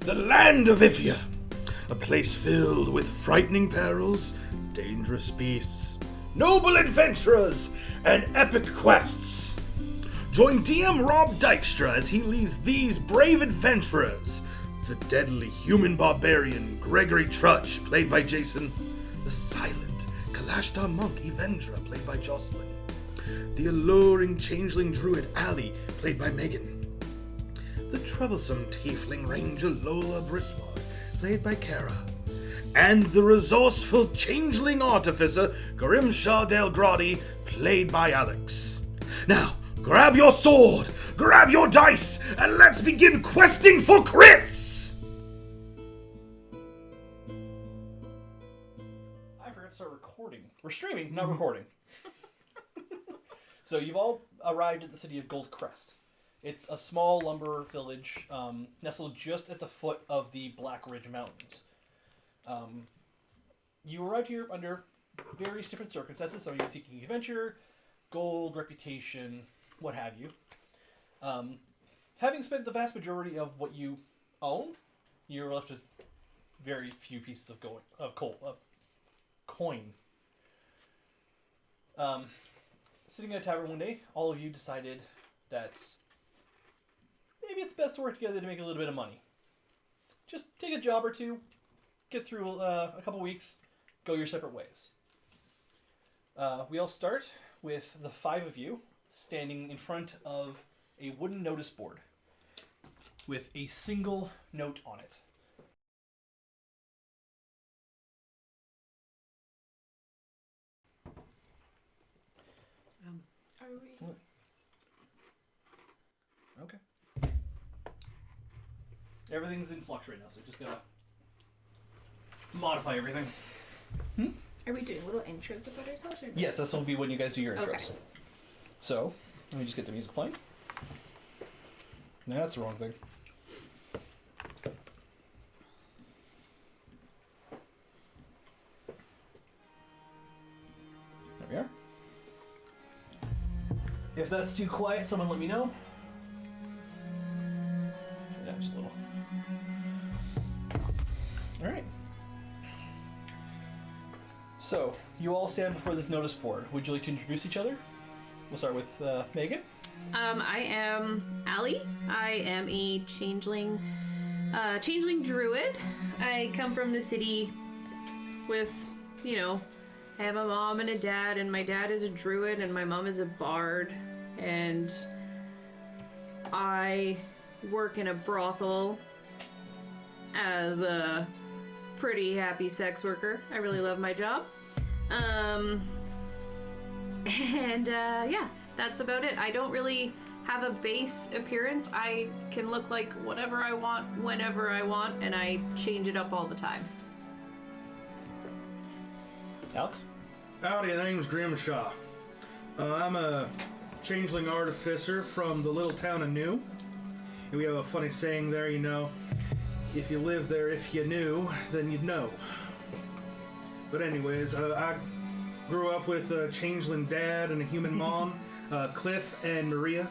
The land of Ivia, a place filled with frightening perils, dangerous beasts, noble adventurers, and epic quests. Join DM Rob Dykstra as he leads these brave adventurers. The deadly human barbarian Gregory Trutch, played by Jason. The silent Kalashtar monk Evendra, played by Jocelyn. The alluring changeling druid Ali, played by Megan. The troublesome tiefling ranger Lola Brisbois, played by Cara. And the resourceful changeling artificer Grimshaw played by Alex. Now, grab your sword, grab your dice, and let's begin questing for crits! I forgot to start recording. We're streaming, not recording. So you've all arrived at the city of Gold Crest. It's a small lumber village nestled just at the foot of the Black Ridge Mountains. You arrived here under various different circumstances. Some of you seeking adventure, gold, reputation, what have you. Having spent the vast majority of what you own, you're left with very few pieces of coin. Sitting at a tavern one day, all of you decided that maybe it's best to work together to make a little bit of money. Just take a job or two, get through a couple weeks, go your separate ways. We all start with the 5 of you standing in front of a wooden notice board with a single note on it. Are we? Okay. Everything's in flux right now, so just gotta modify everything. Are we doing little intros about ourselves? Or no? Yes, this will be when you guys do your intros. Okay. So, let me just get the music playing. No, that's the wrong thing. There we are. If that's too quiet, someone let me know. Yeah, just a little. Alright. So, you all stand before this notice board. Would you like to introduce each other? We'll start with Megan. I am Ali. I am a changeling druid. I come from the city with, I have a mom and a dad, and my dad is a druid, and my mom is a bard, and I work in a brothel as a pretty happy sex worker. I really love my job. Yeah, that's about it. I don't really have a base appearance. I can look like whatever I want, whenever I want, and I change it up all the time. Alex? Howdy, the name's Grimshaw. I'm a changeling artificer from the little town of New. And we have a funny saying there, if you live there, if you knew, then you'd know. But anyways, I grew up with a changeling dad and a human mom, Cliff and Maria.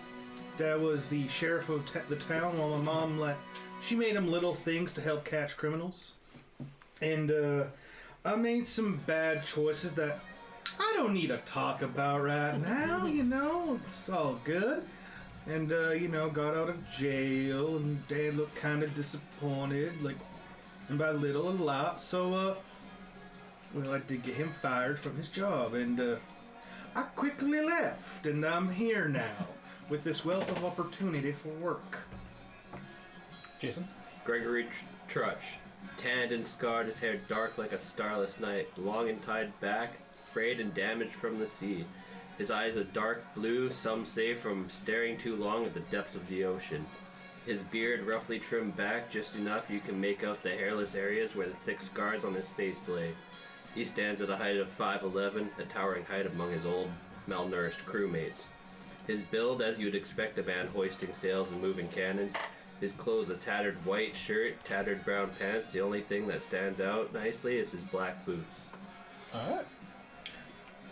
Dad was the sheriff of the town, while my mom, she made him little things to help catch criminals. And I made some bad choices that I don't need to talk about right now, it's all good. And, got out of jail, and Dad looked kind of disappointed, and by little, a lot, so, I did get him fired from his job, and, I quickly left, and I'm here now, with this wealth of opportunity for work. Jason? Gregory Trutch, tanned and scarred, his hair dark like a starless night, long and tied back, frayed and damaged from the sea. His eyes a dark blue, some say from staring too long at the depths of the ocean. His beard roughly trimmed back just enough you can make out the hairless areas where the thick scars on his face lay. He stands at a height of 5'11", a towering height among his old, malnourished crewmates. His build, as you'd expect a man hoisting sails and moving cannons. His clothes a tattered white shirt, tattered brown pants. The only thing that stands out nicely is his black boots. Alright.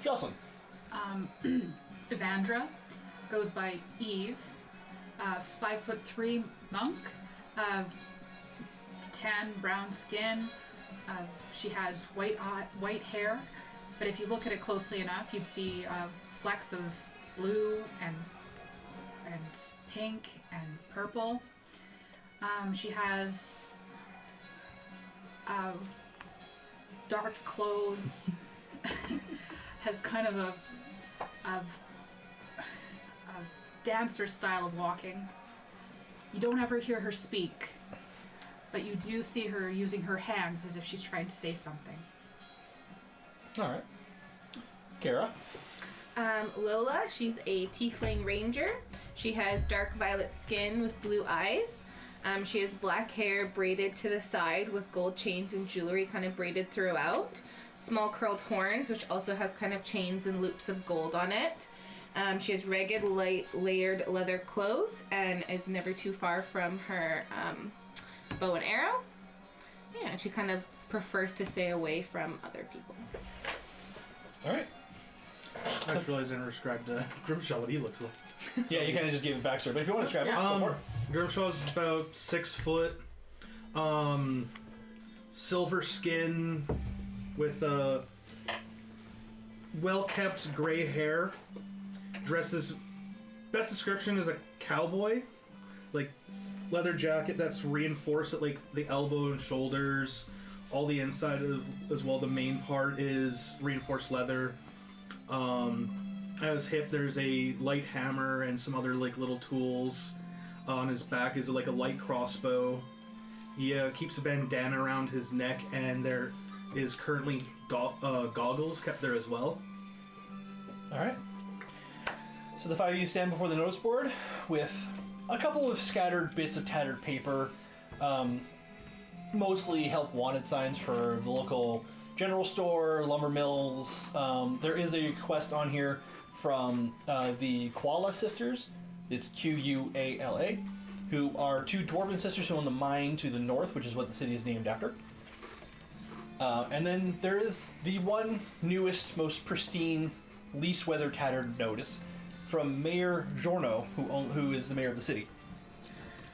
Jocelyn? Evandra goes by Eve, 5'3" monk, tan brown skin. She has white hair, but if you look at it closely enough, you'd see flecks of blue and pink and purple. She has dark clothes, has kind of a dancer style of walking. You don't ever hear her speak, but you do see her using her hands as if she's trying to say something. Alright. Cara? Lola, she's a Tiefling Ranger. She has dark violet skin with blue eyes. She has black hair braided to the side with gold chains and jewelry kind of braided throughout. Small curled horns, which also has kind of chains and loops of gold on it. She has ragged, layered leather clothes and is never too far from her bow and arrow. Yeah, and she kind of prefers to stay away from other people. Alright. I just realized I never described Grimshaw, what he looks like. Yeah, you kind of just gave it backstory, but if you want to describe it, go for it. Grimshaw's about 6 foot, silver skin with well-kept gray hair. Dresses, best description is a cowboy, like leather jacket that's reinforced at like the elbow and shoulders. All the inside of as well. The main part is reinforced leather. At his hip, there's a light hammer and some other like little tools. On his back is like a light crossbow. He keeps a bandana around his neck, and there is currently goggles kept there as well. Alright. So the 5 of you stand before the notice board with a couple of scattered bits of tattered paper, mostly help wanted signs for the local general store, lumber mills. There is a request on here from the Koala sisters. It's Quala, who are 2 dwarven sisters who own the mine to the north, which is what the city is named after. And then there is the one newest, most pristine, least weather tattered notice from Mayor Giorno, who is the mayor of the city.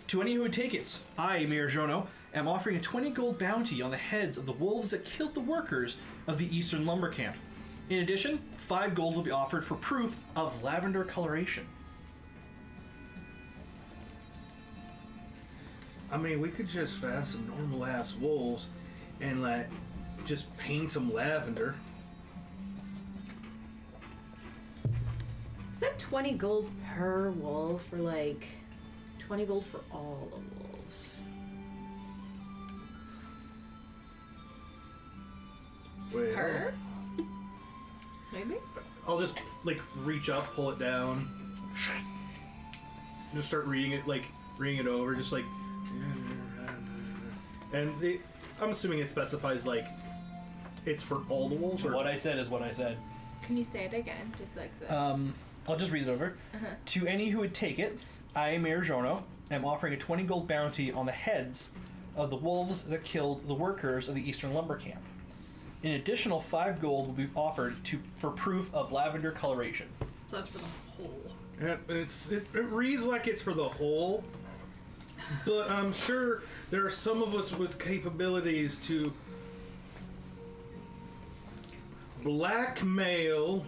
To any who would take it, I, Mayor Giorno, am offering a 20 gold bounty on the heads of the wolves that killed the workers of the Eastern Lumber Camp. In addition, 5 gold will be offered for proof of lavender coloration. I mean, we could just find some normal-ass wolves and, like, just paint them lavender. Is that 20 gold per wolf, or like 20 gold for all the wolves? Wait, Per? Maybe? I'll just, like, reach up, pull it down, just start reading it over, just like... And I'm assuming it specifies, like, it's for all the wolves, or... What I said is what I said. Can you say it again? Just like that. I'll just read it over. To any who would take it, I, Mayor Giorno, am offering a 20 gold bounty on the heads of the wolves that killed the workers of the Eastern Lumber Camp. An additional 5 gold will be offered for proof of lavender coloration. So that's for the whole. It reads like it's for the whole, but I'm sure there are some of us with capabilities to blackmail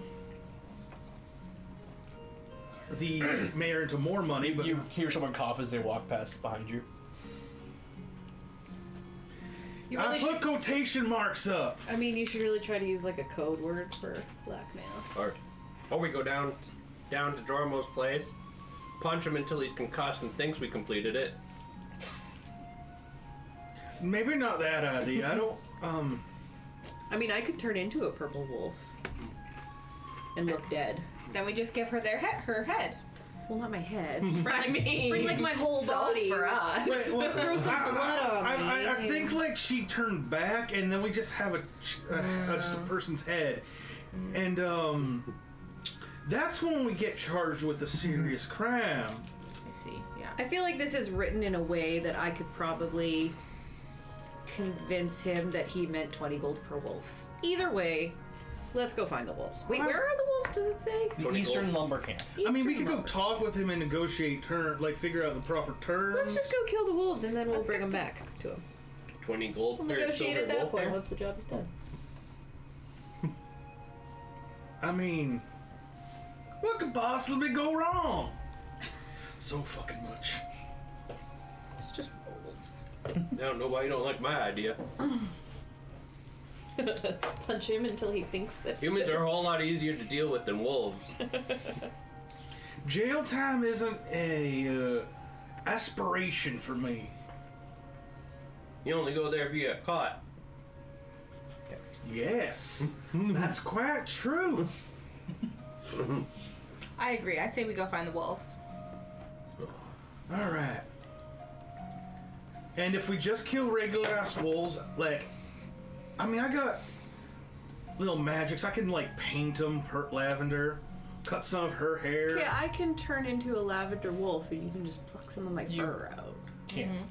the mayor into more money. But You hear someone cough as they walk past behind you. You I really put should, quotation marks up. I mean, you should really try to use like a code word for blackmail. Or we go down to Jormo's place, punch him until he's concussed and thinks we completed it. Maybe not that idea. I don't. I mean, I could turn into a purple wolf and look dead. Then we just give her her head. Well, not my head. I mean, Bring like my whole so body for us. Wait, what? Throw some blood on me. I think like she turned back, and then we just have just a person's head, and that's when we get charged with a serious crime. I see. Yeah. I feel like this is written in a way that I could probably convince him that he meant 20 gold per wolf. Either way, let's go find the wolves. Wait, where are the wolves, does it say? The Eastern Lumber Camp. I mean, we Eastern could go Lumber. talk with him and negotiate figure out the proper terms. Let's just go kill the wolves and then we'll bring them back to him. 20 gold We'll per negotiate silver at that gold point per. once the job is done. I mean, what could possibly go wrong? So fucking much. It's just wolves. I don't know why you don't like my idea. Punch him until he thinks that Humans are a whole lot easier to deal with than wolves. Jail time isn't a aspiration for me. You only go there if you get caught. Yes, that's quite true. I agree. I say we go find the wolves. All right. And if we just kill regular ass wolves, like, I mean, I got little magics. I can like paint them lavender, cut some of her hair. Yeah, I can turn into a lavender wolf and you can just pluck some of my fur out. Can't.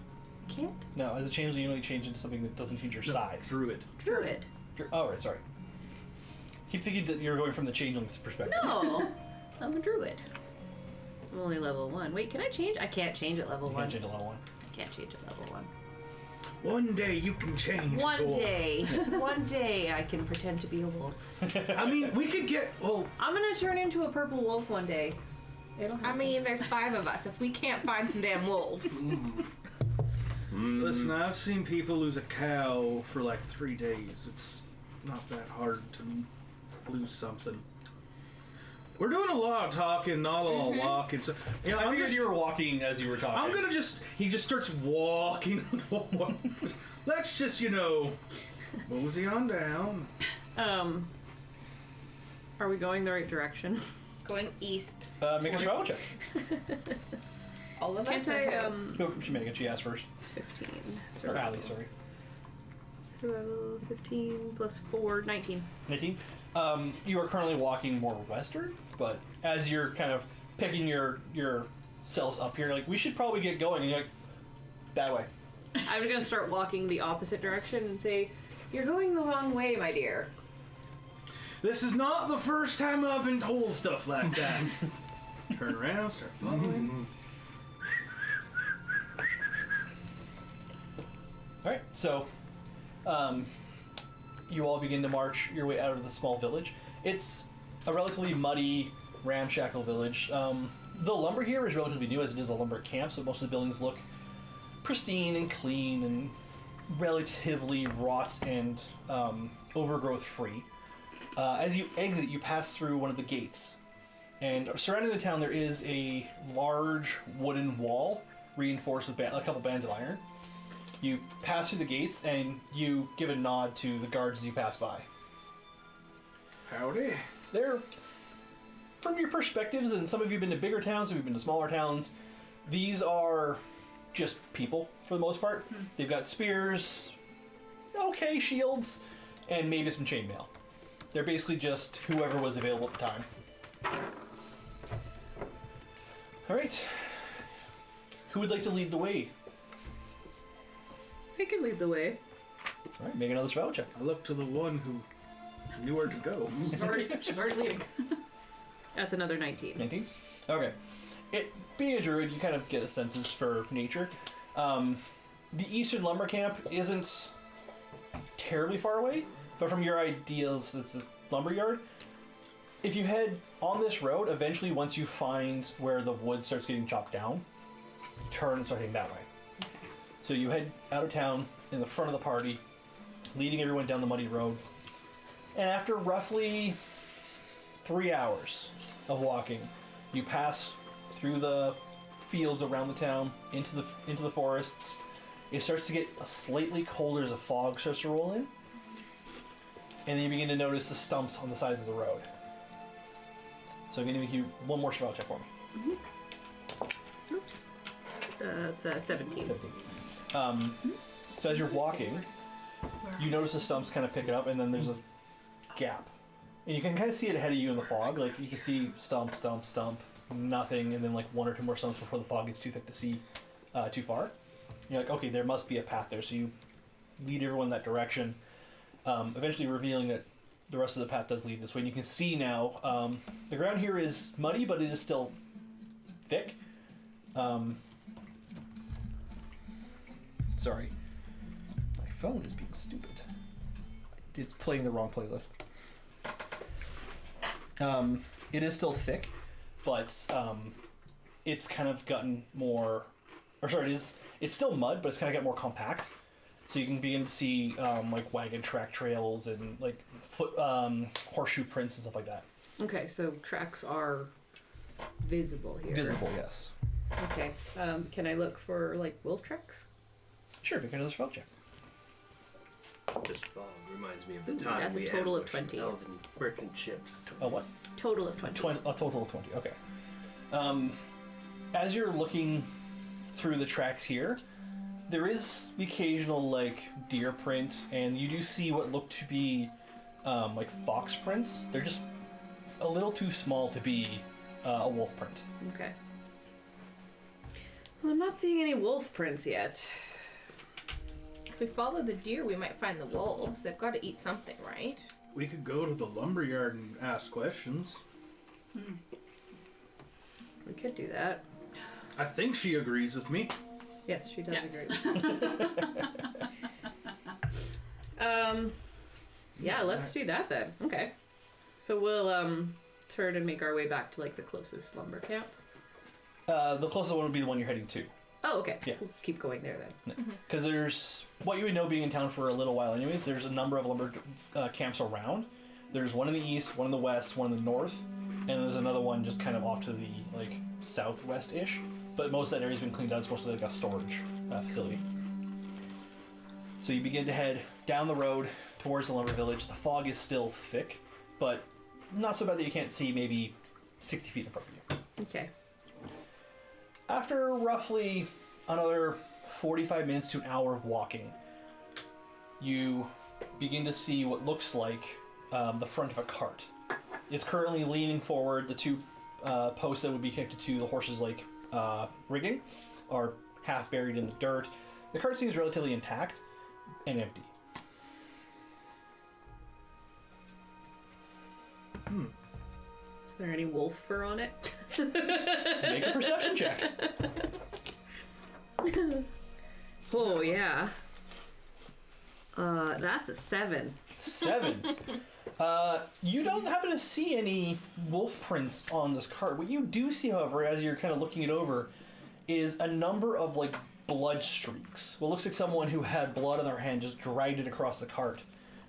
Can't? No, as a changeling, you only change into something that doesn't change your size. Druid. Druid. Oh, right, sorry. Keep thinking that you're going from the changeling's perspective. No! I'm a druid. I'm only level 1. Wait, can I change? I can't change at level You 1. can't change at level 1. I can't change at level 1. One day you can change. One wolf. day. One day I can pretend to be a wolf. I mean, we could get. Well, I'm gonna turn into a purple wolf one day. It'll happen. I mean, there's 5 of us. If we can't find some damn wolves. listen, I've seen people lose a cow for like 3 days. It's not that hard to lose something. We're doing a lot of talking, not a lot of walking. So, you know, I figured you were walking as you were talking. I'm gonna just. He just starts walking. Let's just, you know, mosey on down. Are we going the right direction? Going east. Make a survival check. All of us. Can't or I, who? Who should make it? She asked first. 15. Or Survival. Allie, sorry. Survival 15 plus 4, 19. 19. You are currently walking more western, but as you're kind of picking your selves up here, like, we should probably get going, and you're like, that way. I was gonna start walking the opposite direction and say, "You're going the wrong way, my dear." This is not the first time I've been told stuff like that. Turn around, start following. Alright, so you all begin to march your way out of the small village. It's a relatively muddy, ramshackle village. The lumber here is relatively new, as it is a lumber camp, so most of the buildings look pristine and clean and relatively rot and overgrowth free. As you exit, you pass through one of the gates, and surrounding the town there is a large wooden wall reinforced with a couple bands of iron. You pass through the gates and you give a nod to the guards as you pass by. Howdy. They're, from your perspectives, and some of you have been to bigger towns, some of you have been to smaller towns, these are just people for the most part. They've got spears, okay, shields, and maybe some chainmail. They're basically just whoever was available at the time. Alright. Who would like to lead the way? I can lead the way. Alright, make another survival check. I look to the one who knew where to go. She's already leaving. That's another 19. 19? Okay. Being a druid, you kind of get a census for nature. The Eastern Lumber Camp isn't terribly far away, but from your ideas, it's a lumber yard. If you head on this road, eventually once you find where the wood starts getting chopped down, you turn and start heading that way. So you head out of town in the front of the party, leading everyone down the muddy road. And after roughly 3 hours of walking, you pass through the fields around the town into the forests. It starts to get slightly colder as the fog starts to roll in, and then you begin to notice the stumps on the sides of the road. So I'm going to make you one more survival check for me. Oops. That's 17. 15. So as you're walking, you notice the stumps kind of pick it up, and then there's a gap. And you can kind of see it ahead of you in the fog. Like, you can see stump, stump, stump, nothing, and then like one or two more stumps before the fog gets too thick to see too far. You're like, okay, there must be a path there. So you lead everyone that direction, eventually revealing that the rest of the path does lead this way. And you can see now, the ground here is muddy, but it is still thick. Sorry. My phone is being stupid. It's playing the wrong playlist. It is still thick, but it's kind of gotten more... Or sorry, it's still mud, but it's kind of got more compact. So you can begin to see like wagon track trails and like horseshoe prints and stuff like that. Okay, so tracks are visible here. Visible, yes. Okay. Can I look for like wolf tracks? Sure, make another spell check. This fog reminds me of the Ooh, time that's a we total of ambushed 20. elven merchant ships. A what? Total of 20. A total of 20, okay. As you're looking through the tracks here, there is the occasional, like, deer print, and you do see what look to be, like, fox prints. They're just a little too small to be a wolf print. Okay. Well, I'm not seeing any wolf prints yet. If we follow the deer, we might find the wolves. They've got to eat something, right? We could go to the lumberyard and ask questions. We could do that. I think she agrees with me. Yes, she does Yeah. agree. Yeah, let's do that then. Okay. So we'll turn and make our way back to like the closest lumber camp. The closest one would be the one you're heading to. Oh, okay. Yeah. We'll keep going there then. Because there's, what you would know being in town for a little while anyways, there's a number of lumber camps around. There's one in the east, one in the west, one in the north, and there's another one just kind of off to the, like, southwest-ish. But most of that area's been cleaned out. It's mostly like a storage facility. So you begin to head down the road towards the lumber village. The fog is still thick, but not so bad that you can't see maybe 60 feet in front of you. Okay. After roughly another 45 minutes to an hour of walking, you begin to see what looks like the front of a cart. It's currently leaning forward. The two posts that would be connected to the horse's rigging are half buried in the dirt. The cart seems relatively intact and empty. Is there any wolf fur on it? Make a perception check. Oh, yeah. That's a 7. 7. You don't happen to see any wolf prints on this cart. What you do see, however, as you're kind of looking it over, is a number of, like, blood streaks. What looks like someone who had blood on their hand just dragged it across the cart.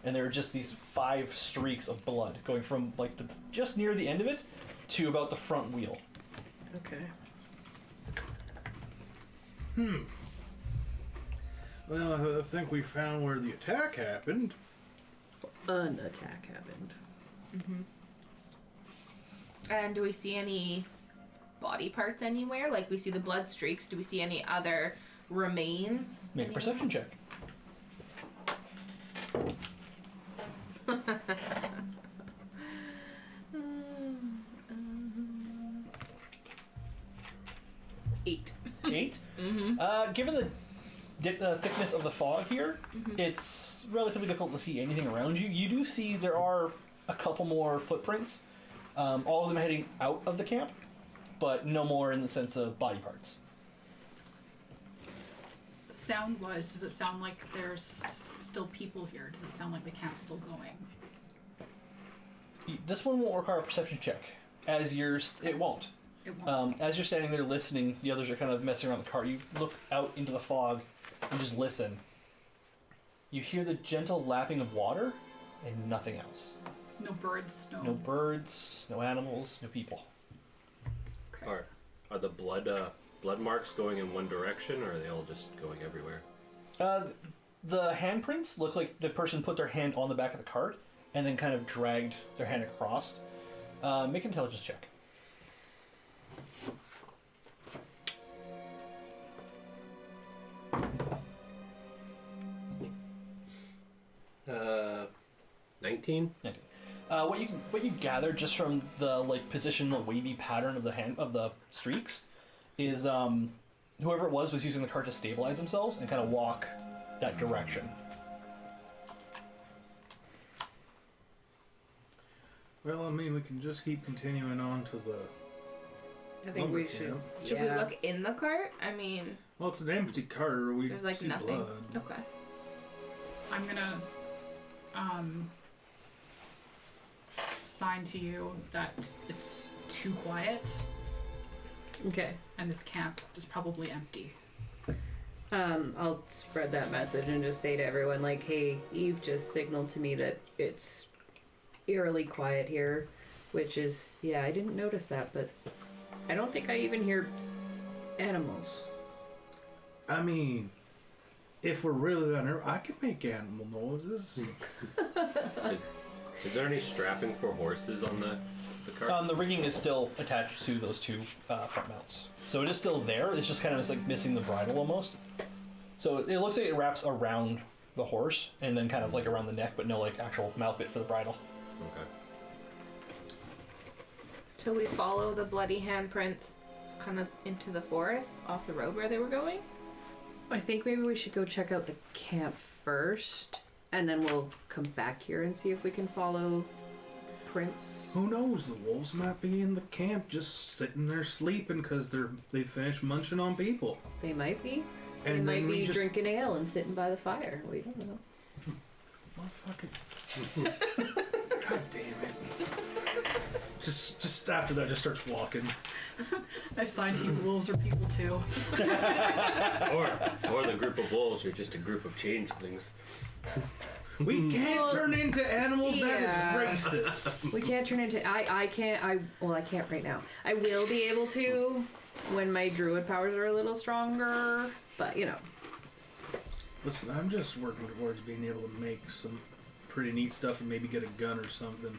And there are just these 5 streaks of blood going from, like, just near the end of it to about the front wheel. Okay. Well, I think we found where the attack happened. An attack happened. And do we see any body parts anywhere? Like, we see the blood streaks. Do we see any other remains? Make a perception check. Eight. 8? Given the thickness of the fog here, it's relatively difficult to see anything around you. You do see there are a couple more footprints, all of them heading out of the camp, but no more in the sense of body parts. Sound-wise, does it sound like there's still people here? Does it sound like the camp's still going? This one won't require a perception check, as it won't. It won't. As you're standing there listening, the others are kind of messing around the cart. You look out into the fog and just listen. You hear the gentle lapping of water and nothing else. No birds, no... No birds, no animals, no people. Okay. Are the blood marks going in one direction, or are they all just going everywhere? The handprints look like the person put their hand on the back of the cart and then kind of dragged their hand across. Make an intelligence check. 19? What you gather just from the position, the wavy pattern of the streaks, is whoever it was using the cart to stabilize themselves and kind of walk that direction. Well, I mean, we can just keep continuing on to the... I think we should. camp. Should we look in the cart? I mean, Well, it's an empty cart. We there's like see nothing. blood. Okay. I'm gonna sign to you that it's too quiet Okay. and this camp is probably empty. I'll spread that message and just say to everyone, like, hey, Eve just signaled to me that it's eerily quiet here, which is, yeah, I didn't notice that, but I don't think I even hear animals. I mean, if we're really that nervous, I can make animal noises. Is there any strapping for horses on the cart? The rigging is still attached to those two front mounts, so it is still there. It's just kind of like missing the bridle almost. So it looks like it wraps around the horse and then kind of like around the neck, but no like actual mouth bit for the bridle. Okay. Till we follow the bloody handprints kind of into the forest off the road where they were going. I think maybe we should go check out the camp first, and then we'll come back here and see if we can follow prints. Who knows? The wolves might be in the camp just sitting there sleeping because they finished munching on people. They might be. And they then might we be just drinking ale and sitting by the fire. We don't know. Motherfucking. God damn it. Just after that, just starts walking. I sign to you, wolves are people too. Or the group of wolves are just a group of changelings. We can't turn into animals. Yeah. That is racist. We can't turn into. I can't right now. I will be able to when my druid powers are a little stronger, but you know. Listen, I'm just working towards being able to make some pretty neat stuff and maybe get a gun or something.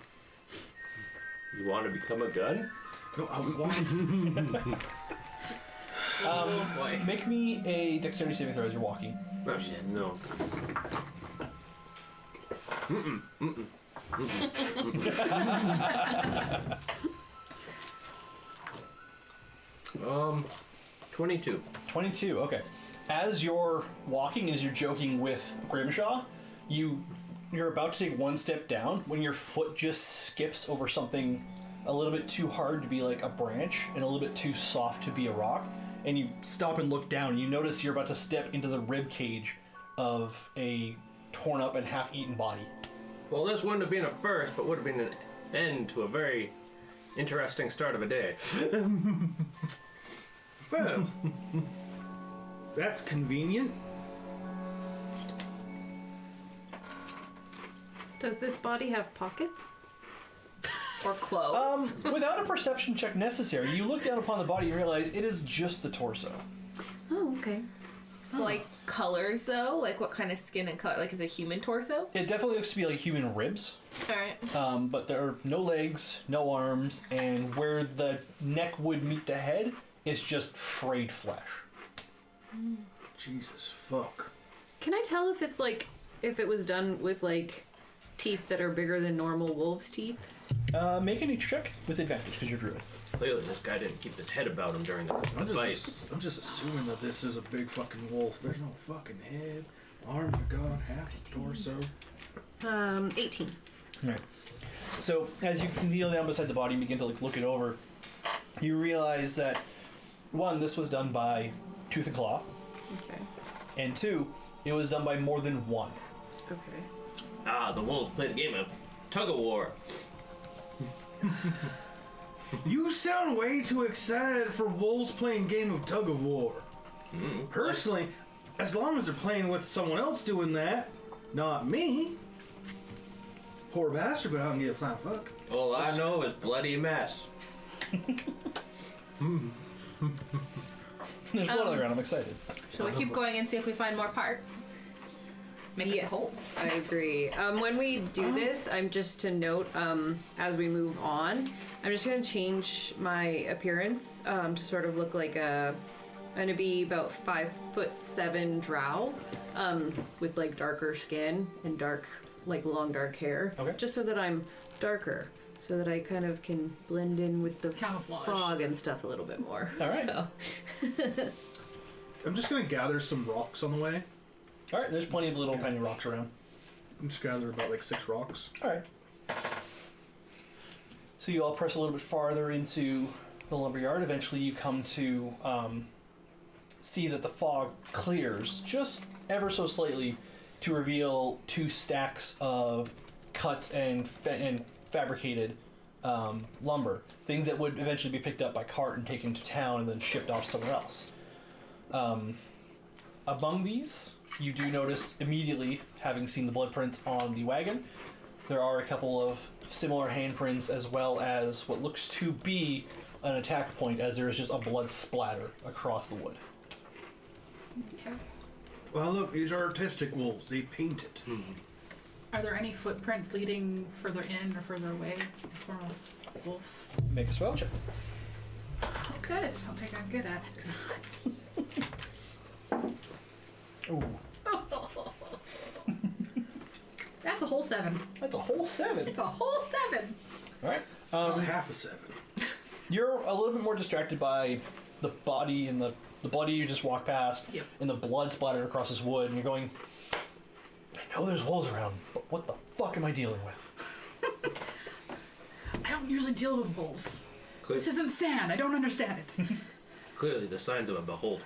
You want to become a gun? No, I want. Make me a dexterity saving throw as you're walking. Oh, shit. No. 22. 22, okay. As you're walking and as you're joking with Grimshaw, you're about to take one step down when your foot just skips over something a little bit too hard to be like a branch and a little bit too soft to be a rock, and you stop and look down and you notice you're about to step into the rib cage of a torn up and half-eaten body. Well, this wouldn't have been a first, but would have been an end to a very interesting start of a day. Well, that's convenient. Does this body have pockets? Or clothes. Without a perception check necessary, you look down upon the body and realize it is just the torso. Oh, okay. Like colors though? Like what kind of skin and color? Like is it human torso? It definitely looks to be like human ribs. Alright. But there are no legs, no arms, and where the neck would meet the head is just frayed flesh. Jesus fuck. Can I tell if it's like if it was done with like teeth that are bigger than normal wolves' teeth? Make a nature check with advantage because you're druid. Clearly, this guy didn't keep his head about him during the fight. I'm just assuming that this is a big fucking wolf. There's no fucking head. Arms are gone, half the torso. 18. Right. So as you kneel down beside the body and begin to like look it over, you realize that one, this was done by Tooth and Claw, Okay. and two, it was done by more than one. Okay. Ah, the wolves played a game of tug-of-war. You sound way too excited for wolves playing game of tug of war. Personally, as long as they're playing with someone else doing that, not me. Poor bastard, but I don't give a flying fuck. All I know is bloody mess. There's blood on the ground. I'm excited. Shall we keep going and see if we find more parts? Make us a whole. I agree. When we do this, I'm just to note, as we move on, I'm just going to change my appearance to sort of look like I'm going to be about 5'7" drow, with like darker skin and long dark hair. Okay. Just so that I'm darker, so that I kind of can blend in with the Camouflage. fog and stuff a little bit more. All right. So. I'm just gonna gather some rocks on the way. All right, there's plenty of little tiny rocks around. I'm just gather about like 6 rocks. All right. So you all press a little bit farther into the lumberyard. Eventually you come to see that the fog clears just ever so slightly, to reveal 2 stacks of cut and fabricated lumber, things that would eventually be picked up by cart and taken to town and then shipped off somewhere else. Among these, you do notice immediately, having seen the blood prints on the wagon, there are a couple of similar handprints as well as what looks to be an attack point, as there is just a blood splatter across the wood. Okay. Well, look, these are artistic wolves. They painted. Are there any footprint leading further in or further away in the form of wolf? Make a spell check. Oh, good. Something I'm good at. Ooh. That's a whole 7. That's a whole 7. It's a whole 7. All right. Half a 7. You're a little bit more distracted by the body and the body you just walked past, Yep. and the blood splattered across this wood, and you're going, I know there's wolves around, but what the fuck am I dealing with? I don't usually deal with wolves. Clearly, This isn't sand. I don't understand it. clearly the signs of a beholder.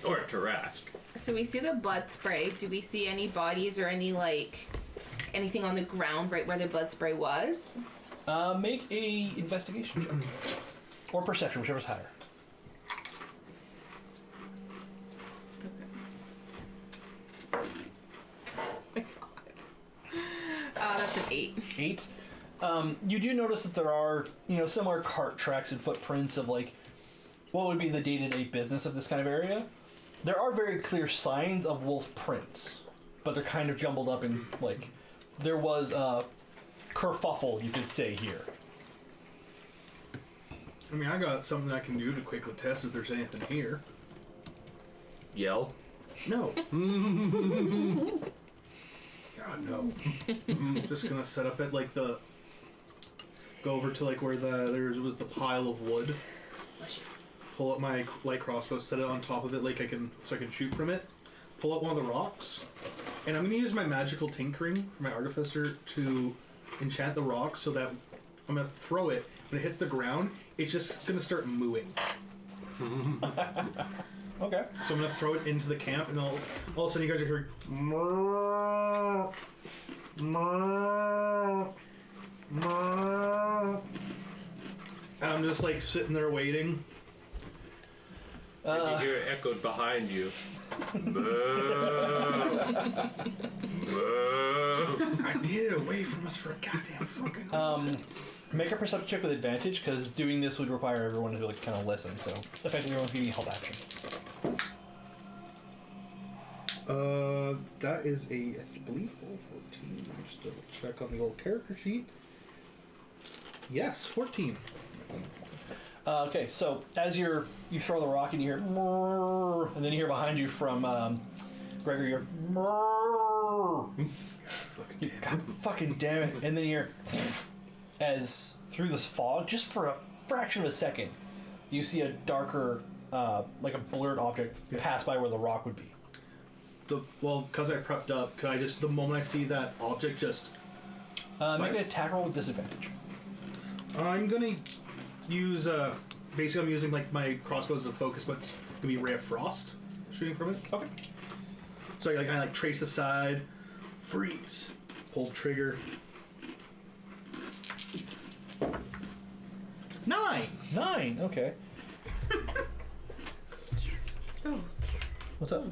Or a Tarask. So we see the blood spray. Do we see any bodies or any, like, anything on the ground right where the blood spray was? Make a investigation check. Or perception, whichever's higher. That's an 8. 8. You do notice that there are, similar cart tracks and footprints of, like, what would be the day-to-day business of this kind of area. There are very clear signs of wolf prints, but they're kind of jumbled up in, like, there was a kerfuffle, you could say, here. I mean, I got something I can do to quickly test if there's anything here. Yell. No. God, no. I'm just gonna set up at, like, go over to, like, where there was the pile of wood. Pull up my light crossbow, set it on top of it, like, so I can shoot from it. Pull up one of the rocks, and I'm gonna use my magical tinkering for my artificer to enchant the rock so that I'm gonna throw it. When it hits the ground, it's just gonna start mooing. Okay. So I'm gonna throw it into the camp, and all of a sudden you guys are hearing, and I'm just like sitting there waiting. And you hear it echoed behind you. Moo. Moo. I did it away from us for a goddamn fucking reason. Make a perception check with advantage, because doing this would require everyone to, like, kind of listen, so effectively everyone's giving you help action. That is I believe, 14. Let me just double check on the old character sheet. Yes, 14. Okay, so as you throw the rock and you hear, and then you hear behind you from Gregory, you hear, God fucking damn it, and then you hear, as through this fog, just for a fraction of a second, you see a darker, like a blurred object pass by where the rock would be. Because I prepped up, the moment I see that object, just... Make an attack roll with disadvantage. I'm gonna use, basically I'm using, like, my crossbow as a focus, but it's gonna be Ray of Frost shooting from it. Okay. So I kind of, like, trace the side, freeze, pull trigger. 9! Okay. Oh. What's up?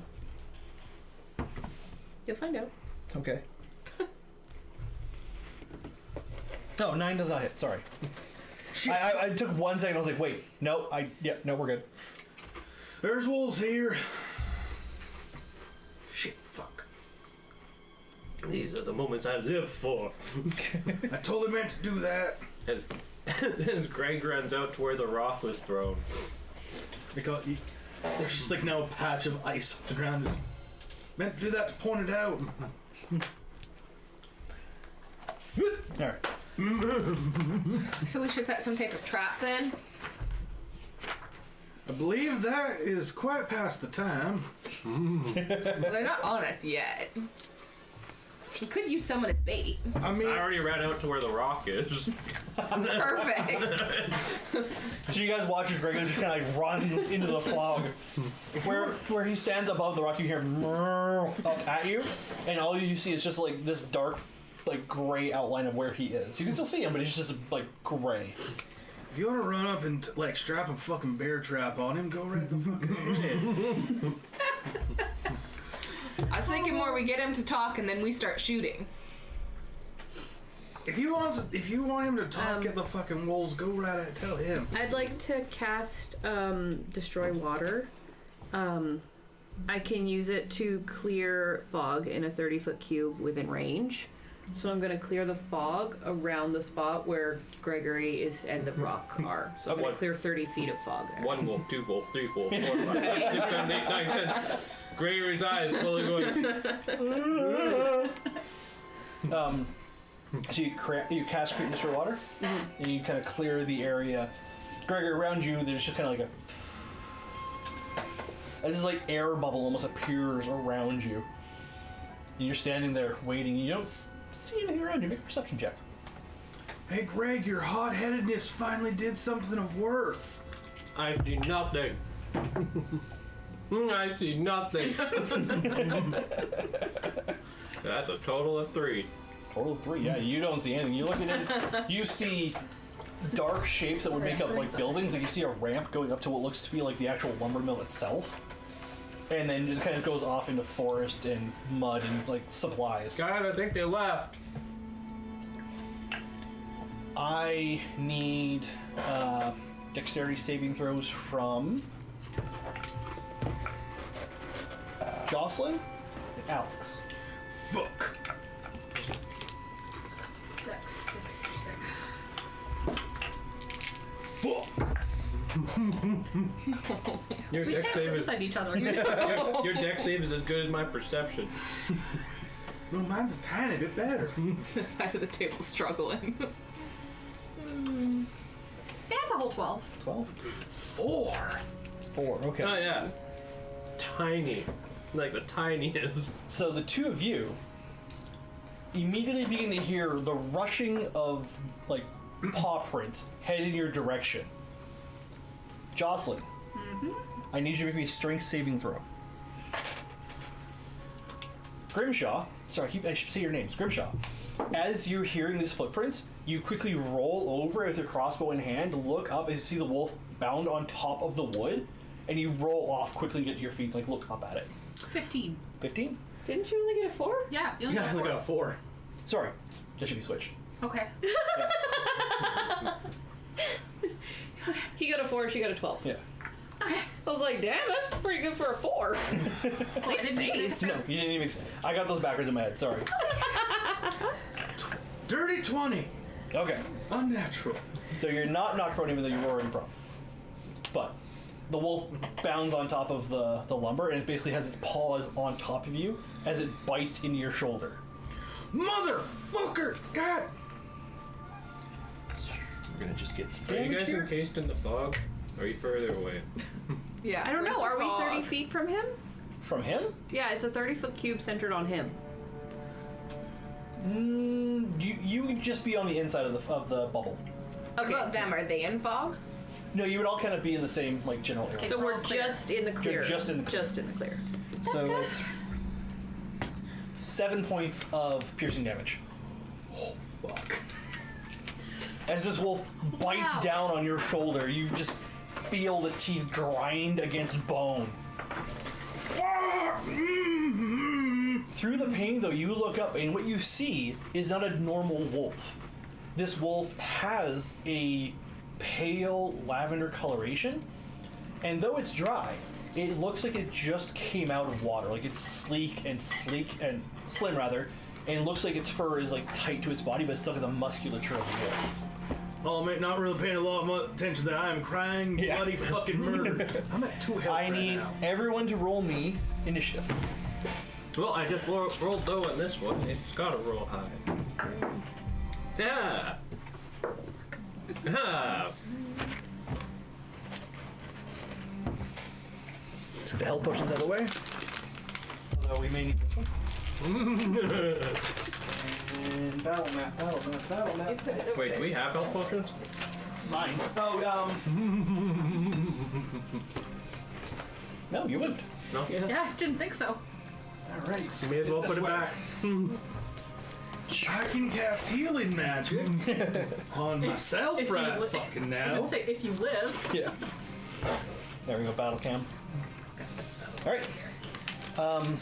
You'll find out. Okay. No, 9 does not hit. Sorry. I took 1 second. I was like, wait, no, we're good. There's wolves here. Shit, fuck. These are the moments I live for. I totally meant to do that. As Greg runs out to where the rock was thrown. Because there's just, like, now a patch of ice on the ground. Just meant to do that to point it out. Alright. So we should set some type of trap then? I believe that is quite past the time. Well, they're not on us yet. We could use someone as bait. I mean, I already ran out to where the rock is. Perfect. So you guys watch as Gregory just kind of like runs into the fog. Where he stands above the rock, you hear up at you, and all you see is just like this dark, like gray outline of where he is. You can still see him, but he's just like gray. If you want to run up and like strap a fucking bear trap on him, go right the fuck ahead. I was thinking more we get him to talk and then we start shooting. If you want him to talk at the fucking wolves, go right ahead. Tell him. I'd like to cast Destroy Water. I can use it to clear fog in a 30-foot cube within range. So I'm going to clear the fog around the spot where Gregory is and the rock are. So I'm going to clear 30 feet of fog there. 1 wolf, 2 wolf, 3 wolf, 4, 5, 6, 7, 8, 9, 10. Gregory's eyes slowly going. So you cast Create and Destroy Water, and you kind of clear the area. Gregory, around you, there's just kind of like this like air bubble almost appears around you. And you're standing there waiting. You don't see anything around you. Make a perception check. Hey, Greg, your hot-headedness finally did something of worth. I see nothing. I see nothing. That's a total of 3. Total of 3. Yeah, you don't see anything. You look at it. You see dark shapes that would make up like buildings. Like you see a ramp going up to what looks to be like the actual lumber mill itself. And then it kind of goes off into forest and mud and like supplies. God, I think they left. I need dexterity saving throws from Jocelyn and Alex. Fuck. Dex. Fuck. Your We deck can't save sit is beside each other. your deck save is as good as my perception. No, mine's a tiny bit better. The side of the table struggling. That's a whole 12. 12? 4. 4, okay. Oh yeah, tiny, like the tiniest. So the two of you immediately begin to hear the rushing of like paw prints headed in your direction. Jocelyn, I need you to make me a strength saving throw. Grimshaw, sorry, I should say your names. Grimshaw, as you're hearing these footprints, you quickly roll over with your crossbow in hand, look up and see the wolf bound on top of the wood, and you roll off quickly and get to your feet and like look up at it. 15. 15? Didn't you only get a 4? Yeah, you only Yeah, got look 4. at 4. Sorry, that should be switched. Okay. He got a 4, she got a 12. Yeah. Okay. I was like, damn, that's pretty good for a 4. So I didn't make it. No, you didn't even. I got those backwards in my head. Sorry. Dirty 20. Okay, Unnatural. so you're not knocked prone even though you're already prone. But the wolf bounds on top of the lumber and it basically has its paws on top of you as it bites into your shoulder. Motherfucker! God! We're gonna just get some Are you damage guys here. encased in the fog? Or are you further away? Yeah. I don't where's know, the are we fog? 30 feet from him? From him? Yeah, it's a 30-foot cube centered on him. You would just be on the inside of the bubble. What about them? Are they in fog? No, you would all kind of be in the same like general area. So we're clear. just in the clear. You're just in the clear. Just in the clear. So it's 7 points of piercing damage. Oh, fuck. As this wolf bites down on your shoulder, you just feel the teeth grind against bone. Fuck! Through the pain, though, you look up and what you see is not a normal wolf. This wolf has a pale lavender coloration, and though it's dry, it looks like it just came out of water. Like it's sleek and slim rather, and looks like its fur is like tight to its body, but it's still got the musculature of a wolf. Oh, mate, not really paying a lot of attention that I am crying Yeah. bloody fucking murder. I'm at 2 health I right need now. everyone to roll me initiative. Well, I just rolled low on this one. It's gotta roll high. Yeah. Yeah. Let's get the health potions out of the way. Although we may need this one. And battle map. Wait, do we have health potions? Mine. Oh, no, you wouldn't. No? Yeah, didn't think so. Alright. You may as well put it back. I can cast healing magic on myself if you right li- fucking I was now. gonna say, if you live. Yeah. There we go, battle cam. Alright.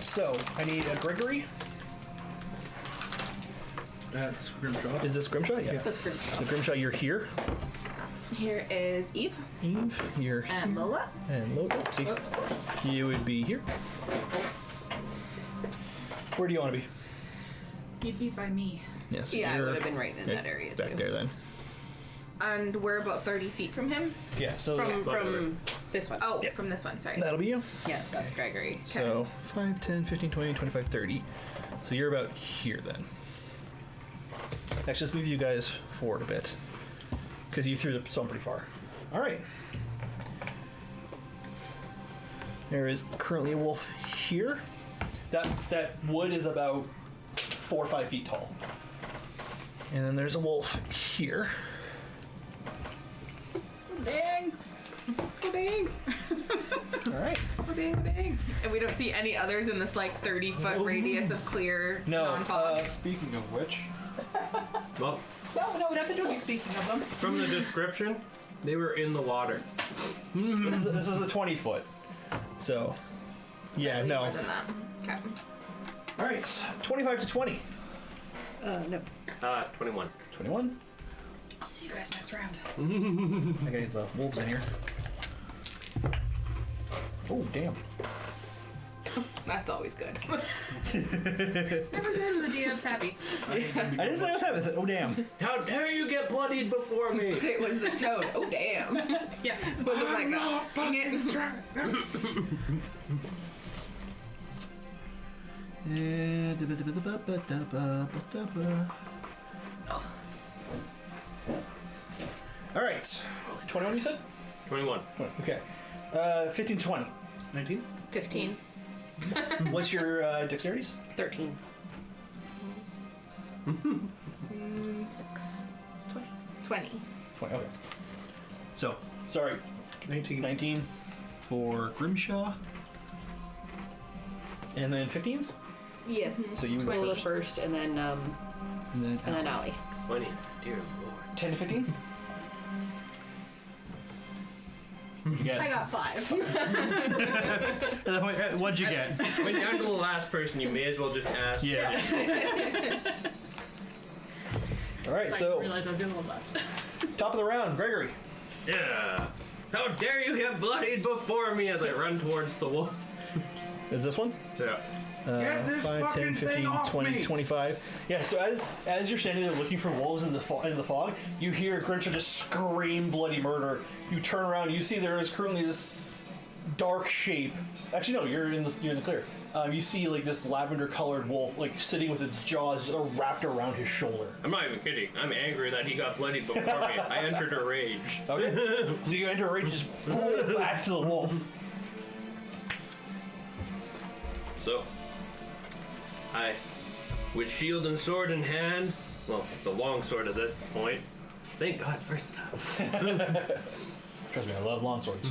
So, I need a Gregory. That's Grimshaw. Is this Grimshaw? Yeah. That's good. So, Grimshaw, you're here. Here is Eve Eve, you're here. and Lola. And Lola. See, you would be here. Where do you want to be? You'd be by me. Yes. Yeah, I you're would have been right in that area back too. there then. And we're about 30 feet from him. Yeah. So From this one. Oh, Yeah. from this one, sorry. that'll be you. Yeah, that's Gregory. So 5, 10, 15, 20, 25, 30. So you're about here then. Actually, let's move you guys forward a bit. Because you threw the stone pretty far. Alright. There is currently a wolf here. That wood is about 4 or 5 feet tall. And then there's a wolf here. Dang. Oh, dang. Alright. Oh, dang. Oh, dang. And we don't see any others in this like 30-foot radius of clear No, non-fog. speaking of which. Well, No, we'd have to do be speaking of them. from the description, they were in the water. This is a 20 foot. So, yeah, Slightly no. more than that. Okay. Alright, 25 to 20. No. 21. 21. I'll see you guys next round. I gotta get the wolves in here. Oh, damn. That's always good. Never good when the DM's happy. I didn't say I was having. Oh, damn. How dare you get bloodied before me? But it was the toad. Oh, damn. Yeah. It wasn't like, oh, dang it. All right. 21, you said? 21. 20. Okay. 15 to 20. 19. 15. What's your dexterities? 13. 20. 20. Okay. So, sorry. 19. 19 for Grimshaw. And then 15s? Yes. So you Lola 20. first, and then And then Allie. 20. Dear Lord. 10 to 15? You get I got 5. What'd you get? When you're down to the last person, you may as well just ask. Yeah. All right, I so realized I was the only one left. top of the round, Gregory. Yeah. How dare you get bloodied before me as I run towards the wolf. Is this one? Yeah. Get this 5, 10, fucking 15, thing off 20, me. 25. Yeah, so as you're standing there looking for wolves in the fog, you hear Grimshaw just scream bloody murder. You turn around, you see there is currently this dark shape. Actually, no, you're in the clear. You see like this lavender-colored wolf, like sitting with its jaws wrapped around his shoulder. I'm not even kidding. I'm angry that he got bloodied before me. I entered a rage. Okay, so you enter a rage, just pull back to the wolf. So, I, with shield and sword in hand, well, it's a long sword at this point. Thank God, it's versatile. Trust me, I love long swords.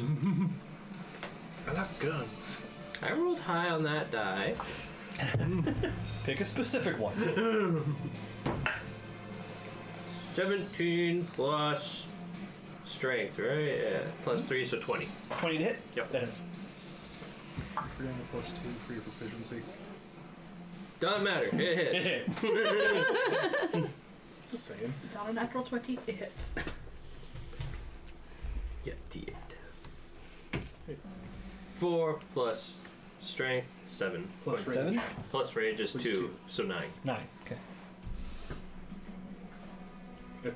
I like guns. I rolled high on that die. Pick a specific one. 17 plus strength, right? Yeah, plus 3, so 20. 20 to hit. Yep. That hits. You're getting a +2 for your proficiency. Doesn't matter, it It hits. hit. Just saying. It's on a natural 20. It hits. Yeah, D8. 4 plus strength, 7. Plus range. 7. Plus rage is Which 2, is 2. so 9. 9. Okay.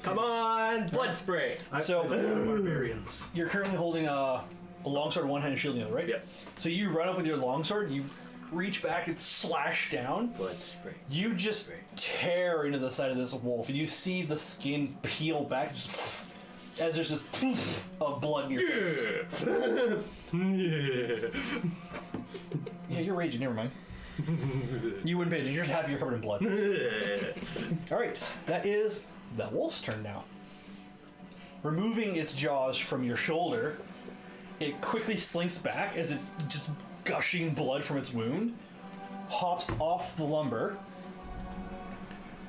Come on, blood spray. I So- play the Barbarians. You're currently holding a longsword, one-handed shield in the other, right? Yep. So you run up with your longsword, you reach back and slash down. Blood spray. You just tear into the side of this wolf, and you see the skin peel back just as there's just poof of blood in your face. Yeah. Yeah, you're raging. Never mind. You wouldn't pay attention. You're just happy you're covered in blood. Alright, that is the wolf's turn now. Removing its jaws from your shoulder, it quickly slinks back as it's just gushing blood from its wound, hops off the lumber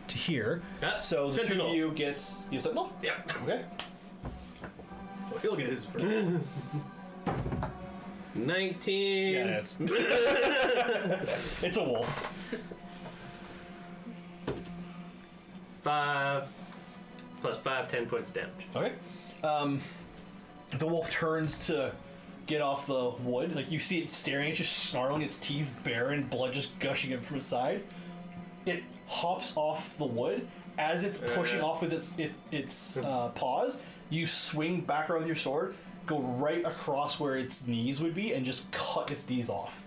to here. So the two of you gets... You sentinel? Yep. Okay. Well, he'll get his first. 19. Yeah, it's... it's a wolf. 5 plus 5, 10 points of damage. Okay. The wolf turns to get off the wood. Like, you see it staring at you, snarling, its teeth bare and blood just gushing in from its side. It hops off the wood. As it's pushing off with its paws, you swing back around with your sword, go right across where its knees would be, and just cut its knees off.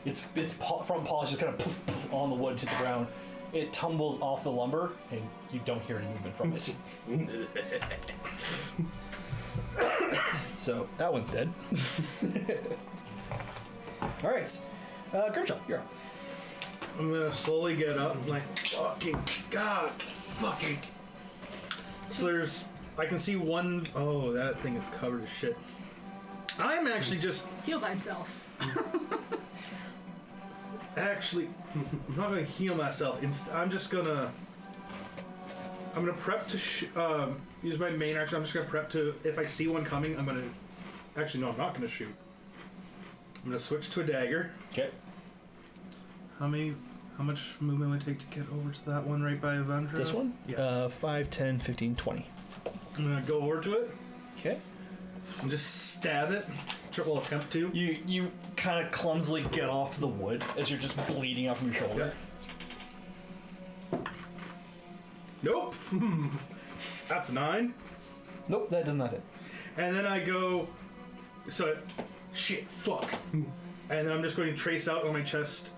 Its front paws just kind of poof, poof on the wood to the ground. It tumbles off the lumber, and you don't hear any movement from it. So, that one's dead. Alright. Grimshaw, you're up. I'm gonna slowly get up, like, fucking God, fucking. So there's, I can see one, oh, that thing is covered as shit. I'm actually just, Heal thyself. I'm not gonna heal myself. I'm just gonna, I'm gonna prep to use my main action. I'm just gonna prep to, if I see one coming, I'm gonna, actually no, I'm not gonna shoot. I'm gonna switch to a dagger. Okay. How much movement would it take to get over to that one right by Avendra? This one? Yeah. 5, 10, 15, 20. I'm gonna go over to it Okay. and just stab it. Triple attempt to. You kind of clumsily get off the wood as you're just bleeding out from your shoulder. Nope. That's a 9. Nope, that does not hit. And then I go, so, shit, fuck. And then I'm just going to trace out on my chest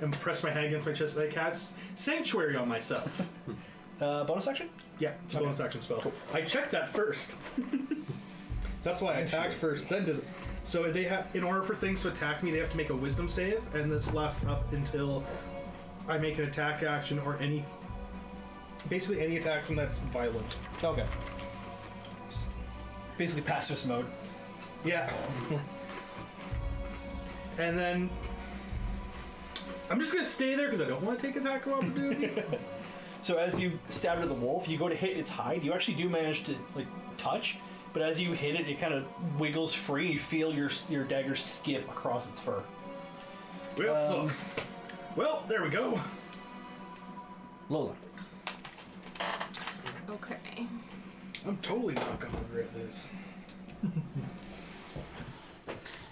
and press my hand against my chest. I cast Sanctuary on myself. Bonus action? Yeah, it's a bonus action spell. Cool. I checked that first. That's why I attacked first, then did. So they have, in order for things to attack me, they have to make a Wisdom save, and this lasts up until I make an attack action or basically any attack action that's violent. Okay. Basically pacifist mode. Yeah. And then I'm just gonna stay there because I don't want to take attack of opportunity. So as you stab at the wolf, you go to hit its hide. You actually do manage to touch, but as you hit it, it kind of wiggles free. And you feel your dagger skip across its fur. Well, fuck. Well, there we go. Lola. Okay. I'm totally not gonna regret this.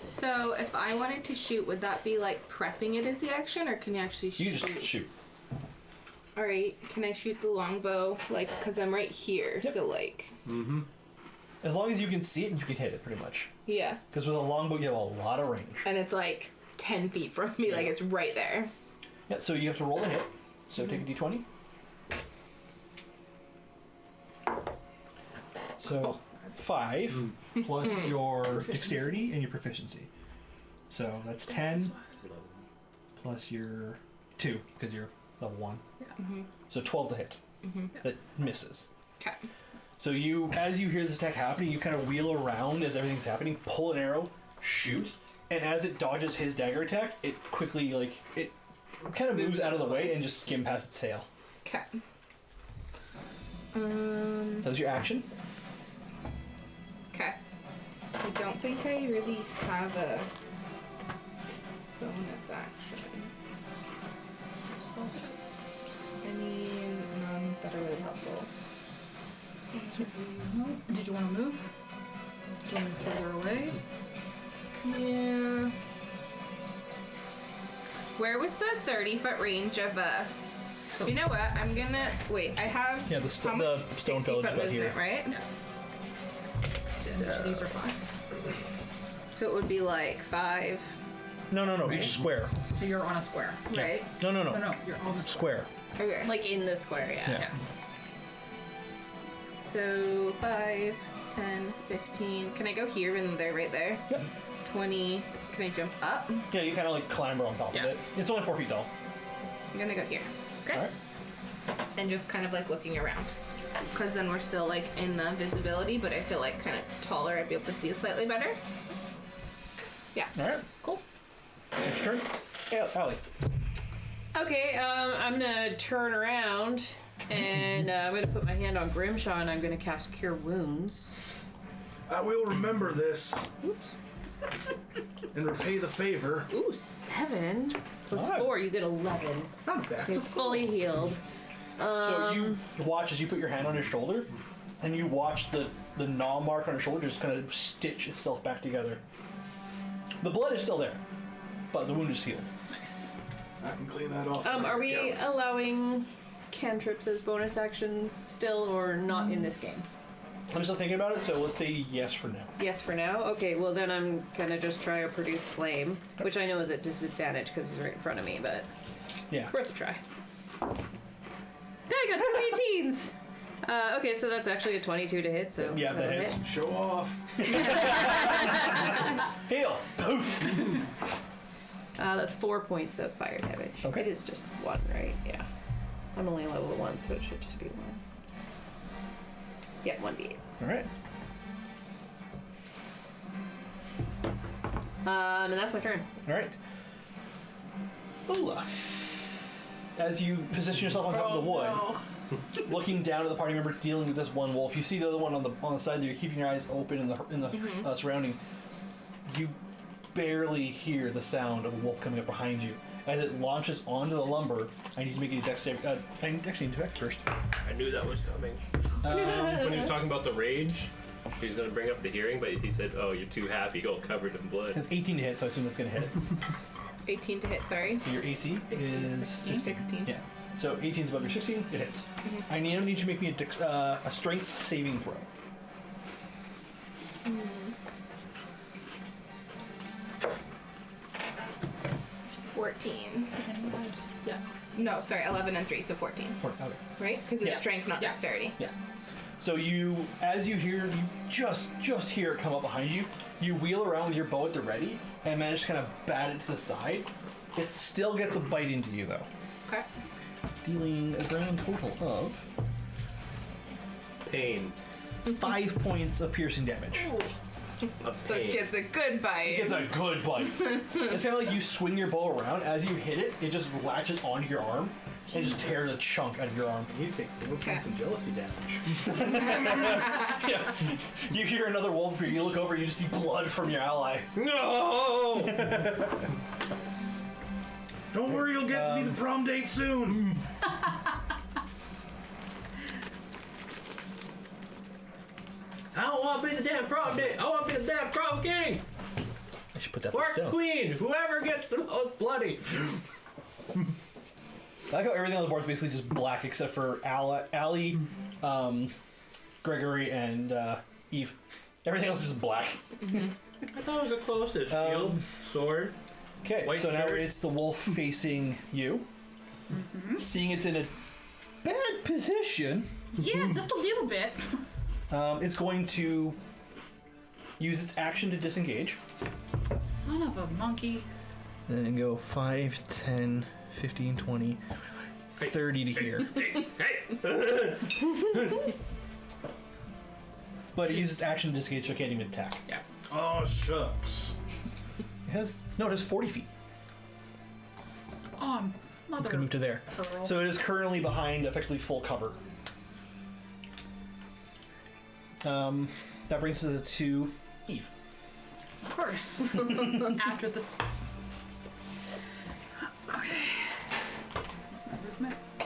So if I wanted to shoot, would that be like prepping it as the action, or can you actually shoot? You just shoot. All right. Can I shoot the longbow, like, because I'm right here? Yep. So like. Mm-hmm. As long as you can see it, you can hit it pretty much. Yeah. Because with a longbow, you have a lot of range. And it's like 10 feet from me, like it's right there. Yeah. So you have to roll a hit. So take a d20. So 5 plus your dexterity and your proficiency. So that's 10 plus your 2 because you're level 1. Yeah. Mm-hmm. So 12 to hit. Mm-hmm. That misses. Okay. So you, as you hear this attack happening, you kind of wheel around as everything's happening, pull an arrow, shoot, and as it dodges his dagger attack, it quickly it kind of moves out of the way and just skim past its tail. Okay. So that's your action. Okay. I don't think I really have a bonus action. I mean, none that are really helpful. Did you want to move? Do you want to move further away? Yeah. Where was the 30-foot range of You know what? I'm gonna wait. I have Yeah, the stone village about movement, here. right? So these are 5. So it would be like 5, No, Right. each square. So you're on a square. right? No, No, you're on the square. Square. Okay. Like in the square, yeah. Yeah. So 5, 10, 15. Can I go here and they're right there? Yep. 20. Can I jump up? Yeah, you kind of like clamber on top Yeah. of it. It's only 4 feet tall. I'm gonna go here. Okay. All right. And just kind of like looking around. Because then we're still like in the visibility, but I feel like kind of taller, I'd be able to see slightly better. Yeah. All right. Cool. Next turn. Yeah, Allie. Okay, I'm gonna turn around and I'm gonna put my hand on Grimshaw and I'm gonna cast Cure Wounds. I will remember this. And repay the favor. Ooh, 7 plus Alright. 4, you get 11. I'm back You're to full. fully healed. So you watch as you put your hand on his shoulder, and you watch the gnaw mark on his shoulder just kind of stitch itself back together. The blood is still there, but the wound is healed. Nice. I can clean that off. Are we Jealous. allowing cantrips as bonus actions still or not in this game? I'm still thinking about it, so let's say yes for now. Yes for now? Okay, well then I'm gonna just try to produce flame, which I know is at disadvantage because he's right in front of me, but Yeah. worth a try. I got 2 18s! Okay, so that's actually a 22 to hit, so Yeah, that that'll hits. hit. Show off. Heal! Poof! That's 4 points of fire damage. Okay. It is just 1, right? Yeah. I'm only level 1, so it should just be 1. Yeah, 1d8. Alright. And that's my turn. Alright. Lola. As you position yourself on top of the wood, No. looking down at the party member dealing with this one wolf, you see the other one on the side there. You're keeping your eyes open in the surrounding. You barely hear the sound of a wolf coming up behind you. As it launches onto the lumber, I need to make a dex save. I actually need to dex first. I knew that was coming. When he was talking about the rage, he was going to bring up the hearing, but he said, "Oh, you're too happy, all covered in blood." It's 18 to hit, so I assume that's going to hit it. 18 to hit, sorry. So your AC is 16. Yeah. So 18 is above your 16. It hits. I need you to make me a strength saving throw. 14. Yeah. No, sorry, 11 and 3, so 14. Okay. Right? Because it's Yeah. strength, not Yeah. dexterity. Yeah. So you just hear it come up behind you. You wheel around with your bow at the ready and manage to kind of bat it to the side. It still gets a bite into you though, Okay. dealing a grand total of Pain. 5 points of piercing damage. That's So it pain. gets a good bite. It's a good bite. It's kind of like you swing your bow around. As you hit it, it just latches onto your arm and just tears a chunk out of your arm. You take 4 points of jealousy damage. Yeah. You hear another wolf appear. You look over, you just see blood from your ally. No! Don't worry, you'll get to be the prom date soon. I don't want to be the damn prom date. I want to be the damn prom king. I should put that Work down. queen. Whoever gets the most bloody. I like how everything on the board is basically just black except for Allie, Gregory, and Eve. Everything else is just black. I thought it was the closest. Shield, sword. Okay, White so now shirt. it's the wolf facing you. Seeing it's in a bad position, Yeah, just a little bit. it's going to use its action to disengage. Son of a monkey. And then go 5, 10, 15, 20, 30 to here. Hey! But it uses action to disengage, so it can't even attack. Yeah. Oh, shucks. It has 40 feet. Mother. It's gonna move to there. Pearl. So it is currently behind effectively full cover. That brings us to Eve. Of course. After this. Okay. Where's my I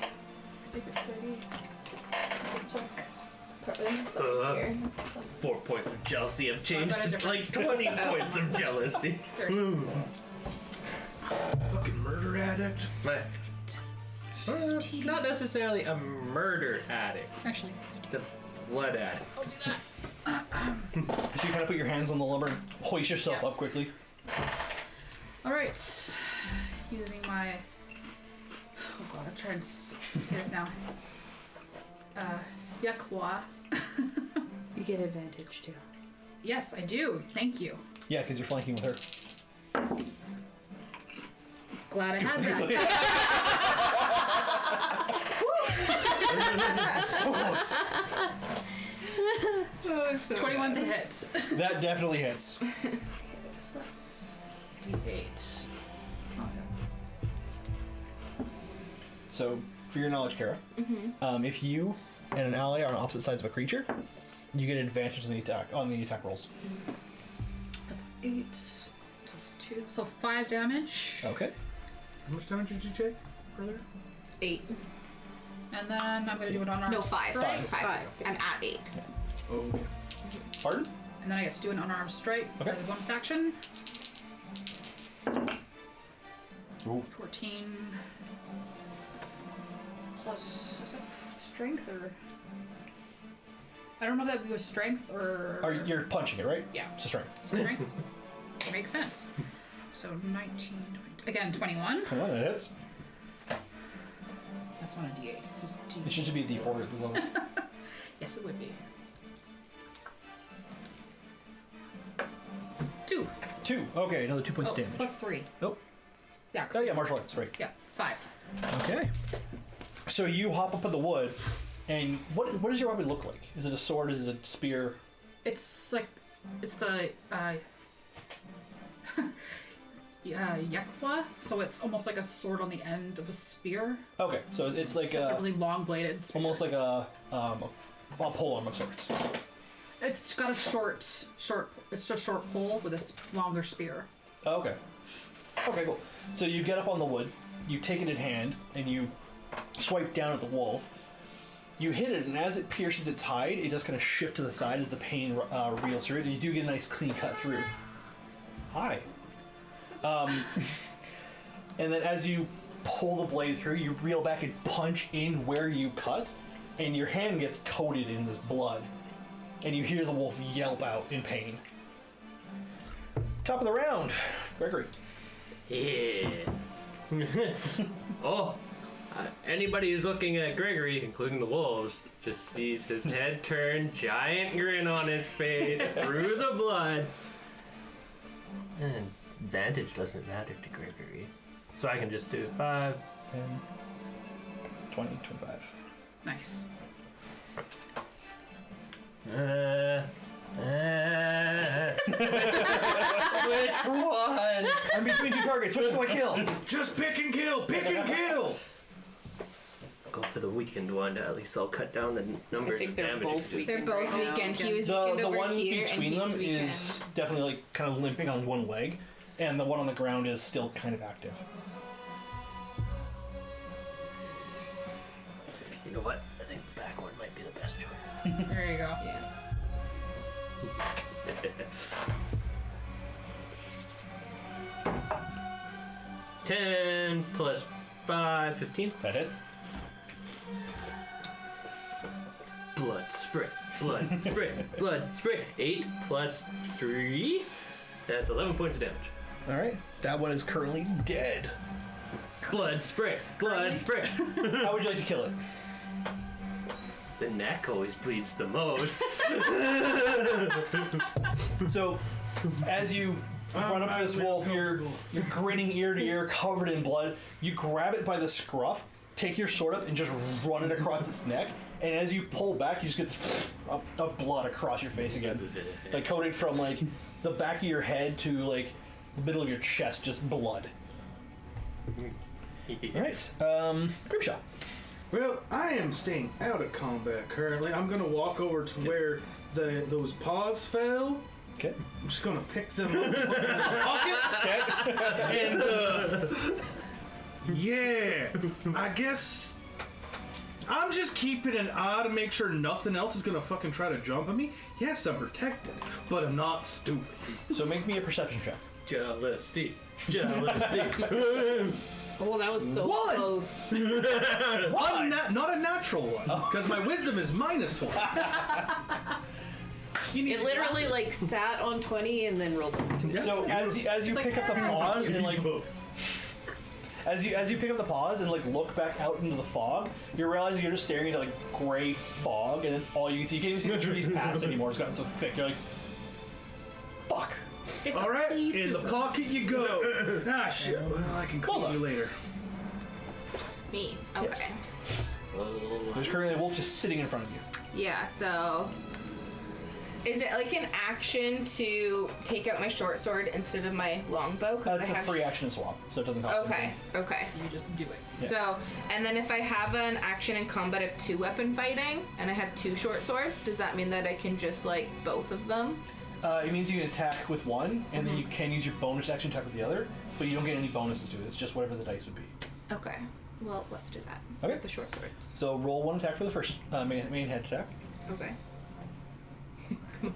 think it's 30. Check. Probably somewhere here. 4 points of jealousy have changed I've got a to like 20 points of jealousy. 30. Fucking murder addict. But, not necessarily a murder addict. Actually, It's a blood addict. So you kind of put your hands on the lumber and hoist yourself up quickly. alright. Using my. Oh god, I'm trying to say this now. Yakwa. You get advantage too. Yes, I do. Thank you. Yeah, because you're flanking with her. Glad I had that. So close. Oh, so 21 to hit. That definitely hits. So that's D8. So, for your knowledge, Cara, if you and an ally are on opposite sides of a creature, you get advantage on the attack rolls. That's 8 plus 2. So 5 damage. Okay. How much damage did you take earlier? 8. And then I'm going to do an unarmed No, 5. strike. 5. I'm at 8. Oh. Pardon? And then I get to do an unarmed strike Okay. as a bonus action. Ooh. 14 plus is it strength or I don't know if that was strength or You're punching it, right? yeah, It's a strength. so strength. It makes sense. So 19, 20, again 21. Come on, that hits. That's not a D8. It's just D. It should just be a D4 at this level. Yes, it would be. 2. 2. Okay, another 2 points Oh, damage. plus 3. Oh. Yeah. Oh, yeah, martial arts, right. Yeah, 5. Okay. So you hop up in the wood, and what does your weapon look like? Is it a sword? Is it a spear? It's like it's the Yekwa, so it's almost like a sword on the end of a spear. Okay, so it's like Just a really long bladed spear. almost like a polearm of sorts. It's got a short. It's a short pole with a longer spear. Okay. Okay, cool. So you get up on the wood, you take it in hand, and you swipe down at the wolf. You hit it, and as it pierces its hide, it does kind of shift to the side as the pain reels through it, and you do get a nice clean cut through. Hi. And then as you pull the blade through, you reel back and punch in where you cut, and your hand gets coated in this blood. And you hear the wolf yelp out in pain. Top of the round, Gregory. Yeah. Oh, anybody who's looking at Gregory, including the wolves, just sees his head turn, giant grin on his face, through the blood. And advantage doesn't matter to Gregory. So I can just do 5. 10, 20, 25. Nice. Which one? I'm between 2 targets. Which do I kill? Just pick and kill! Pick and kill! Go for the weakened one. At least I'll cut down the numbers think of they're damage. both you do. weak. They're both Right now. weekend. He was The weekend over one here, between and them he's is definitely like kind of limping on one leg, and the one on the ground is still kind of active. You know what? I think the back one might be the best choice. There you go. Yeah. 10 plus 5, 15. That hits. Blood spray, blood spray, blood spray. 8 plus 3. That's 11 points of damage. All right. That one is currently dead. Blood spray, blood spray. How would you like to kill it? The neck always bleeds the most. So, as you run up to this wolf, you're grinning ear to ear, covered in blood. You grab it by the scruff, take your sword up, and just run it across its neck. And as you pull back, you just get this of blood across your face again, like coated from like the back of your head to like the middle of your chest, just blood. All right, Grimshaw. Well, I am staying out of combat currently. I'm gonna walk over to where those paws fell. Okay. I'm just gonna pick them up, put them in the pocket, and yeah, I guess I'm just keeping an eye to make sure nothing else is gonna fucking try to jump at me. Yes, I'm protected, but I'm not stupid. So make me a perception check. Jealousy, jealousy. Oh, that was so What? close. Not a natural one, because my wisdom is -1. It literally like sat on 20 and then rolled up. So as you pick up the paws and like as you pick up the paws and like look back out into the fog, you realize you're just staring into like gray fog, and that's all you can see. You can't even see the trees past anymore. It's gotten so thick. You're like, fuck. It's All a right, pea in the soup. pocket you go. Ah, shit. Well, I can call Lola. you later. Me. Okay. There's currently a wolf just sitting in front of you. Yeah, so is it like an action to take out my short sword instead of my longbow? It's a free action swap, so it doesn't cost Okay, anything. okay. So you just do it. Yeah. So, and then if I have an action in combat of 2 weapon fighting and I have 2 short swords, does that mean that I can just like both of them? It means you can attack with one, and then you can use your bonus action to attack with the other, but you don't get any bonuses to it. It's just whatever the dice would be. Okay. Well, let's do that. Okay. With the short swords. So roll 1 attack for the first main head attack. Okay.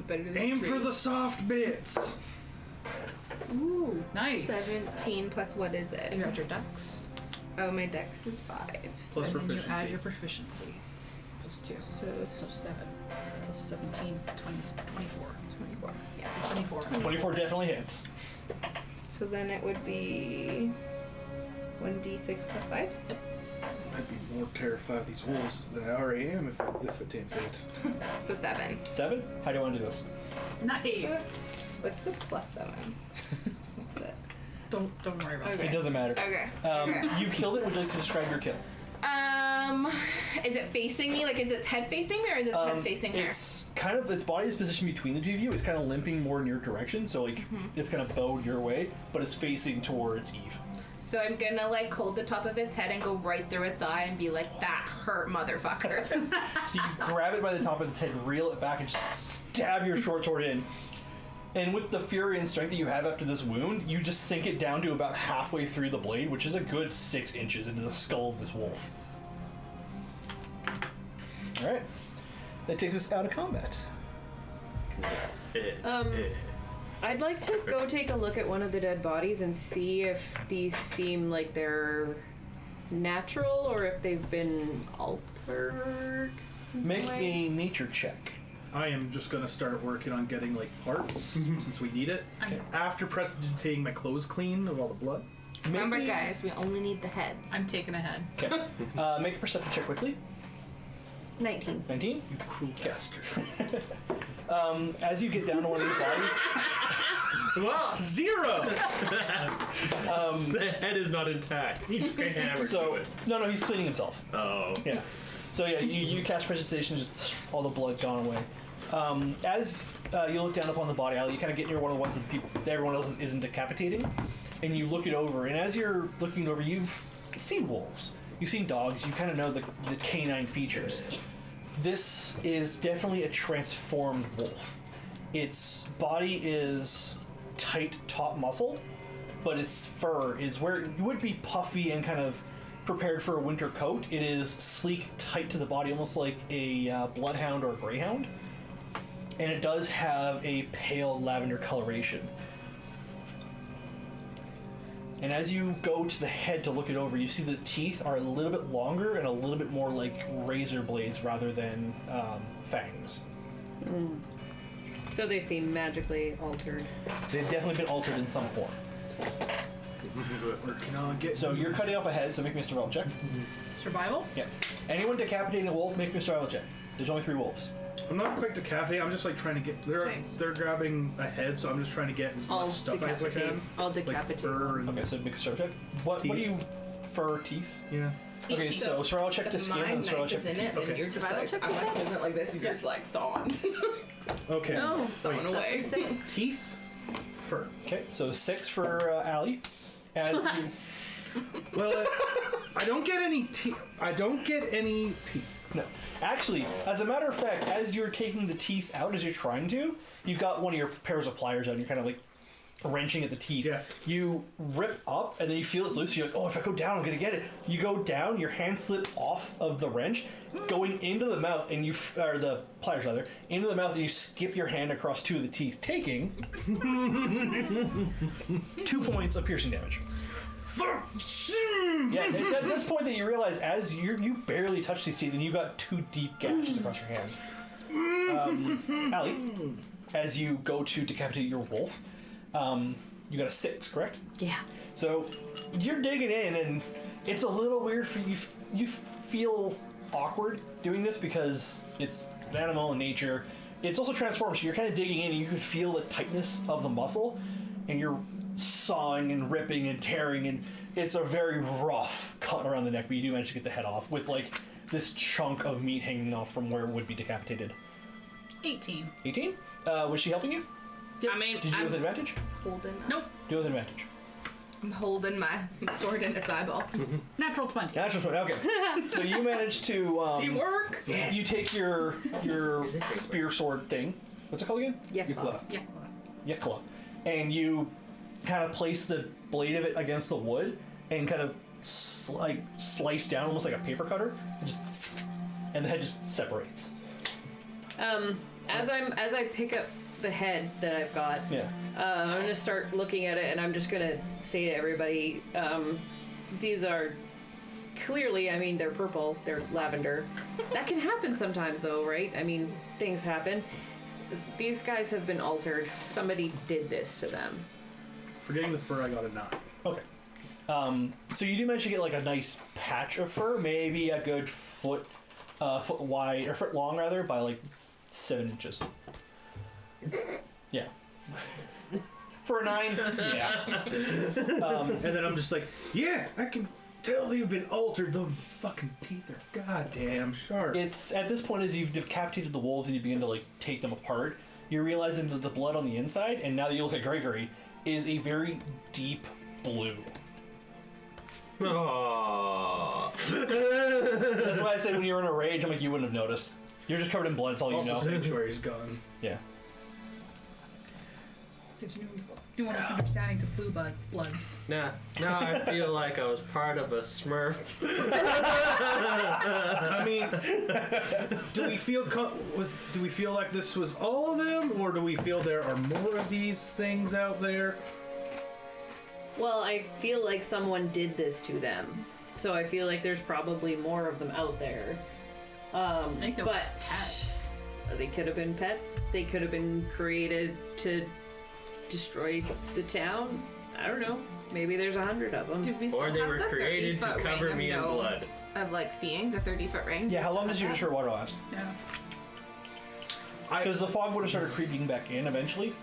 Better than Aim 3. for the soft bits. Ooh, nice. 17 plus what is it? You got your ducks. Oh, my dex is 5. So, Plus And then you proficiency. add your proficiency. Plus 2. so Plus 7. Plus 17. 20, 24. 24. Yeah. 24. 24 definitely hits. So then it would be 1d6 plus 5. I'd be more terrified of these wolves than I already am if it didn't hit. So 7. 7? How do you want to do this? Nice. What's the plus 7? What's this? Don't worry about Okay. It doesn't matter. Okay. You've killed it. Would you like to describe your kill? Is it facing me? Like, is its head facing me, or is its head facing her? It's kind of, its body is positioned between the two of you. It's kind of limping more in your direction, so like it's kind of bowed your way, but it's facing towards Eve. So I'm gonna like hold the top of its head and go right through its eye and be like, "That hurt, motherfucker." So you grab it by the top of its head, reel it back, and just stab your short sword in. And with the fury and strength that you have after this wound, you just sink it down to about halfway through the blade, which is a good 6 inches into the skull of this wolf. Alright. That takes us out of combat. I'd like to go take a look at one of the dead bodies and see if these seem like they're natural or if they've been altered. in some Make way. a nature check. I am just gonna start working on getting like parts since we need it. Okay. After prestidigitating my clothes clean of all the blood. Remember, Make me- guys, we only need the heads. I'm taking a head. Okay. Make a perception check quickly. 19. 19. You cruel bastard. As you get down to one of these bodies, Well, 0! the head is not intact. He took a hammer to so it. no, he's cleaning himself. Oh. Yeah. So yeah, you cast precipitation, just all the blood gone away. As you look down upon the body, you kind of get near one of the ones that everyone else isn't decapitating, and you look it over. And as you're looking over, you've seen wolves, you've seen dogs, you kind of know the canine features. This is definitely a transformed wolf. Its body is tight top muscle, but its fur is where it would be puffy and kind of prepared for a winter coat. It is sleek, tight to the body, almost like a bloodhound or a greyhound. And it does have a pale lavender coloration. And as you go to the head to look it over, you see the teeth are a little bit longer and a little bit more like razor blades rather than fangs. So they seem magically altered. They've definitely been altered in some form. Working on getting. So you're cutting off a head, so make me a survival check. Survival? Yeah. Anyone decapitating a wolf, make me a survival check. There's only 3 wolves. I'm not quite decapitating. I'm just like trying to get. They're grabbing a head, so I'm just trying to get as I'll much stuff as I decapitate. can. I'll Like decapitate. fur and Okay, so make a survival check. What do Teeth. you... Fur, teeth? yeah. Okay, so survival check to if skin my and survival knife check is to in teeth. it, then Okay. you're just Survival like, check I'm to like death? holding it like this, and you're just like sawing. Okay. No, Sawing away. that's a 6. Teeth, fur. Okay, so 6 for Allie. As you... Well, I don't get any teeth. I don't get any teeth. No. Actually, as a matter of fact, as you're taking the teeth out, as you're trying to, you've got one of your pairs of pliers out and you're kind of like wrenching at the teeth. Yeah. You rip up and then you feel it's loose. You're like, oh, if I go down, I'm going to get it. You go down, your hand slip off of the wrench, going into the mouth, and or the pliers rather, into the mouth, and you skip your hand across 2 of the teeth, taking 2 points of piercing damage. Yeah, it's at this point that you realize as you barely touch these teeth and you've got 2 deep gashes across your hand. Allie, as you go to decapitate your wolf, you got a 6, correct? Yeah. So you're digging in and it's a little weird for you. You feel awkward doing this because it's an animal in nature. it's also transformed, so you're kind of digging in and you can feel the tightness of the muscle, and you're sawing and ripping and tearing, and it's a very rough cut around the neck, but you do manage to get the head off with like this chunk of meat hanging off from where it would be decapitated. 18. 18? Was she helping you? I mean, Did you do it with advantage? holding. Nope. Do it with advantage. I'm holding my sword in its eyeball. Natural 20. Natural 20, okay. So you manage to... Teamwork. Yes. You take your spear sword thing. What's it called again? Yekla. Yeah. Yekla. And you kind of place the blade of it against the wood and kind of slice down almost like a paper cutter. And the head just separates. As I pick up the head that I've got, Yeah. I'm gonna start looking at it, and I'm just gonna say to everybody, these are clearly, I mean, they're purple, they're lavender. That can happen sometimes, though, right? I mean, things happen. These guys have been altered. Somebody did this to them. Forgetting the fur, I got a 9. Okay. So you do manage to get like a nice patch of fur, maybe a good foot wide, or foot long rather, by like 7 inches. Yeah. For a 9, yeah. And then I'm just like, yeah, I can tell they've been altered. The fucking teeth are goddamn sharp. It's at this point, as you've decapitated the wolves and you begin to like take them apart, you're realizing that the blood on the inside, and now that you look at Gregory, is a very deep blue. Aww. That's why I said when you were in a rage, I'm like, you wouldn't have noticed. You're just covered in blood, it's all you Also, know. Sanctuary's gone. Yeah. Gives new understanding to blue bloods. Now I feel like I was part of a Smurf. I mean, do we feel like this was all of them, or do we feel there are more of these things out there? Well, I feel like someone did this to them, so I feel like there's probably more of them out there. I think they're But pets. they could have been pets. They could have been created to destroy the town. I don't know. Maybe there's 100 of them. Do we still Or they have were the created to 30-foot cover ring of me in no- blood. Of like seeing the 30-foot range. Yeah, how long does your destroy water last? Yeah. Because the fog would have started creeping back in eventually.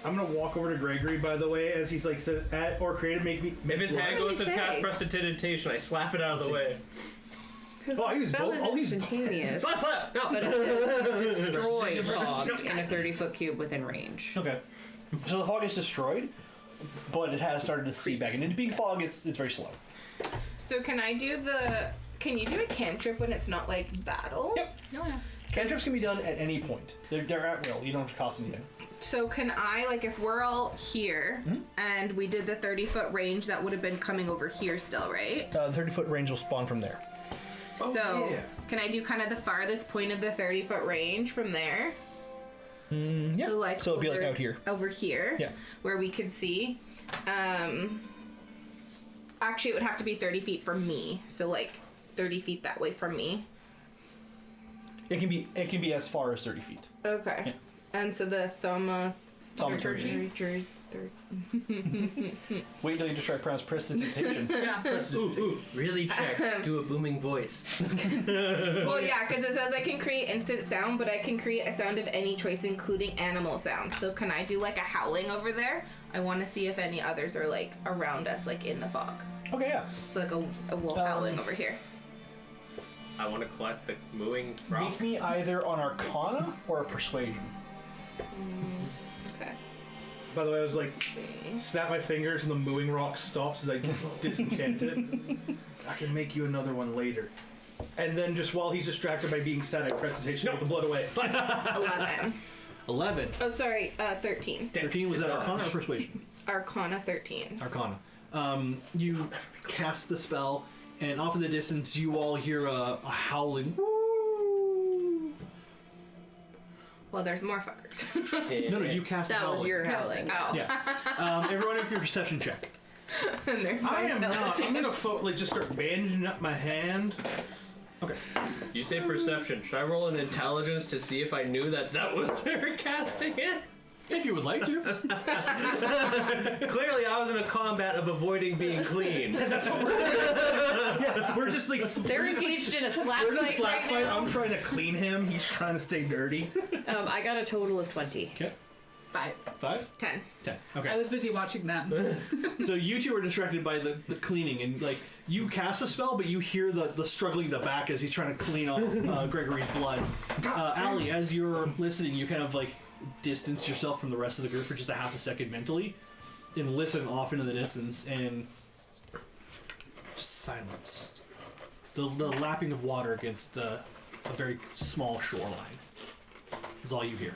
I'm gonna walk over to Gregory, by the way, as he's like said, or creative make me. If his hand did goes he to cast say? prestidigitation, I slap it out of the way. Oh, I use both. I'll use instantaneous. Slap, slap! No! But it's a destroy fog in a 30-foot cube within range. Okay. So the fog is destroyed, but it has started to seep back. And it being fog, it's very slow. So can you do a cantrip when it's not like battle? Yep. Oh, yeah. Cantrips can be done at any point. They're at will. You don't have to cost anything. So can I, like, if we're all here and we did the 30-foot range, that would have been coming over here still, right? The 30-foot range will spawn from there. Oh, So yeah. can I do kind of the farthest point of the 30-foot range from there? Yeah. So like So it'd be like out here. Over here. Yeah. Where we could see. Actually, it would have to be 30 feet from me. So like 30 feet that way from me. It can be as far as 30 feet. Okay. Yeah. And so the Thaumaturgy. Wait till you just try to pronounce prestidigitation. Yeah. Ooh, really check. Do a booming voice. Well, yeah, because it says I can create instant sound, but I can create a sound of any choice, including animal sounds. So can I do like a howling over there? I want to see if any others are like around us, like in the fog. Okay, yeah. So like a wolf howling over here. I want to collect the mooing rock. Make me either on Arcana or a Persuasion. Okay. By the way, I was like, See. snap my fingers and the mooing rock stops as I disenchant it. I can make you another one later. And then just while he's distracted by being sad, I prestidigitation with the blood away. 11. 11. Oh, sorry, 13. 13 was that Arcana or Persuasion? Arcana 13. Arcana. You cast the spell, and off in the distance, you all hear a howling. Woo! Well, there's more fuckers. No, you cast the That howling. was your howling. Oh. Yeah. Everyone make your perception check. And there's I my am not. I'm intelligence. gonna just start bandaging up my hand. Okay. You say perception. Should I roll an intelligence to see if I knew that was her casting it? If you would like to. Clearly, I was in a combat of avoiding being clean. That's what we're doing. Yeah, we're we're just like They're engaged in a slap we're in a fight slap right fight. now. I'm trying to clean him. He's trying to stay dirty. I got a total of 20. Okay. 5. 5? 10. 10. I Okay. was busy watching them. So you two are distracted by the cleaning, and like you cast a spell, but you hear the struggling in the back as he's trying to clean off Gregory's blood. Allie, as you're listening, you kind of like distance yourself from the rest of the group for just a half a second mentally, and listen off into the distance, and just silence. The lapping of water against a very small shoreline is all you hear.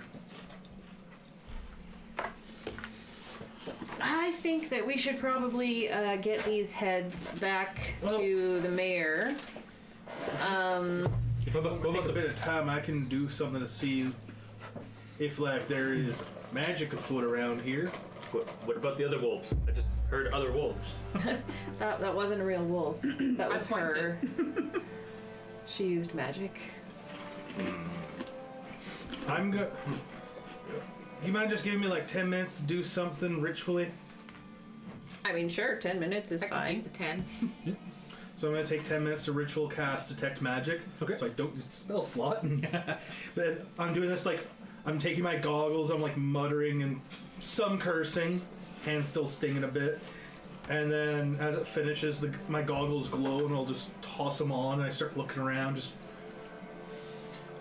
I think that we should probably get these heads back to the mayor. What about Take a the bit of time. I can do something to see if like there is magic afoot around here. what about the other wolves? I just heard other wolves. That wasn't a real wolf. That was I her. She used magic. I'm go. You mind just giving me like 10 minutes to do something ritually? I mean, sure, 10 minutes is I could fine. use a 10. So I'm gonna take 10 minutes to ritual cast detect magic. Okay. So I don't use the spell slot. But I'm doing this like I'm taking my goggles. I'm like muttering and some cursing, hands still stinging a bit. And then as it finishes, my goggles glow, and I'll just toss them on, and I start looking around. Just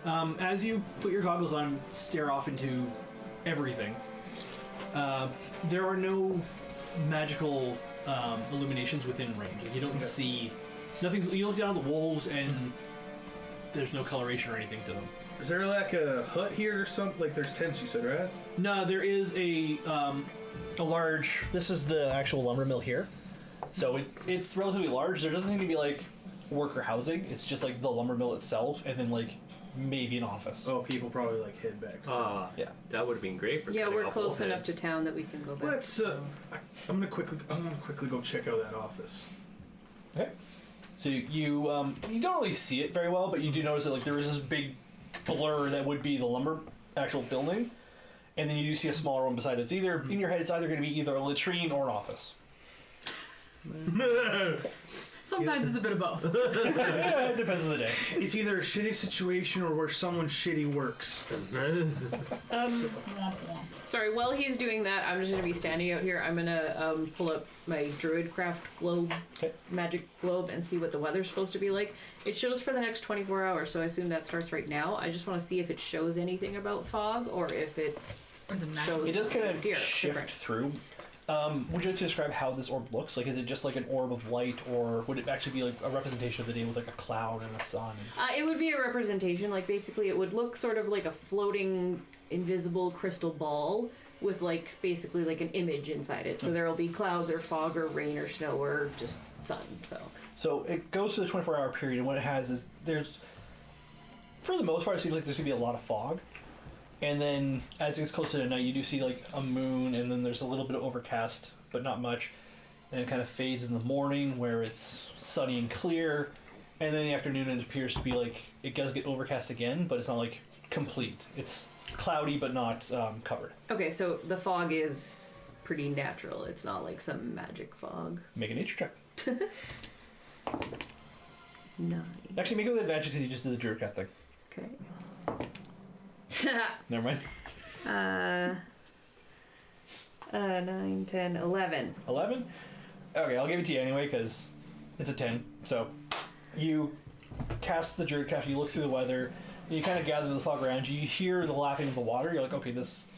As you put your goggles on, stare off into everything. There are no magical illuminations within range. Like, you don't see nothing. You look down at the wolves, and there's no coloration or anything to them. is there like a hut here or something? Like there's tents, you said, right? No, there is a large. This is the actual lumber mill here, so it's relatively large. There doesn't seem to be like worker housing. It's just like the lumber mill itself, and then like maybe an office. Oh, people probably like head back. Yeah. That would have been great for Yeah, cutting we're off close wolf enough to heads. town that we can go back. Let's. I'm gonna quickly go check out that office. Okay. So you don't really see it very well, but you do notice that like there is this big blur that would be the lumber actual building, and then you do see a smaller one beside it. It's either in your head, it's either going to be either a latrine or an office. Sometimes it's a bit of both. Yeah, it depends on the day. It's either a shitty situation or where someone shitty works. Womp womp. Sorry, while he's doing that, I'm just going to be standing out here. I'm going to pull up my Druid craft globe, Okay. magic globe, and see what the weather's supposed to be like. It shows for the next 24 hours, so I assume that starts right now. I just want to see if it shows anything about fog, or if it Or is it magic? shows It does kind of deer, shift different. through. Would you like to describe how this orb looks? Like, is it just like an orb of light, or would it actually be like a representation of the day with like a cloud and a sun? It would be a representation. Like, basically, it would look sort of like a floating, invisible crystal ball with, like, basically like an image inside it. So there will be clouds or fog or rain or snow or just sun. So it goes to the 24-hour period, and what it has is there's, for the most part, it seems like there's going to be a lot of fog. And then as it gets closer to night, you do see like a moon, and then there's a little bit of overcast, but not much. And it kind of fades in the morning where it's sunny and clear. And then in the afternoon, it appears to be like, it does get overcast again, but it's not like complete. It's cloudy, but not covered. Okay, so the fog is pretty natural. It's not like some magic fog. Make a nature check. 9. Actually, make it with advantage because you just did the Druid Cat thing. Okay. Never mind. 9, 10, 11. 11? Okay, I'll give it to you anyway because it's a 10. So you cast the Druid Craft, you look through the weather, and you kind of gather the fog around you. You hear the lapping of the water. You're like, okay, this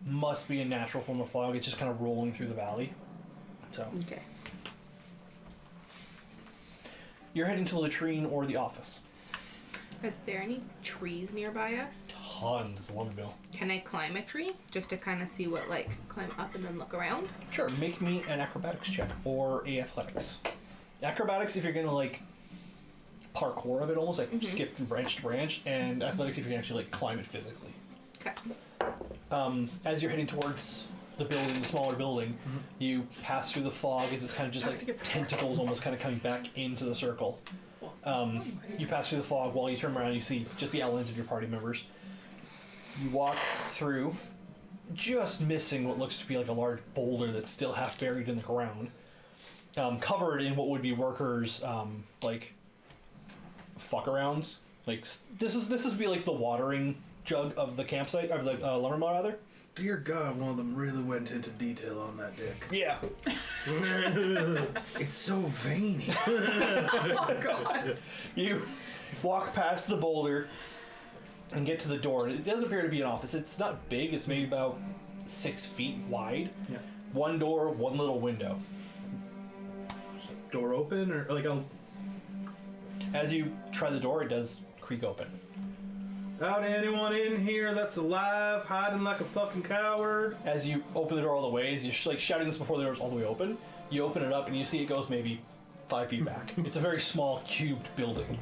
must be a natural form of fog. It's just kind of rolling through the valley. So Okay. you're heading to the latrine or the office. Are there any trees nearby us? Tons of lumber mill. Can I climb a tree just to kind of see what, like, climb up and then look around? Sure, make me an acrobatics check or a athletics. Acrobatics if you're gonna like parkour of it, almost like skip from branch to branch, and athletics if you can actually like climb it physically. Okay. As you're heading towards the building, the smaller building, you pass through the fog as it's kind of just like tentacles almost kind of coming back into the circle. You pass through the fog. While you turn around, you see just the outlines of your party members. You walk through, just missing what looks to be like a large boulder that's still half buried in the ground, covered in what would be workers' like fuck arounds. Like this would be like the watering jug of the campsite, or the lumber mill rather. Dear God, one of them really went into detail on that dick. Yeah. It's so veiny. Oh god. You walk past the boulder and get to the door. It does appear to be an office. It's not big. It's maybe about 6 feet wide. Yeah. One door, one little window. Door open, or like I'll. As you try the door, it does creak open. Out anyone in here that's alive, hiding like a fucking coward? As you open the door all the way, as you're like shouting this before the door's all the way open, you open it up and you see it goes maybe 5 feet back. It's a very small cubed building.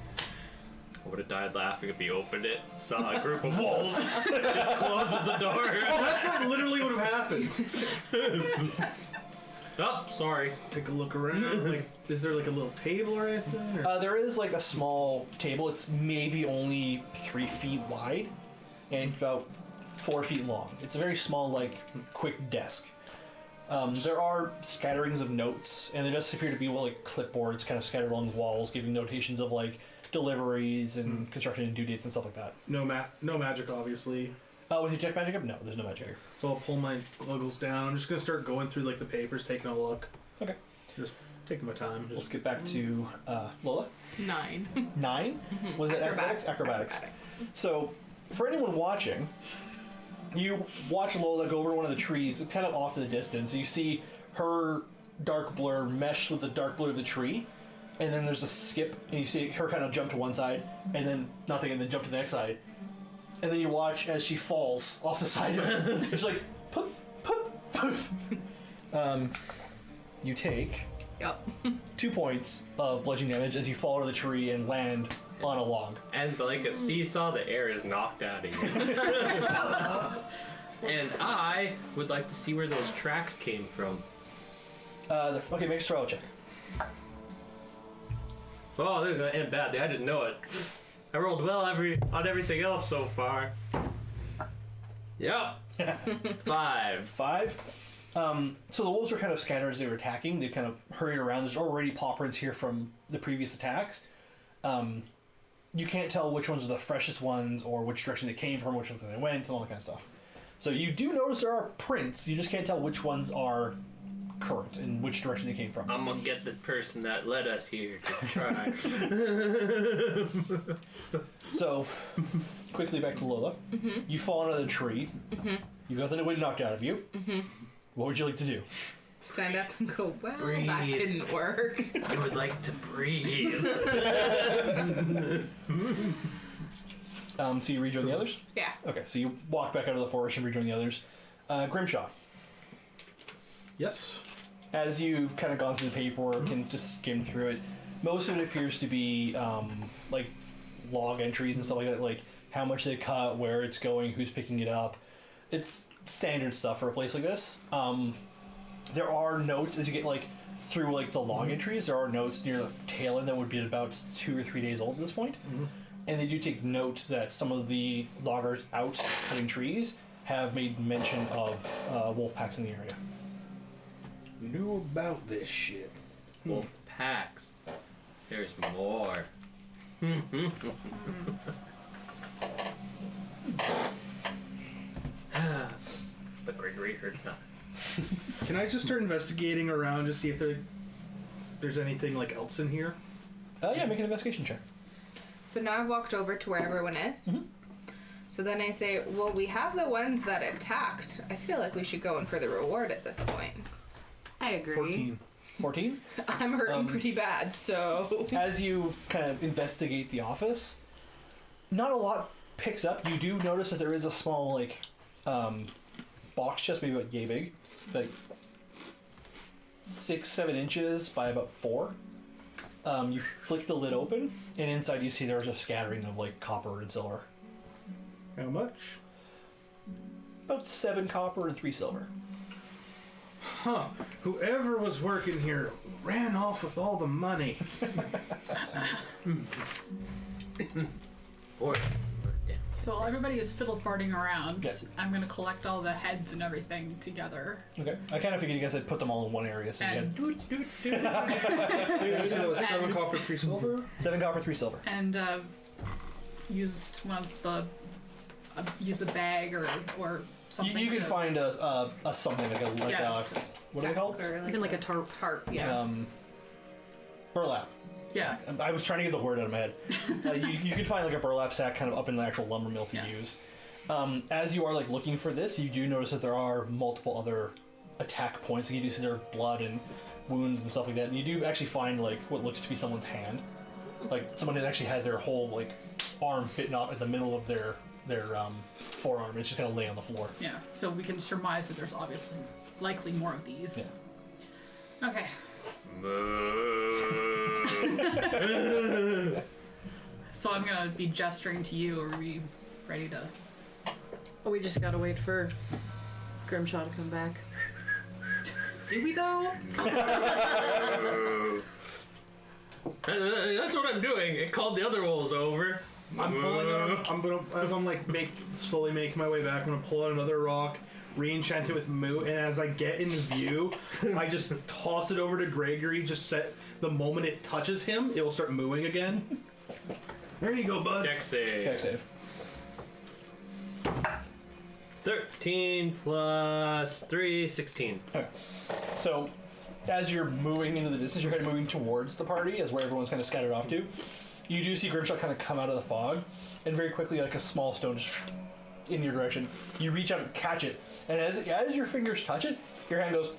I would have died laughing if he opened it, saw a group of wolves, just closes the door. That's what literally would have happened. Oh, sorry. Take a look around. Like, is there like a little table or anything? Or? There is like a small table. It's maybe only 3 feet wide and about 4 feet long. It's a very small, like, quick desk. There are scatterings of notes, and there does appear to be like clipboards kind of scattered along the walls, giving notations of like deliveries and construction and due dates and stuff like that. No magic, obviously. With your detect magic up? No, there's no magic here. So I'll pull my logos down. I'm just gonna start going through like the papers, taking a look. Okay. Just taking my time. We'll skip back to Lola. 9. 9? Was it acrobatics? So, for anyone watching, you watch Lola go over to one of the trees, kind of off in the distance. You see her dark blur mesh with the dark blur of the tree, and then there's a skip, and you see her kind of jump to one side, and then nothing, and then jump to the next side. And then you watch as she falls off the side of it. It's like, poof, poof, poof. You take Yep. 2 points of bludgeoning damage as you fall out of the tree and land on a log. And like a seesaw, the air is knocked out of you. And I would like to see where those tracks came from. Okay, make a survival check. Oh, they're gonna end badly. I didn't know it. I rolled well on everything else so far. Yep. 5. 5. So the wolves were kind of scattered as they were attacking. They kind of hurried around. There's already paw prints here from the previous attacks. You can't tell which ones are the freshest ones or which direction they came from, which direction they went, and all that kind of stuff. So you do notice there are prints. You just can't tell which ones are current and which direction they came from. I'm gonna get the person that led us here to try. So, quickly back to Lola. Mm-hmm. You fall out of the tree. Mm-hmm. You got the wind knocked out of you. Mm-hmm. What would you like to do? Stand up and go, well, Breathe. that didn't work. I would like to breathe. So you rejoin the others? Yeah. Okay, so you walk back out of the forest and rejoin the others. Grimshaw. Yes. As you've kind of gone through the paperwork and just skimmed through it, most of it appears to be like log entries and stuff like that, like how much they cut, where it's going, who's picking it up. It's standard stuff for a place like this. There are notes as you get like through like the log entries. There are notes near the tail end that would be about 2 or 3 days old at this point. Mm-hmm. And they do take note that some of the loggers out cutting trees have made mention of wolf packs in the area. Knew about this shit. Wolf packs. There's more. But Gregory heard nothing. Can I just start investigating around to see if there's anything like else in here? Yeah, make an investigation check. So now I've walked over to where everyone is. Mm-hmm. So then I say, well, we have the ones that attacked. I feel like we should go in for the reward at this point. I agree. 14? I'm hurting pretty bad, so... As you kind of investigate the office, not a lot picks up. You do notice that there is a small, like, box chest, maybe about yay big. Like 6-7 inches by about 4. You flick the lid open, and inside you see there's a scattering of, like, copper and silver. How much? About 7 copper and 3 silver. Huh. Whoever was working here ran off with all the money. Boy. So while everybody is fiddle farting around, Yes. I'm gonna collect all the heads and everything together. Okay. I kind of figured you guys had put them all in one area, so you And had You said that was 7 copper, 3 silver? 7 copper, 3 silver. and used one of the used a bag or something. You can to- find a something like a Yeah. what are they called? Or Even like a tarp. tarp, yeah. Burlap. Yeah. I was trying to get the word out of my head. You could find like a burlap sack kind of up in the actual lumber mill to use. As you are like looking for this, you do notice that there are multiple other attack points. You do see their blood and wounds and stuff like that. And you do actually find like what looks to be someone's hand. Like someone has actually had their whole like arm bitten off in the middle of their forearm. It's just kind of laying on the floor. Yeah. So we can surmise that there's obviously likely more of these. Yeah. Okay. So I'm gonna be gesturing to you. Are we ready to? Oh, we just gotta wait for Grimshaw to come back. Do we though? That's what I'm doing. It called the other wolves over. I'm pulling out. I'm gonna as I'm like slowly making my way back. I'm gonna pull out another rock, re-enchant it with moo, and as I get in view, I just toss it over to Gregory. Just set the moment it touches him, it will start mooing again. There you go, bud. Dex save. Dex save. 13 plus 3, 16. Okay. So, as you're moving into the distance, you're kind of moving towards the party, as where everyone's kind of scattered off to. You do see Grimshaw kind of come out of the fog, and very quickly, like a small stone just in your direction. You reach out and catch it, and as your fingers touch it, your hand goes.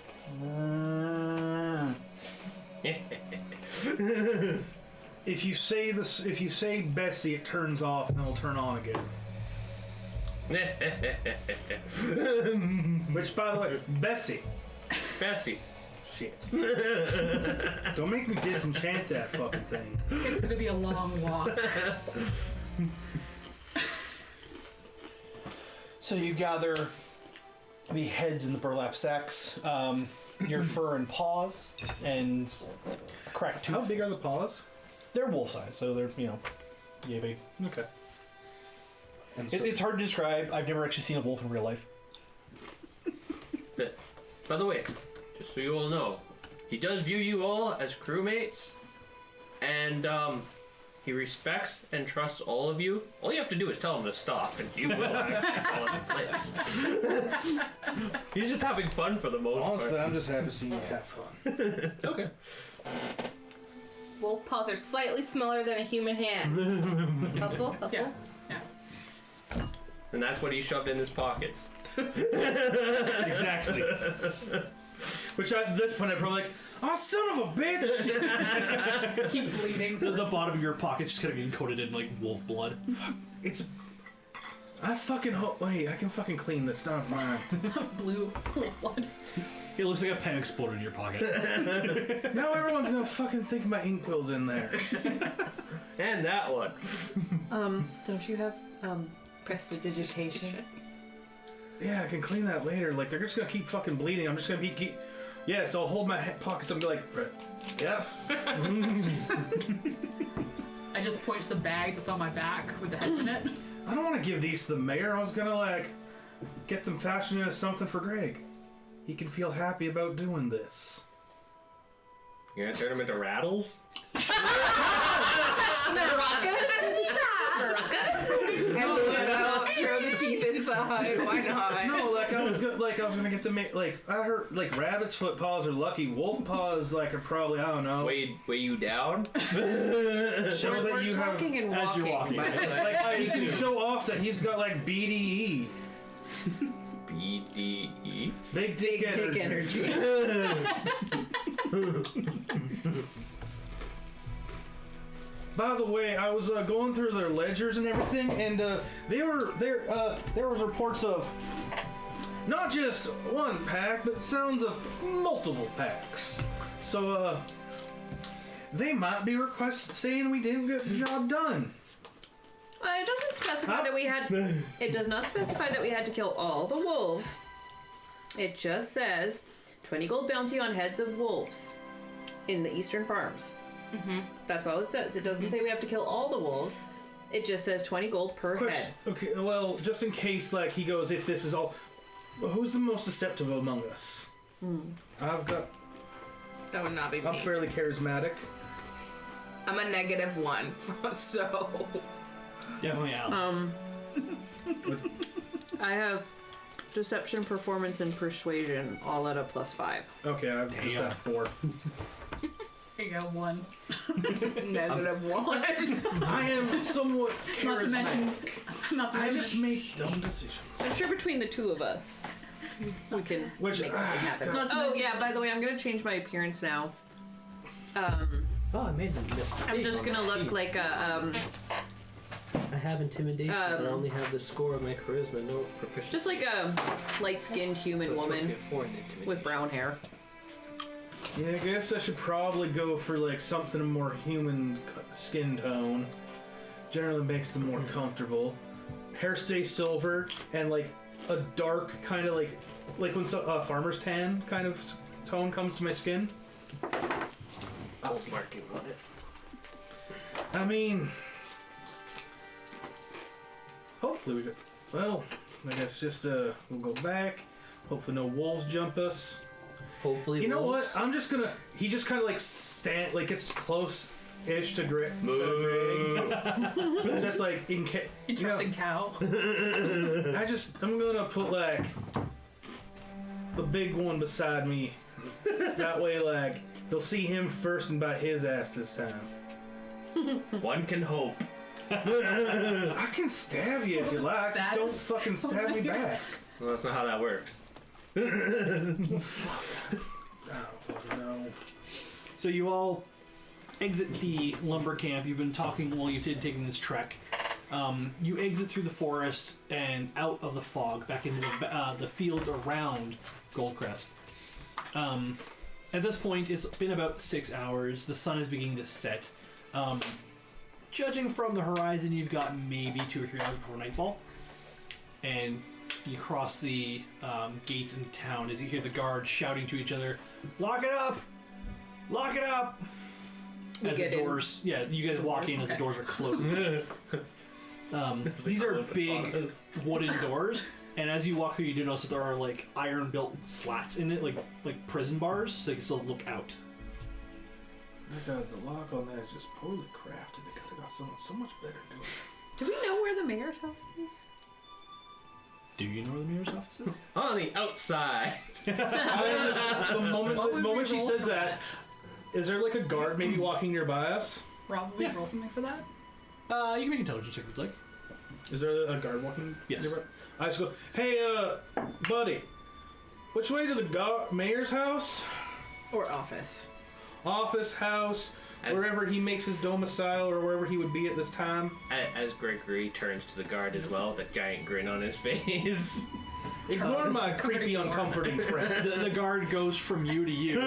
If you say this, if you say Bessie, it turns off, and then it'll turn on again. Which, by the way, Bessie. Bessie. Shit. Don't make me disenchant that fucking thing. It's gonna be a long walk. So you gather the heads in the burlap sacks, your fur and paws, and a cracked tooth. How big are the paws? They're wolf size, so they're, yay big. Okay. It's hard to describe. I've never actually seen a wolf in real life. But, by the way, just so you all know, he does view you all as crewmates, and he respects and trusts all of you. All you have to do is tell him to stop, and he will actually fall into place. He's just having fun for the most Honestly, part. I'm just happy to see you have fun. Okay. Wolf paws are slightly smaller than a human hand. Helpful? Yeah. And that's what he shoved in his pockets. Exactly. Which at this point, I'm probably like, oh, son of a bitch! Keep bleeding. The bottom of your pocket's just kind of getting coated in like wolf blood. It's. I fucking hope. Wait, I can fucking clean this stuff, man. Blue blood. It looks like a pen exploded in your pocket. Now everyone's gonna fucking think my inkwell's in there. And that one. Don't you have prestidigitation? Yeah, I can clean that later. Like, they're just gonna keep fucking bleeding. I'm just gonna keep. Yeah, so I'll hold my pockets up and be like, yeah. I just point to the bag that's on my back with the heads in it. I don't want to give these to the mayor. I was gonna, like, get them fashioned into something for Greg. He can feel happy about doing this. You're gonna turn them into rattles? Throw the teeth inside. Why not? No, like I was gonna get them. Like I heard, like rabbit's foot paws are lucky. Wolf paws, like, are probably, I don't know. Weigh you down? Show that you have. Talking and As you're walking. walking. Like, he can show off that he's got, like, BDE. BDE? Big dick energy. By the way, I was going through their ledgers and everything, and there was reports of not just one pack, but sounds of multiple packs. So they might be saying we didn't get the job done. It doesn't specify that we had. It does not specify that we had to kill all the wolves. It just says 20 gold bounty on heads of wolves in the eastern farms. Mm-hmm. That's all it says. It doesn't say we have to kill all the wolves. It just says 20 gold per head. Okay, well, just in case, like, he goes, if this is all... Who's the most deceptive among us? I've got... That would not be me. I'm fairly charismatic. I'm a -1, so... Definitely out. I have deception, performance, and persuasion all at a +5. Okay, I've just at 4. Here you go, 1. -1. I am somewhat Not to mention, charismatic. I just make dumb decisions. I'm sure between the two of us, we can Which, make something happen. Not to Oh mention- yeah, by the way, I'm gonna change my appearance now. Oh, I made a mistake. I'm just on gonna the look sheet. like a I have intimidation, but I only have the score of my charisma, no proficiency. just like a light-skinned human So it's supposed to be woman a 4 in intimidation. with brown hair. Yeah, I guess I should probably go for, like, something more human skin tone. Generally makes them more comfortable. Hair stays silver, and, like, a dark kind of, like when farmer's tan kind of tone comes to my skin. Gold marking on it. I mean... Hopefully we do. Well, I guess just, we'll go back. Hopefully no wolves jump us. Hopefully, You know what? wolves. I'm just gonna... He just kind of, like, gets close-ish to Greg. Just, like, in case... Interrupting cow. I'm gonna put, like, the big one beside me. That way, like, they'll see him first and bite his ass this time. One can hope. I can stab you if you like, just don't fucking stab me back. Well, that's not how that works. I don't fucking know. So you all exit the lumber camp. You've been talking while you've taken this trek. You exit through the forest and out of the fog back into the fields around Gold Crest. At this point, it's been about 6 hours. The sun is beginning to set. Judging from the horizon, you've got maybe 2 or 3 hours before nightfall. And you cross the gates into town as you hear the guards shouting to each other, "Lock it up! Lock it up!" As the doors, you guys walk in as the doors are closed. These are big wooden doors, and as you walk through, you do notice that there are like iron-built slats in it, like prison bars, so you can still look out. My God, the lock on that is just poorly crafted. They could have got someone so much better doing it. Do we know where the mayor's house is? Do you know where the mayor's office is? On the outside. The moment would she we roll says for that, is there like a guard maybe walking nearby us? Rob, will we Yeah. roll something for that? You can make intelligence check if you'd like. Is there a guard walking? Yes. nearby? I just go, hey, buddy, which way to the mayor's house? Or office. Office, house, wherever he makes his domicile or wherever he would be at this time. As Gregory turns to the guard as well, the giant grin on his face. Ignore my creepy, uncomforting friend. The guard goes from you to you,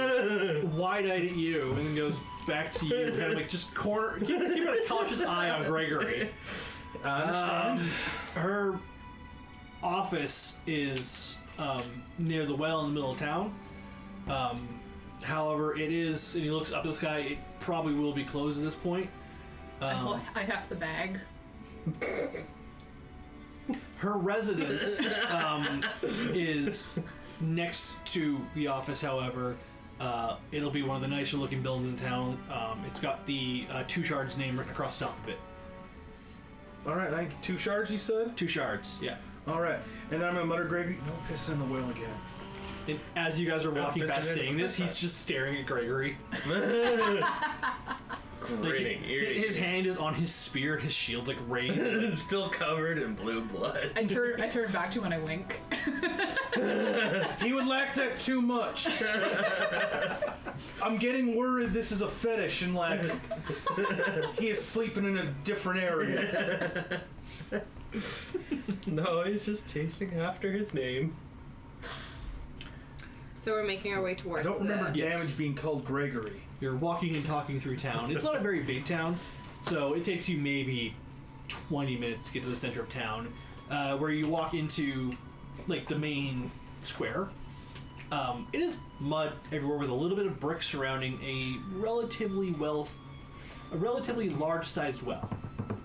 wide-eyed at you, and then goes back to you, kind of like just keep a cautious eye on Gregory. I understand. Her office is near the well in the middle of town. However, it is, and he looks up at the sky, it probably will be closed at this point. I have the bag. Her residence is next to the office, however. It'll be one of the nicer looking buildings in town. It's got the Two Shards name written across the top of it. Alright, thank you. 2 shards, you said? 2 Shards, yeah. Alright, and then I'm gonna mutter, Gregory, no piss in the well again. And as you guys are walking back Office, saying this, he's just staring at Gregory. Grinning, His hand is on his spear, his shield's like raised. Still covered in blue blood. I turn back to him and I wink. He would lack that too much. I'm getting worried this is a fetish and like he is sleeping in a different area. No, he's just chasing after his name. So we're making our way I towards don't remember the... Yes. damage being called Gregory. You're walking and talking through town. It's not a very big town, so it takes you maybe 20 minutes to get to the center of town, where you walk into like the main square. It is mud everywhere with a little bit of brick surrounding a relatively large-sized well.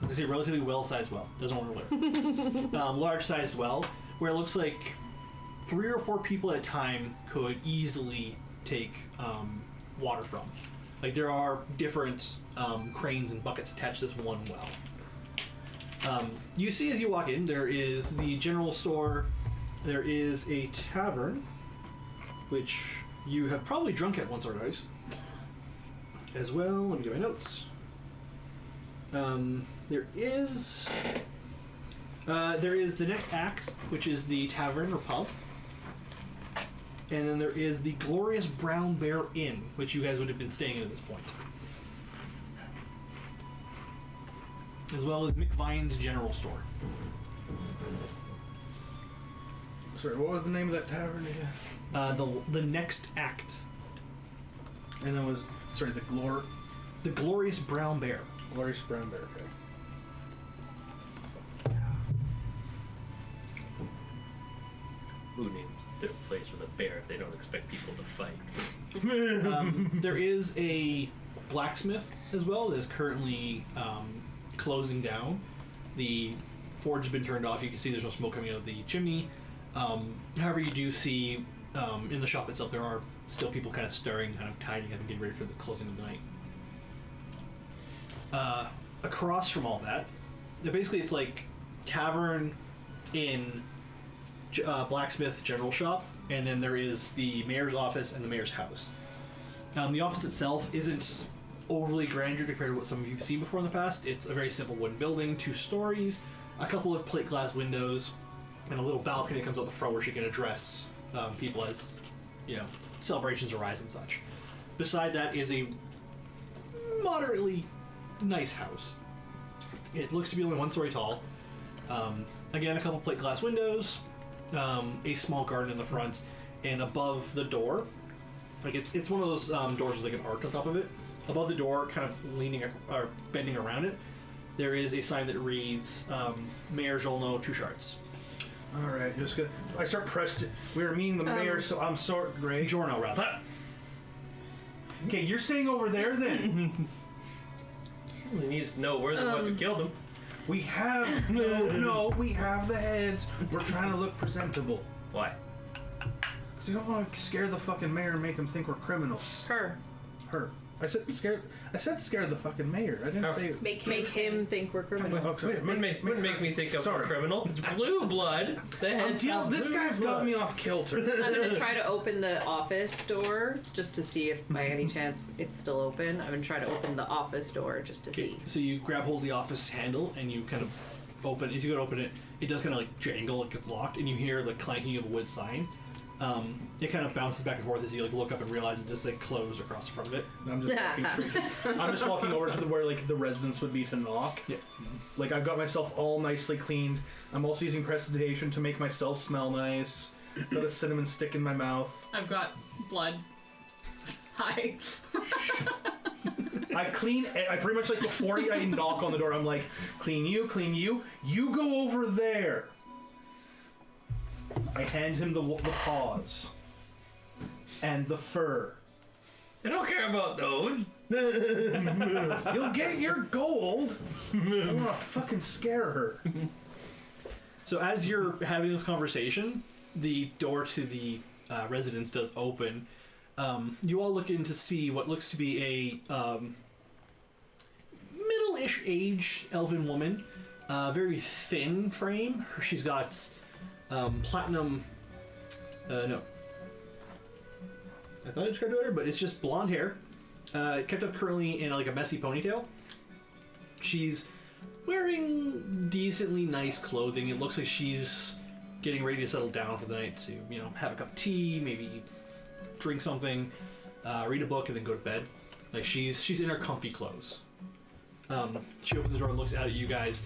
It's a relatively well-sized well. Doesn't want to live. Large-sized well, where it looks like 3 or 4 people at a time could easily take water from. Like, there are different cranes and buckets attached to this one well. You see as you walk in, there is the general store. There is a tavern, which you have probably drunk at once or twice. As well, let me get my notes. There is the next act, which is the tavern or pub. And then there is the Glorious Brown Bear Inn, which you guys would have been staying in at this point. As well as McVine's General Store. Sorry, what was the name of that tavern again? The next act. And then was, sorry, The Glorious Brown Bear. Glorious Brown Bear, okay. Who names their place with a bear if they don't expect people to fight? There is a blacksmith as well that is currently closing down. The forge has been turned off. You can see there's no smoke coming out of the chimney. However, you do see in the shop itself there are still people kind of stirring, kind of tidying up and getting ready for the closing of the night. Across from all that, basically it's like tavern, inn, blacksmith, general shop, and then there is the mayor's office and the mayor's house. The office itself isn't overly grandeur compared to what some of you have seen before in the past. It's a very simple wooden building, 2 stories, a couple of plate glass windows, and a little balcony that comes out the front where she can address people as, celebrations arise and such. Beside that is a moderately nice house. It looks to be only 1 story tall. Again, a couple plate glass windows, a small garden in the front, and above the door, like it's one of those doors with like an arch on top of it. Above the door, kind of leaning or bending around it, there is a sign that reads Mayor Jolno 2 shards. Alright, just gonna. I start pressed. We were meeting the mayor, so I'm sorry, Greg. Giorno, rather. Okay, you're staying over there then. He needs to know we're the ones who killed him. We have no, we have the heads. We're trying to look presentable. Why? Because we don't want to scare the fucking mayor and make him think we're criminals. Her. Her. I said scare the fucking mayor. I didn't say Make him think we're criminals. Okay. Wouldn't make me think of a criminal. It's blue blood. This guy's got me off kilter. I'm gonna try to open the office door just to see if by any chance it's still open. I'm gonna try to open the office door just to see. So you grab hold of the office handle and you kind of open. As you go to open it, it does kind of like jangle. It gets locked, and you hear the clanking of a wood sign. It kind of bounces back and forth as you like look up and realize it just like closed across the front of it. And I'm just walking over to where like the residents would be to knock. Yeah. Like I've got myself all nicely cleaned. I'm also using prestidigitation to make myself smell nice. Got a cinnamon stick in my mouth. I've got blood. Hi. I pretty much like before I knock on the door, I'm like, clean you. You go over there. I hand him the paws and the fur. I don't care about those. You'll get your gold. I want to fucking scare her. So as you're having this conversation, the door to the residence does open. You all look in to see what looks to be a middle-ish age elven woman. Very thin frame. She's got platinum. No. I thought I described it better, but it's just blonde hair, kept up curly in like a messy ponytail. She's wearing decently nice clothing. It looks like she's getting ready to settle down for the night to, have a cup of tea, maybe drink something, read a book, and then go to bed. Like she's in her comfy clothes. She opens the door and looks out at you guys.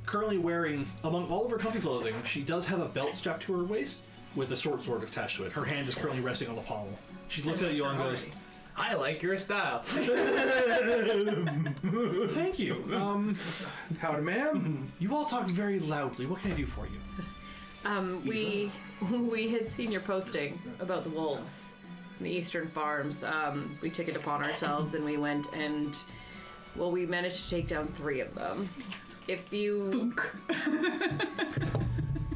Currently wearing, among all of her comfy clothing, she does have a belt strapped to her waist with a short sword attached to it. Her hand is currently resting on the pommel. She looks at you and goes, I like your style. thank you. Howdy, ma'am. You all talk very loudly. What can I do for you? We had seen your posting about the wolves in the eastern farms. We took it upon ourselves and we went and, we managed to take down 3 of them. if you...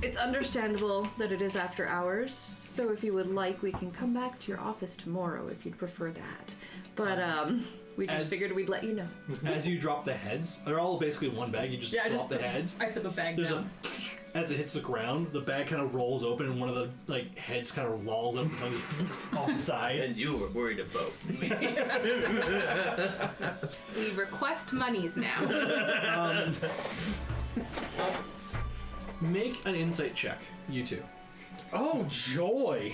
It's understandable that it is after hours, so if you would like, we can come back to your office tomorrow if you'd prefer that. But we just figured we'd let you know. As you drop the heads, they're all basically one bag. You just drop the heads. I put the bag There's down. As it hits the ground, the bag kind of rolls open, and one of the heads kind of lolls up, the tongue just off the side. And you were worried about me. We request monies now. Make an insight check, you two. Oh, joy.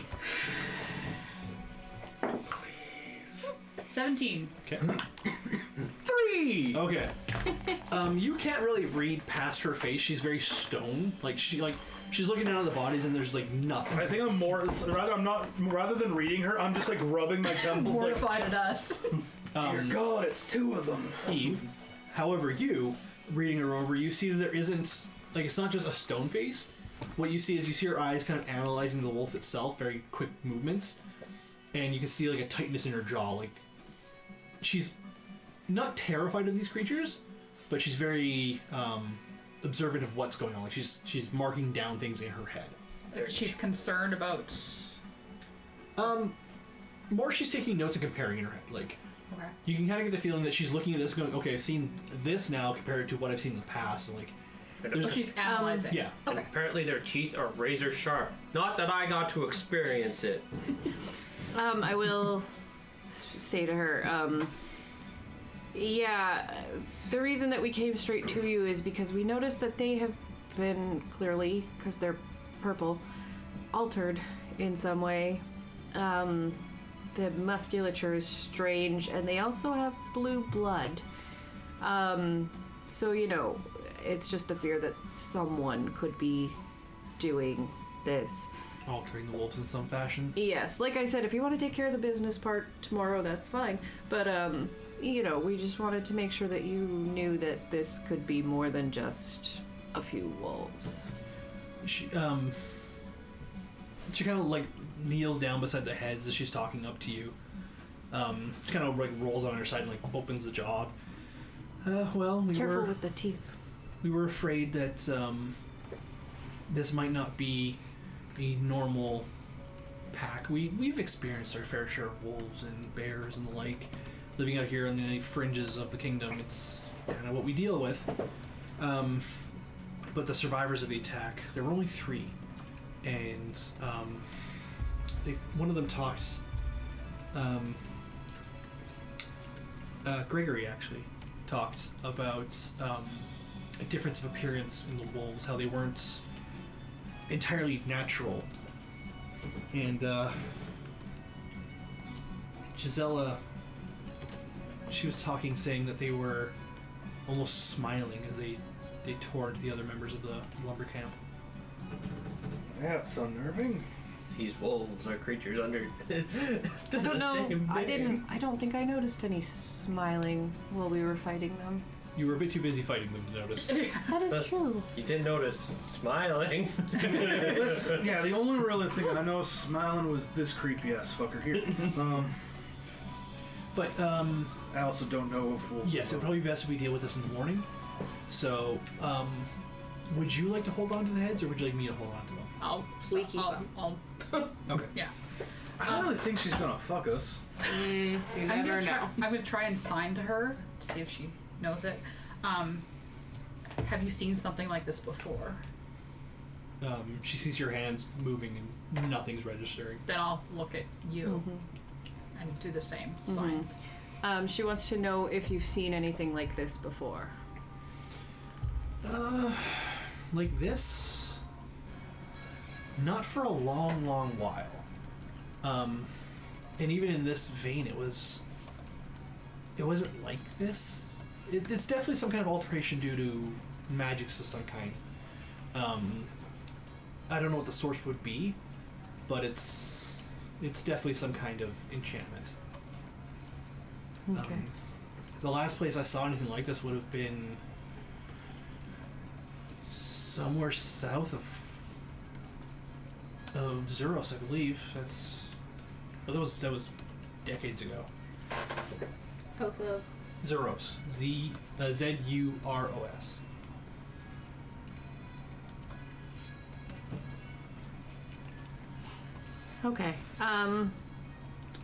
17. Okay. 3! Okay. You can't really read past her face. She's very stone. She's looking down at the bodies, and there's nothing. I think I'm more. Rather than reading her, I'm just rubbing my temples. Mortified at us. Dear God, it's 2 of them. Eve. However, you reading her over, you see that there isn't it's not just a stone face. What you see is her eyes kind of analyzing the wolf itself, very quick movements, and you can see a tightness in her jaw. She's not terrified of these creatures, but she's very observant of what's going on. She's marking down things in her head. She's concerned about... More she's taking notes and comparing in her head. Okay. You can kind of get the feeling that she's looking at this going, okay, I've seen this now compared to what I've seen in the past. So she's analyzing. Yeah. Okay. Apparently their teeth are razor sharp. Not that I got to experience it. I will say to her, yeah, the reason that we came straight to you is because we noticed that they have been clearly, because they're purple, altered in some way. The musculature is strange, and they also have blue blood. So, it's just the fear that someone could be doing this. Altering the wolves in some fashion. Yes, like I said, if you want to take care of the business part tomorrow, that's fine. But, we just wanted to make sure that you knew that this could be more than just a few wolves. She kind of kneels down beside the heads as she's talking up to you. She kind of rolls on her side and opens the jaw. Careful with the teeth. We were afraid that this might not be a normal pack. We've experienced our fair share of wolves and bears and the like. Living out here on the fringes of the kingdom, it's kind of what we deal with. But the survivors of the attack, there were only 3. And one of them talked... Gregory actually talked about a difference of appearance in the wolves, how they weren't entirely natural. And Gisela, she was talking, saying that they were almost smiling as they toward the other members of the lumber camp. That's unnerving. These wolves are creatures under I don't know. I don't think I noticed any smiling while we were fighting them. You were a bit too busy fighting them to notice. That is true. You didn't notice smiling. Listen, yeah, the only real thing I know smiling was this creepy ass fucker here. But I also don't know if we'll... yes, it'd probably be best if we deal with this in the morning. So, would you like to hold on to the heads, or would you like me to hold on to them? We keep them. Okay. Yeah. I don't really think she's gonna fuck us. You never know. I'm gonna try and sign to her to see if she knows it. Have you seen something like this before? She sees your hands moving and nothing's registering. Then I'll look at you and do the same signs. She wants to know if you've seen anything like this before. Like this? Not for a long, long while. And even in this vein, it wasn't like this. It's definitely some kind of alteration due to magics of some kind. I don't know what the source would be, but it's definitely some kind of enchantment. Okay. The last place I saw anything like this would have been somewhere south of Zuros, I believe. That was decades ago. South of Zuros. Zuros. Okay.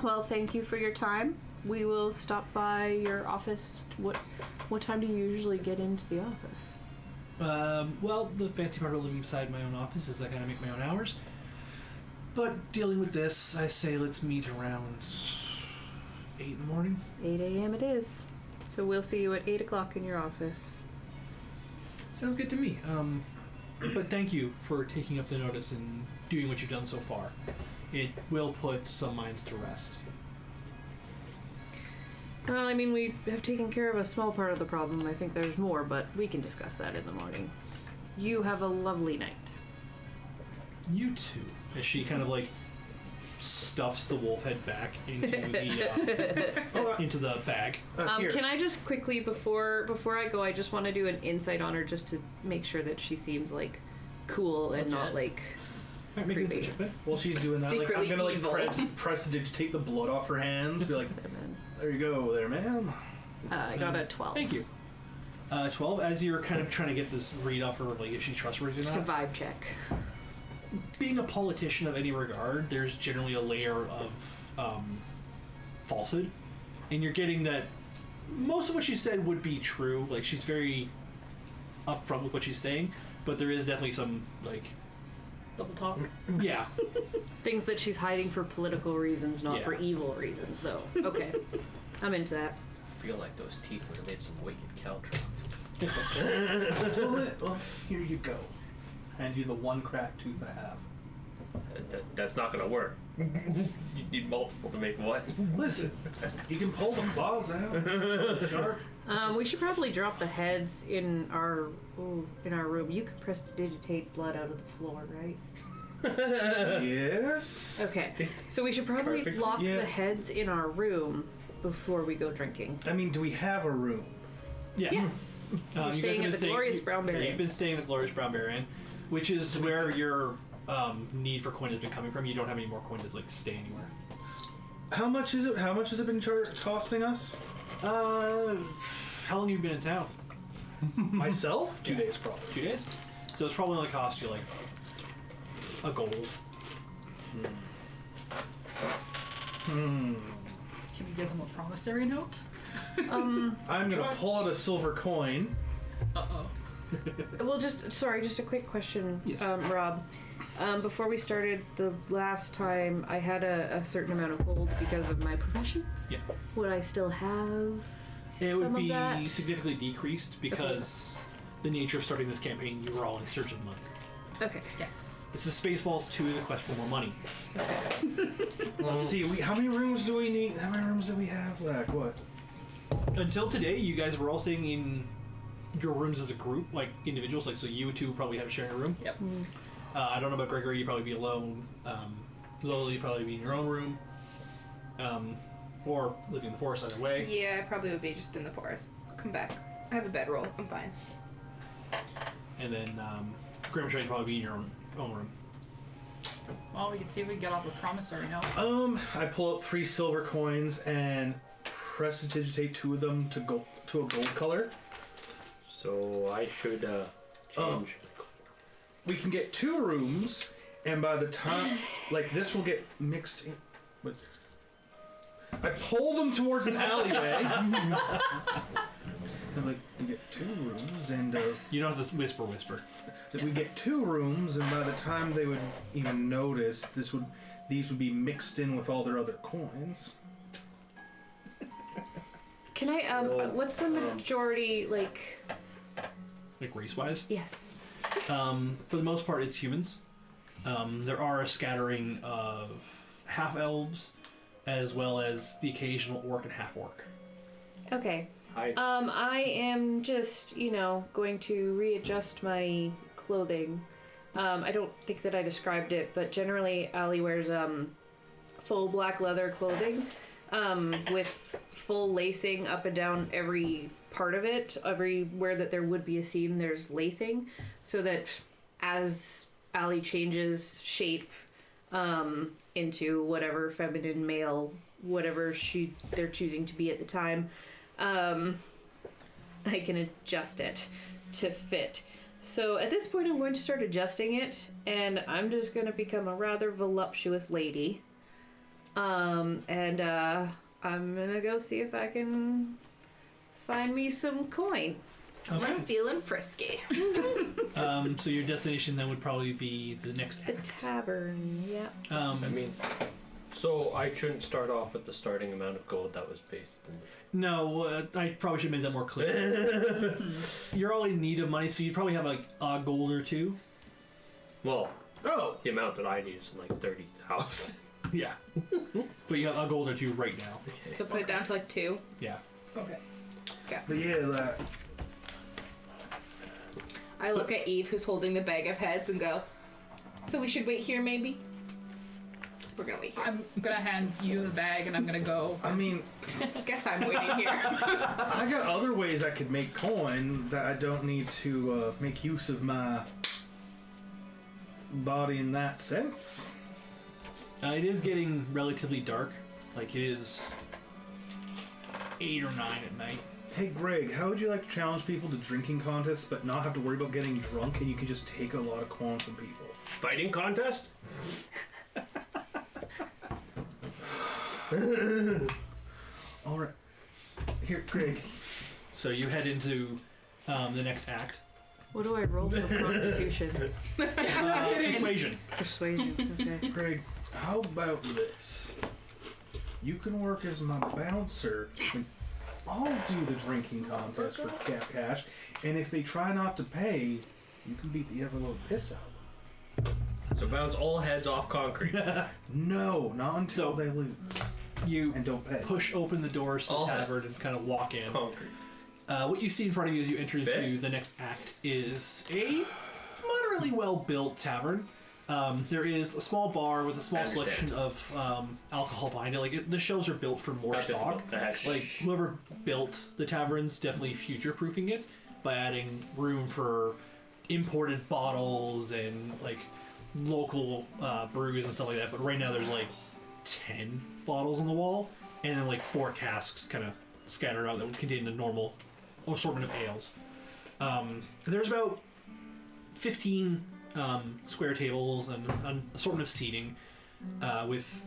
Well, thank you for your time. We will stop by your office. What time do you usually get into the office? Well, the fancy part of living beside my own office is I kind of make my own hours. But dealing with this, I say let's meet around 8 in the morning. 8 a.m. it is. So we'll see you at 8 o'clock in your office. Sounds good to me. But thank you for taking up the notice and doing what you've done so far. It will put some minds to rest. Well, I mean, we have taken care of a small part of the problem. I think there's more, but we can discuss that in the morning. You have a lovely night. You too. As she kind of like stuffs the wolf head back into the bag. Can I just quickly, before I go, I just want to do an insight on her just to make sure that she seems like cool and not like Alright, make an creepy. insight check, man. While she's doing that, Secretly I'm gonna evil. prestidigitate the blood off her hands. Be like, 7. there you go, there, ma'am. I got a 12. Thank you. 12, as you're kind of trying to get this read off her, like if she's trustworthy or Just a not. vibe check. Being a politician of any regard, there's generally a layer of falsehood. And you're getting that most of what she said would be true. Like, she's very upfront with what she's saying, but there is definitely some, like, Double talk. yeah. Things that she's hiding for political reasons, not Yeah. for evil reasons, though. Okay. I'm into that. I feel like those teeth would have made some wicked caltrops. Well, here you go. Hand you the one cracked tooth I have. That's not gonna work. You need multiple to make one. Listen, you can pull the claws out. Sharp. We should probably drop the heads in our room. You can prestidigitate blood out of the floor, right? Yes. Okay. So we should probably Perfect. lock Yeah. the heads in our room before we go drinking. I mean, do we have a room? Yes. Yes. You We're guys staying have at been the Glorious Brown yeah, Barian. You've been staying at the Glorious Brown Barian, which is where your need for coin has been coming from. You don't have any more coin to like stay anywhere. How much is it? How much has it been costing us? How long have you been in town? Myself? 2 days, probably. 2 days? So it's probably only cost you like a gold. Hmm. Can you give him a promissory note? I'm gonna pull out a silver coin. Uh-oh. Well, just a quick question, Yes. Rob. Before we started the last time, I had a certain amount of gold because of my profession. Yeah. Would I still have? It Some would of be that? significantly decreased because the nature of starting this campaign, you were all in search of money. Okay. Yes. This is Spaceballs 2, the quest for more money. Let's see. How many rooms do we need? How many rooms do we have left? What? Until today, you guys were all staying in your rooms as a group, like individuals. Like, so you two probably have sharing a room. Yep. I don't know about Gregory. You'd probably be alone. Lola, you'd probably be in your own room. Or living in the forest, either way. Yeah, I probably would be just in the forest. Come back. I have a bedroll. I'm fine. And then Grimshaw, you'd probably be in your own room. Well, we can see if we can get off a promissory note. I pull out 3 silver coins and prestidigitate 2 of them to go to a gold color. So I should change. We can get 2 rooms, and by the time, like, this will get mixed in. But I pull them towards an alleyway. And like, we get 2 rooms, and You don't have to whisper. we get 2 rooms, and by the time they would even notice, these would be mixed in with all their other coins. Can I? What's the majority like? Like race-wise. Yes. For the most part, it's humans. There are a scattering of half-elves, as well as the occasional orc and half-orc. Okay. Hi. I am just, going to readjust my clothing. I don't think that I described it, but generally Ali wears full black leather clothing with full lacing up and down every part of it. Everywhere that there would be a seam, there's lacing, so that as Ali changes shape into whatever feminine, male, whatever they're choosing to be at the time, I can adjust it to fit. So at this point, I'm going to start adjusting it, and I'm just going to become a rather voluptuous lady. I'm gonna go see if I can find me some coin. Someone's feeling frisky. So your destination then would probably be the next The act. tavern, yeah. I mean, so I shouldn't start off with the starting amount of gold that was based in. No, I probably should make that more clear. You're all in need of money, so you probably have like a gold or two. Well, the amount that I need is like 30,000. Yeah. But you have a gold or two right now. So put it down to like 2. Yeah. Okay. But yeah, that. I look at Eve, who's holding the bag of heads, and go, so we should wait here, maybe? We're gonna wait here. I'm gonna hand you the bag and I'm gonna go. I mean, Guess I'm waiting here. I got other ways I could make coin that I don't need to make use of my body in that sense. It is getting relatively dark. Like it is 8 or 9 at night. Hey Greg, how would you like to challenge people to drinking contests but not have to worry about getting drunk and you can just take a lot of coin from people? Fighting contest? Alright. Here, Greg. So you head into the next act. What do I roll for Constitution? Persuasion. Persuasion, okay. Greg, how about this? You can work as my bouncer. And I'll do the drinking contest for cash, and if they try not to pay, you can beat the ever-loving piss out. So bounce all heads off concrete. No, not until they lose. You And don't pay. push open the doors to the All tavern heads. and kind of walk in. Concrete. What you see in front of you as you enter into Fist? the next act is a moderately well-built tavern. There is a small bar with a small selection of alcohol behind it. Like the shelves are built for more That's stock. difficult. Like whoever built the tavern's definitely future-proofing it by adding room for imported bottles and like local brews and stuff like that. But right now there's like 10 bottles on the wall and then like 4 casks kind of scattered around that would contain the normal assortment of ales. There's about 15 square tables and an assortment of seating with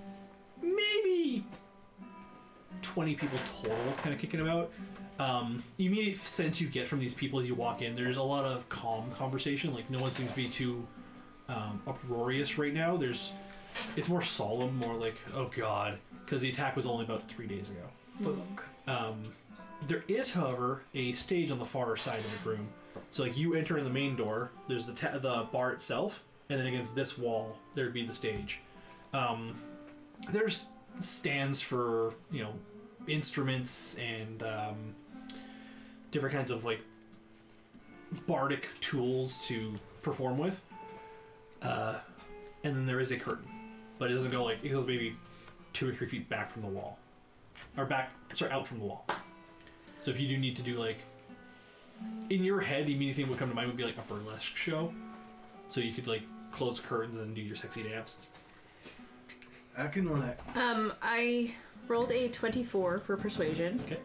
maybe 20 people total kind of kicking about. The immediate sense you get from these people as you walk in, there's a lot of calm conversation. Like no one seems to be too uproarious right now. It's more solemn, more like, oh god, because the attack was only about 3 days ago. Fuck. There is, however, a stage on the far side of the room. So, like, you enter in the main door, there's the bar itself, and then against this wall, there'd be the stage. There's stands for, instruments and different kinds of, like, bardic tools to perform with. And then there is a curtain. But it doesn't go, it goes maybe 2 or 3 feet back from the wall. Or out from the wall. So if you do need to do, in your head, the immediate thing that would come to mind would be, a burlesque show. So you could, close the curtains and do your sexy dance. I can I rolled a 24 for persuasion. Okay.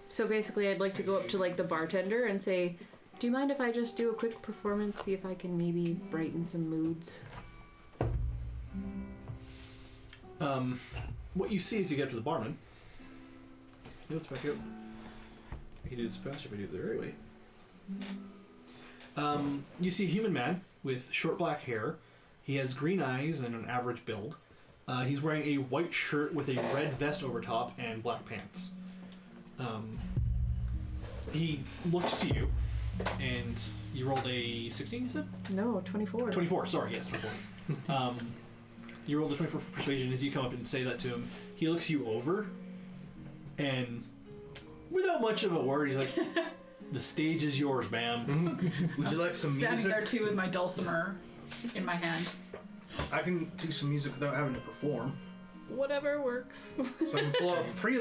So basically I'd like to go up to, the bartender and say, do you mind if I just do a quick performance, see if I can maybe brighten some moods? What you see as you get up to the barman... Let's back out. I can do this faster if I do it the right way. You see a human man with short black hair. He has green eyes and an average build. He's wearing a white shirt with a red vest over top and black pants. He looks to you, and you rolled a 16, you said? No, 24. 24, sorry, yes, 24. You rolled a 24 for persuasion. As you come up and say that to him, he looks you over, and without much of a word, he's like, the stage is yours, ma'am. Would you like some Standing there music? too with my dulcimer in my hand. I can do some music without having to perform. Whatever works. So I can pull out 3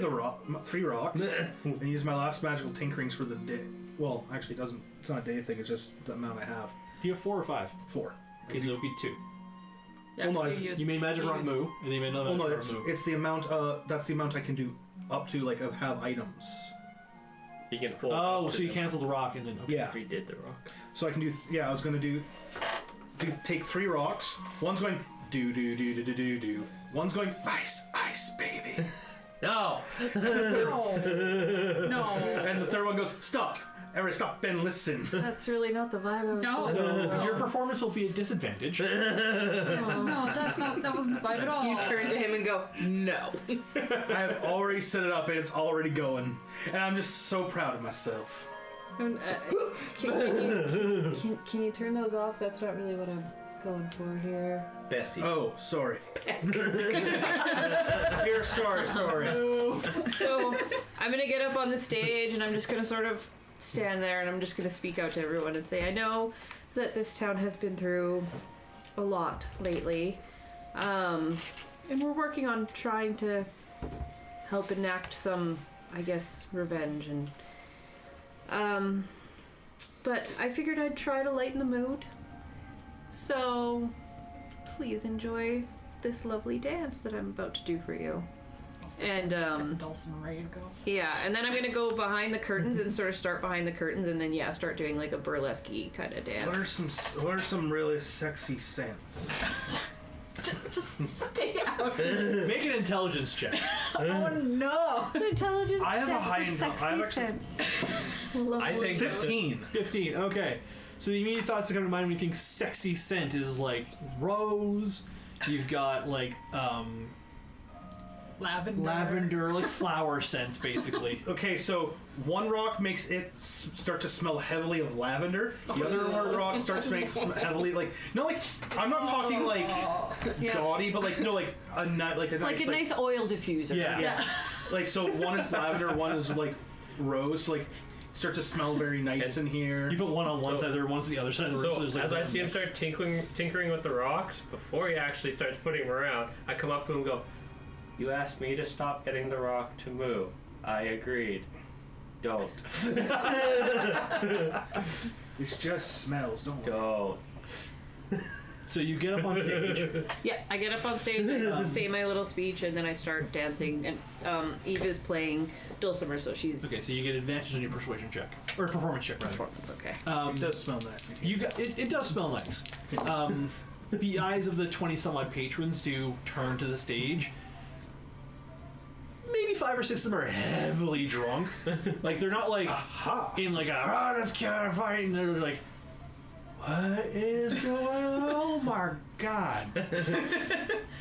rocks and use my last magical tinkerings for the day. Well, actually, it's not a day thing. It's just the amount I have. Do you have 4 or 5? 4. Okay, so it would be 2. Yeah, Well, no, 'cause I've- used- You made magic rock used- moo, and then you made another Well, no, magic rock moo. it's the amount. That's the amount I can do up to of have items. You can hold. Oh, up to so you the cancel the rock and then. Okay. Yeah. Redid the rock. So I can do. I was gonna take 3 rocks. One's going do do do do do do do. One's going ice ice baby. No. No. No. And the third one goes stop. Everybody stop and listen. That's really not the vibe I was No. So your performance will be a disadvantage. No, that wasn't the vibe at all. You turn to him and go, no. I have already set it up and it's already going, and I'm just so proud of myself. Can you turn those off? That's not really what I'm going for here. Bessie. Oh, sorry. Here, sorry. So I'm gonna get up on the stage and I'm just gonna sort of stand there and I'm just gonna speak out to everyone and say, I know that this town has been through a lot lately, and we're working on trying to help enact some, I guess, revenge and but I figured I'd try to lighten the mood. So please enjoy this lovely dance that I'm about to do for you. And Dulcimer ready to go. yeah, and then I'm gonna go behind the curtains and sort of start behind the curtains, and then start doing like a burlesque-y kind of dance. What are some really sexy scents? Just stay out. Make an intelligence check. Oh no. Intelligence. I have a check high for intel- sexy I have actually- sense. I think 15. 15. Okay. So the immediate thoughts that come to mind when you think sexy scent is like rose. You've got like lavender, like flower scents, basically. Okay, so one rock makes it start to smell heavily of lavender. The other rock starts to make heavily like I'm not talking like gaudy, but like like a It's nice like a nice oil diffuser. Yeah. like so one is lavender, one is like rose. Like start to smell very nice in here. You put one on one So- side, the other one's the other side of the room. So there's like as a I see him mix. start tinkering with the rocks, before he actually starts putting them around, I come up to him and go, "You asked me to stop getting the rock to move. I agreed. Don't. It just smells, don't worry. Don't." So you get up on stage. Yeah, I get up on stage and say my little speech, and then I start dancing. And Eve is playing dulcimer, so she's Okay, so you get advantage on your persuasion check or performance check, rather. performance. Okay. It does smell nice. You got it does smell nice. The eyes of the 20-some odd patrons do turn to the stage. Maybe 5 or 6 of them are heavily drunk. Like they're not like in like a let's get a fight, and they're like, what is going on? Oh my god!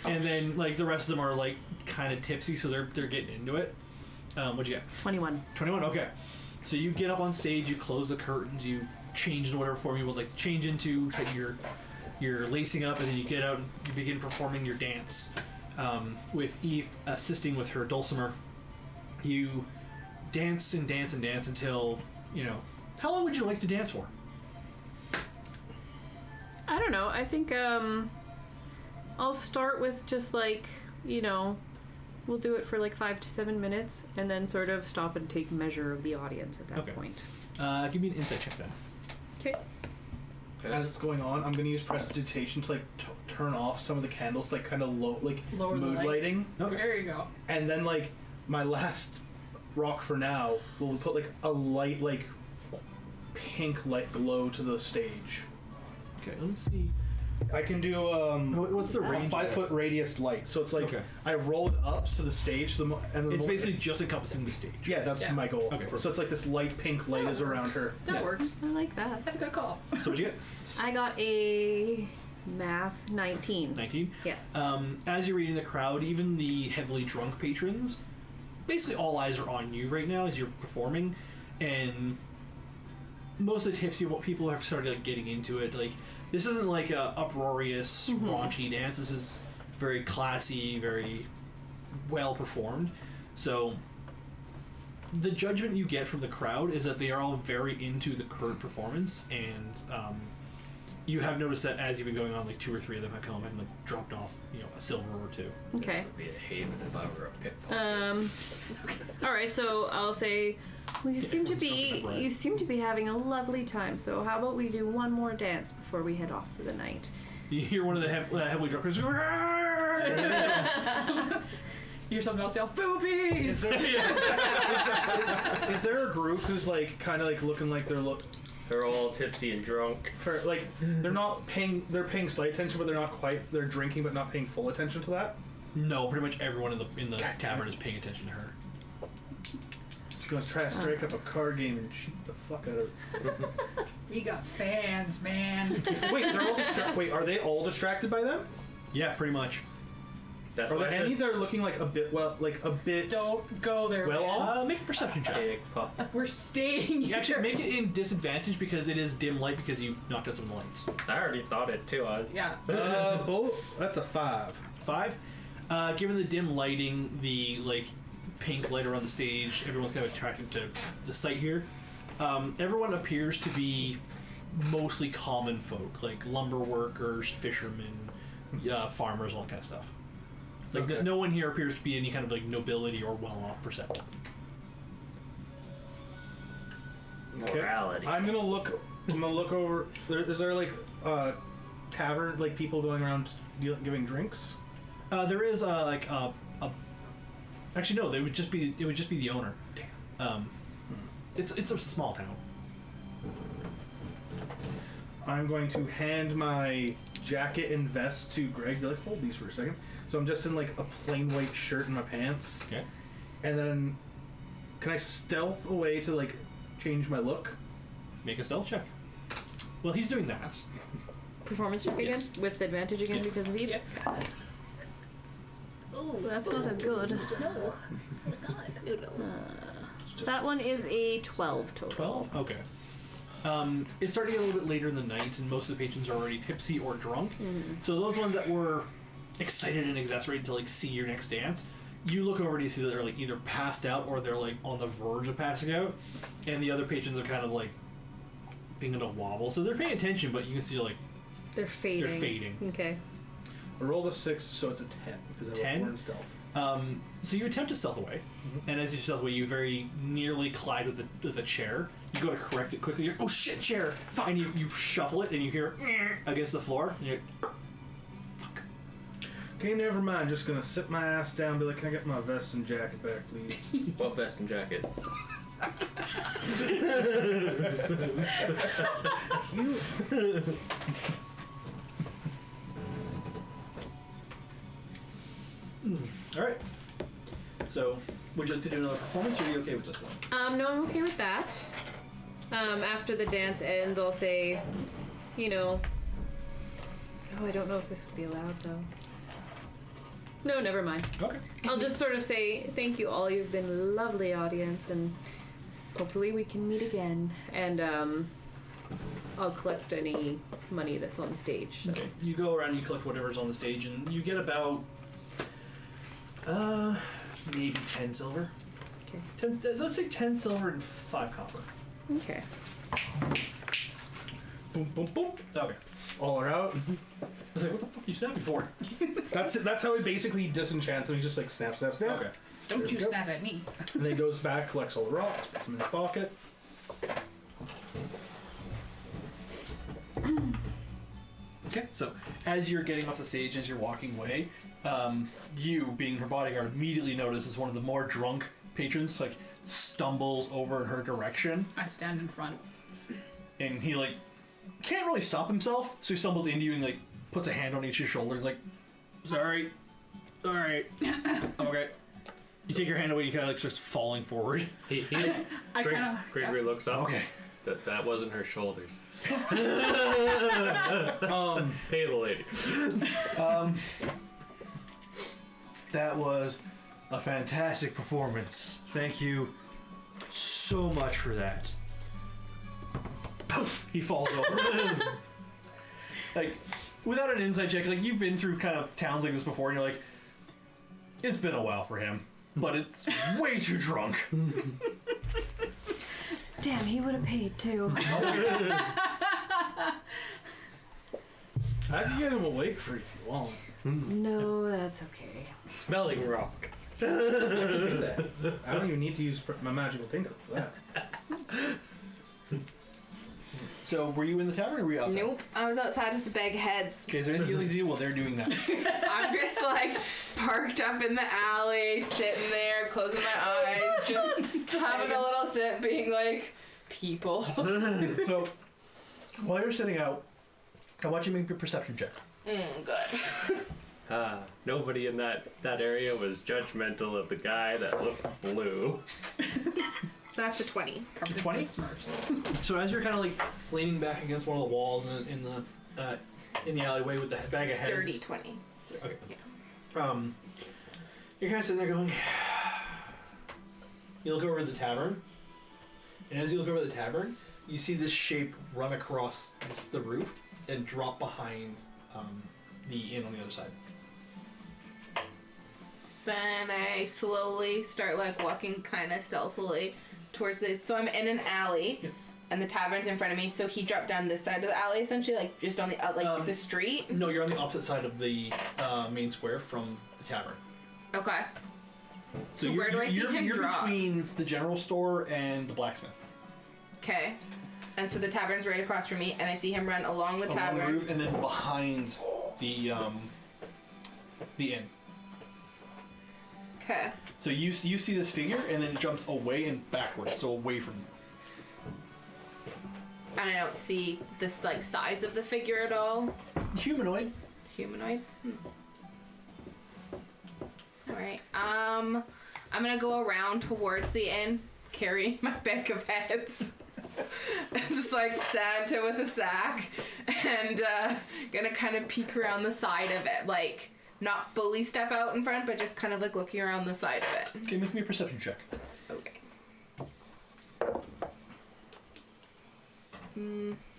And then like the rest of them are like kind of tipsy, so they're getting into it. What'd you get? 21. 21. Okay. So you get up on stage, you close the curtains, you change into whatever form you would like to change into. You're lacing up, and then you get out and you begin performing your dance. With Eve assisting with her dulcimer. You dance and dance and dance until, how long would you like to dance for? I don't know. I think I'll start with just like, we'll do it for like 5 to 7 minutes, and then sort of stop and take measure of the audience at that Okay. point. Give me an insight check then. Okay. As it's going on, I'm going to use prestidigitation to like turn off some of the candles, like kind of lower the mood light. lighting, Okay. There you go. and then like my last rock for now will put like a light, like pink light glow to the stage. Okay, let me see. I can do What's the a range? 5-foot radius light, so it's like Okay. I roll it up to the stage. And It's basically just encompassing the stage. yeah, that's Yeah. my goal. Okay. So it's like this light pink light is around her. That Yeah. works. I like that. That's a good call. So what'd you get? I got a math 19. 19? Yes. As you're reading the crowd, even the heavily drunk patrons, basically all eyes are on you right now as you're performing, and most of the tipsy people have started like getting into it. Like, this isn't like a uproarious, raunchy dance. This is very classy, very well performed. So the judgment you get from the crowd is that they are all very into the current performance, and you have noticed that as you've been going on, like 2 or 3 of them have come and like dropped off, a silver or 2. Okay. This would be a haven if I were a pickpocket. All right, so I'll say, well, you seem to be having a lovely time. So how about we do one more dance before we head off for the night? You hear one of the heavily drunk patrons go, "Arr!" You hear someone else yell, "Boobies!" Is there a group who's like kind of like looking like They're all tipsy and drunk. for like they're paying slight attention, but they're drinking but not paying full attention to that? No, pretty much everyone in the tavern is paying attention to her. She's gonna try to strike up a card game and cheat the fuck out of her. We got fans, man. Wait, they're all are they all distracted by them? Yeah, pretty much. That's Are what there I any said. that are looking like a bit Don't go there. Well man. off? Make a perception check. Egg pop. We're staying You here. actually make it in disadvantage because it is dim light because you knocked out some of the lights. I already thought it too. Yeah. Both. That's a 5. 5. Given the dim lighting, the like pink light around the stage, everyone's kind of attracted to the sight here. Everyone appears to be mostly common folk, like lumber workers, fishermen, farmers, all that kind of stuff. Like Okay. no one here appears to be any kind of like nobility or well-off percent. Morality. I'm gonna look over. Is there like tavern like people going around giving drinks? There is actually no. It would just be the owner. Damn. It's a small town. I'm going to hand my jacket and vest to Greg. Be like, hold these for a second. So I'm just in like a plain white shirt and my pants. Okay. And then, can I stealth away to like change my look? Make a stealth check. Well, he's doing that. Performance check again? Yes. With advantage again Yes. because of heat? Ooh, That's not as good. No, it's not. That one is a 12 total. 12? Okay. It's starting to get a little bit later in the night, and most of the patrons are already tipsy or drunk. So those ones that were excited and exasperated to like see your next dance, you look over and you see that they're like either passed out or they're like on the verge of passing out, and the other patrons are kind of like being in a wobble. So they're paying attention, but you can see like They're fading. they're fading. Okay. I rolled a 6, so it's a 10 because I 10? rolled 4 in stealth. So you attempt to stealth away, and as you stealth away, you very nearly collide with a chair. You go to correct it quickly. You're, oh shit, chair! And you shuffle it, and you hear against the floor. And you're, fuck. Okay, never mind. Just gonna sit my ass down. And be like, can I get my vest and jacket back, please? What vest and jacket? All right. So, would you like to do another performance, or are you okay with this one? No, I'm okay with that. After the dance ends, I'll say, oh, I don't know if this would be allowed though. No, never mind. Okay. I'll just sort of say, thank you all, you've been a lovely audience, and hopefully we can meet again. And I'll collect any money that's on the stage. So. Okay. You go around, you collect whatever's on the stage, and you get about maybe 10 silver. Okay. 10, let's say 10 silver and 5 copper. Okay. Boom, boom, boom. Okay. All are out. I was like, what the fuck are you snapping for? That's how he basically disenchants him. He just like snap, snap, snap. Okay. Don't There you we go. snap at me. And then he goes back, collects all the rocks, puts them in his pocket. Okay, so as you're getting off the stage, as you're walking away, you, being her bodyguard, immediately notices one of the more drunk patrons, like, stumbles over in her direction, I stand in front. and he, like, can't really stop himself, so he stumbles into you and, like, puts a hand on each of your shoulder, like, sorry, alright, I'm okay. You take your hand away, and he kind of, like, starts falling forward. He I kind of. Gregory looks up. Okay. That wasn't her shoulders. Um, Pay the lady. That was a fantastic performance. Thank you so much for that. Poof! He falls over. Like, without an insight check, like, you've been through kind of towns like this before, and you're like, it's been a while for him, but it's way too drunk. Damn, he would have paid too. I can get him awake for you if you want. No, that's okay. Smelling rock. I can do that. I don't even need to use my magical tinker for that. So, were you in the tavern or were you outside? Nope, I was outside with the bag of heads. Okay, is there anything you like to do while they're doing that? I'm just like parked up in the alley, sitting there, closing my eyes, just having a little sip, being like, people. So, while you're sitting out, I want you to make your perception check. Good. Nobody in that area was judgmental of the guy that looked blue. That's a 20. 20? Smurfs. So as you're kind of like leaning back against one of the walls in the alleyway with the bag of heads. Dirty 20. Okay. Yeah. You're kind of sitting there going. You look over at the tavern, and as you look over at the tavern, you see this shape run across the roof and drop behind the inn on the other side. Then I slowly start like walking kind of stealthily towards this. So I'm in an alley, and the tavern's in front of me. So he dropped down this side of the alley, essentially, like just on the the street. No, you're on the opposite side of the main square from the tavern. Okay. So you're, where do I see him you're drop? between the general store and the blacksmith. Okay. And so the tavern's right across from me, and I see him run along the tavern. Along the roof, and then behind the inn. Okay. So you see this figure, and then it jumps away and backwards, so away from you. And I don't see this like size of the figure at all. Humanoid. Humanoid. All right. I'm gonna go around towards the inn, carry my bag of heads, and just like Santa with a sack, and gonna kind of peek around the side of it, like. Not fully step out in front, but just kind of like looking around the side of it. Okay, make me a perception check. Okay.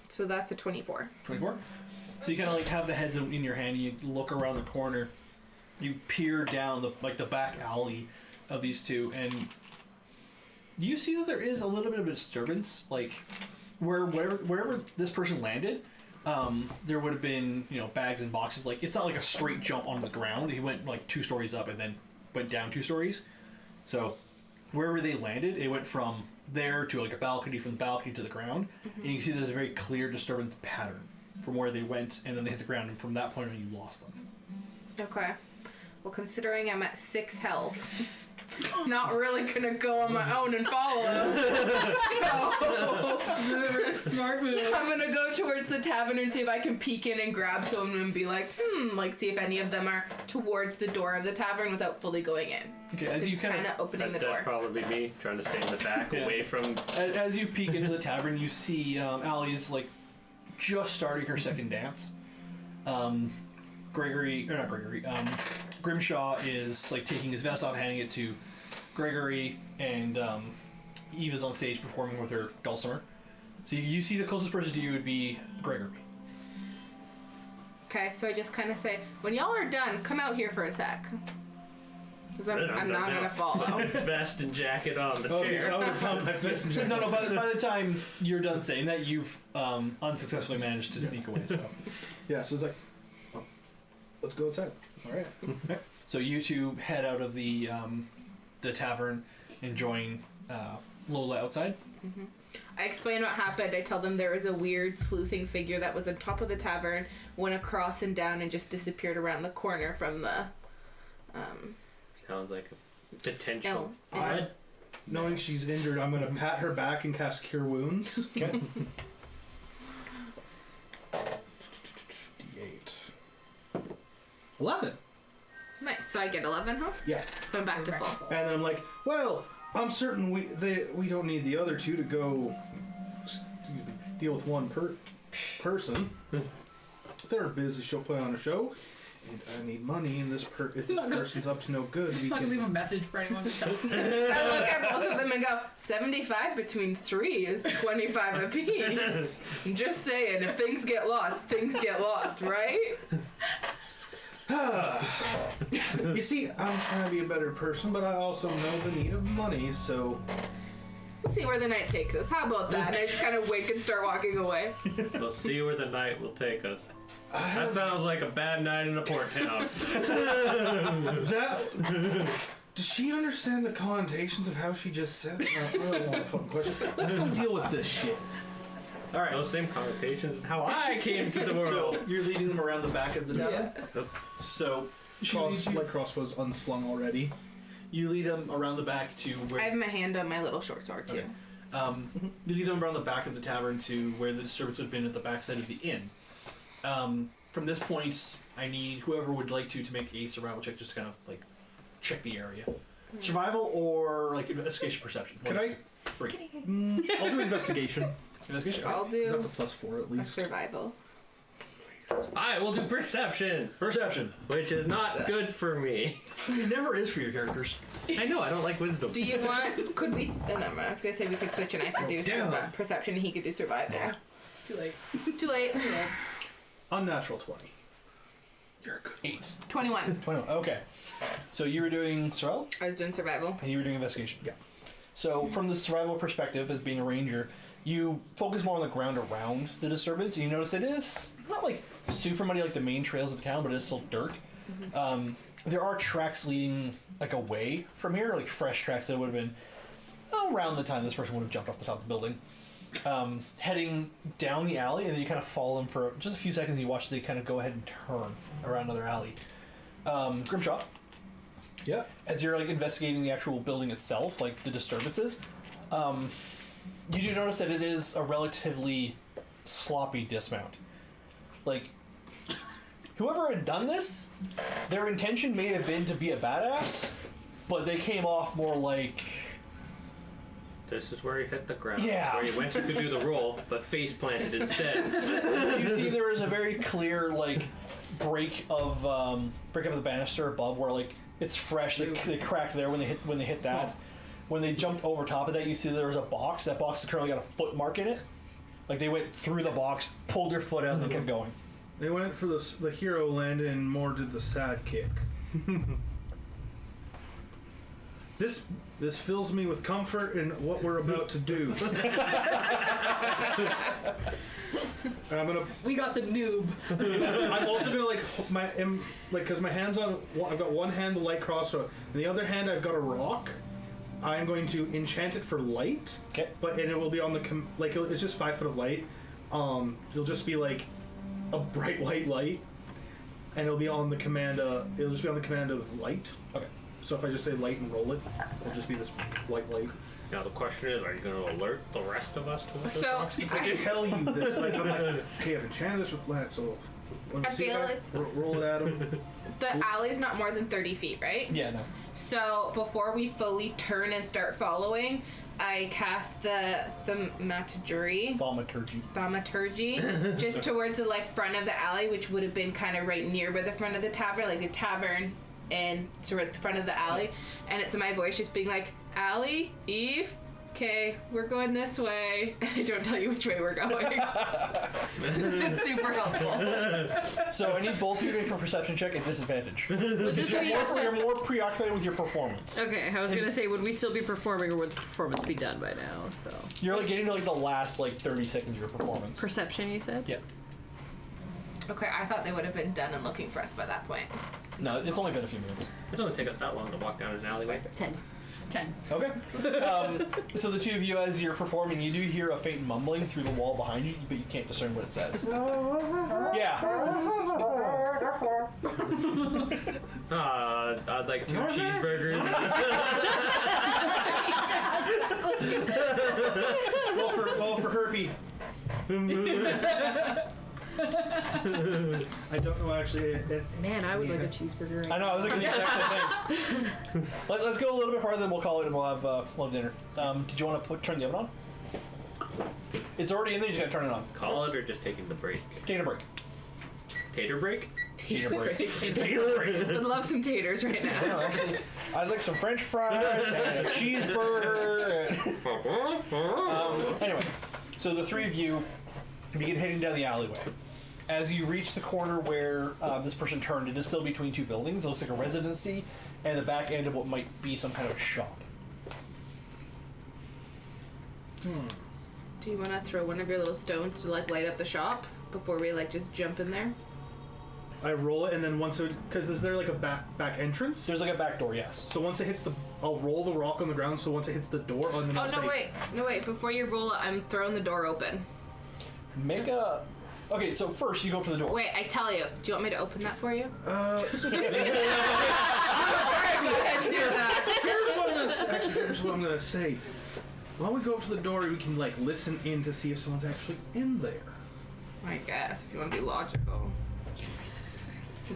So that's a 24. 24? So you kind of like have the heads in your hand, you look around the corner, you peer down the back alley of these two, and you see that there is a little bit of a disturbance, like wherever this person landed, there would have been, bags and boxes. Like, it's not like a straight jump on the ground. He went like 2 stories up and then went down 2 stories. So wherever they landed, it went from there to like a balcony, from the balcony to the ground. Mm-hmm. And you can see there's a very clear disturbance pattern from where they went, and then they hit the ground, and from that point on you lost them. Okay. Well, considering I'm at 6 health, not really gonna go on my own and follow him. Smart move. So I'm gonna go towards the tavern and see if I can peek in and grab someone and be like, like see if any of them are towards the door of the tavern without fully going in. Okay, as so you kind of opening the door. That'd probably be me trying to stay in the back, away from. As you peek into the tavern, you see Allie's like just starting her second dance. Grimshaw is like taking his vest off, handing it to Gregory, and Eva's on stage performing with her dulcimer. So you see the closest person to you would be Gregory. Okay, so I just kind of say, when y'all are done, come out here for a sec. Because I'm not going to follow. Vest and jacket on the Okay, chair. so I would find my vest and jacket. No, by the time you're done saying that, you've unsuccessfully managed to sneak away. So Yeah, so it's like, let's go outside. All right. So you two head out of the tavern and join Lola outside. Mm-hmm. I explain what happened. I tell them there was a weird sleuthing figure that was on top of the tavern, went across and down, and just disappeared around the corner from the. Sounds like a potential. Knowing she's injured, I'm going to pat her back and cast Cure Wounds. Okay. D8. 11. Nice. So I get 11 health? Yeah. So I'm back to full. And then I'm like, well, I'm certain we don't need the other two to go deal with one person. They're busy putting on a show, and I need money. And if this person's up to no good, we I'm not can gonna leave a message for anyone to tell us. I look at both of them and go, 75 between 3 is 25 apiece. I'm just saying, if things get lost, right? You see, I'm trying to be a better person, but I also know the need of money, so... We'll see where the night takes us. How about that? And I just kind of wink and start walking away. We'll see where the night will take us. That sounds like a bad night in a port town. Does she understand the connotations of how she just said that? I don't want a fucking question. Let's go deal with this shit. All right. Those same connotations is how I came to the world. So you're leading them around the back of the tavern. So Light crossbow's unslung already. you lead them around the back to where. I have my hand on my little short sword too. Okay. You lead them around the back of the tavern to where the disturbance would have been at the backside of the inn. From this point, I need whoever would like to make a survival check, just to kind of like check the area. Survival or like investigation perception. Could I? Three. I'll do investigation. Investigation. I'll 'Cause do that's a +4 at a least. survival. I will do perception, Perception. which is not good for me. It never is for your characters. I know, I don't like wisdom. Do you want? Could we? Oh, no, I was gonna say we could switch, and I could do perception, and he could do survival. Too late. Too late. Unnatural 20. You're good. 8. 21. 21. Okay. So you were doing survival, I was doing survival. and you were doing investigation. Yeah. So from the survival perspective, as being a ranger, you focus more on the ground around the disturbance, and you notice it is not like super muddy like the main trails of town, but it is still dirt. There are tracks leading like away from here, like fresh tracks that would have been around the time this person would have jumped off the top of the building. Heading down the alley, and then you kind of follow them for just a few seconds, and you watch as they kind of go ahead and turn around another alley. Grimshaw, Yeah. as you're like investigating the actual building itself, like the disturbances, you do notice that it is a relatively sloppy dismount. Like, whoever had done this, their intention may have been to be a badass, but they came off more like... This is where he hit the ground. Yeah. Where he went to do the roll, but face planted instead. You see there is a very clear, like, break of the banister above where, like, it's fresh. They cracked there when they hit that. Oh. When they jumped over top of that, you see there was a box. That box has currently got a foot mark in it. Like, they went through the box, pulled their foot out, and then kept going. They went for the hero land and more did the sad kick. This fills me with comfort in what we're about to do. And I'm gonna. We got the noob. I'm also gonna because my hands on. I've got one hand the light crossbow, and the other hand I've got a rock. I'm going to enchant it for light. Okay. And it will be on the it's just 5 foot of light. It'll just be like a bright white light, and it'll be on the command. It'll just be on the command of light. Okay. So if I just say light and roll it, it'll just be this white light. Now the question is, are you going to alert the rest of us to what this So, box is? I can tell you this. Like, I'm like, okay, I've enchanted this with light, so when I we see feel that, it's- roll it at him. The alley's not more than 30 feet, right? Yeah, no. So before we fully turn and start following, I cast the thaumaturgy just towards the front of the alley, which would have been kind of right near where the front of the tavern, like the tavern and sort of the front of the alley. And it's my voice just being like, Allie, Eve, okay, we're going this way. And I don't tell you which way we're going. It's been super helpful. So I need both of you to make a perception check at disadvantage. Just be- You're more preoccupied with your performance. Okay, I was gonna say, would we still be performing, or would the performance be done by now? So You're like getting to like the last 30 seconds of your performance. perception, you said? Yeah. Okay, I thought they would have been done and looking for us by that point. No, it's only been a few minutes. It doesn't take us that long to walk down an alleyway. 10. Okay. So the two of you, as you're performing, you do hear a faint mumbling through the wall behind you, but you can't discern what it says. Yeah. I'd like 2 cheeseburgers. Roll for Herpy. I don't know actually. Man, I would like a cheeseburger. I know, I was thinking the exact same thing. Let's go a little bit farther, then we'll call it and we'll have dinner. Did you want to turn the oven on? It's already in there, you just gotta turn it on. Call it or just taking the break? Take a break. Tater break? Tater break. Tater break. I'd love some taters right now. No, actually, I'd like some French fries and a cheeseburger. Anyway, so the three of you begin heading down the alleyway. As you reach the corner where this person turned, it is still between 2 buildings. It looks like a residency and the back end of what might be some kind of a shop. Do you want to throw one of your little stones to light up the shop before we just jump in there? I roll it, and then once because is there a back entrance? There's a back door, yes. So once it hits I'll roll the rock on the ground. So once it hits the door, and then I'll say, No wait. Before you roll it, I'm throwing the door open. Make a... Okay, so first you go up to the door. Wait, I tell you. Do you want me to open that for you? Here's what I'm gonna say. Why don't we go up to the door and we can like listen in to see if someone's actually in there? I guess if you want to be logical.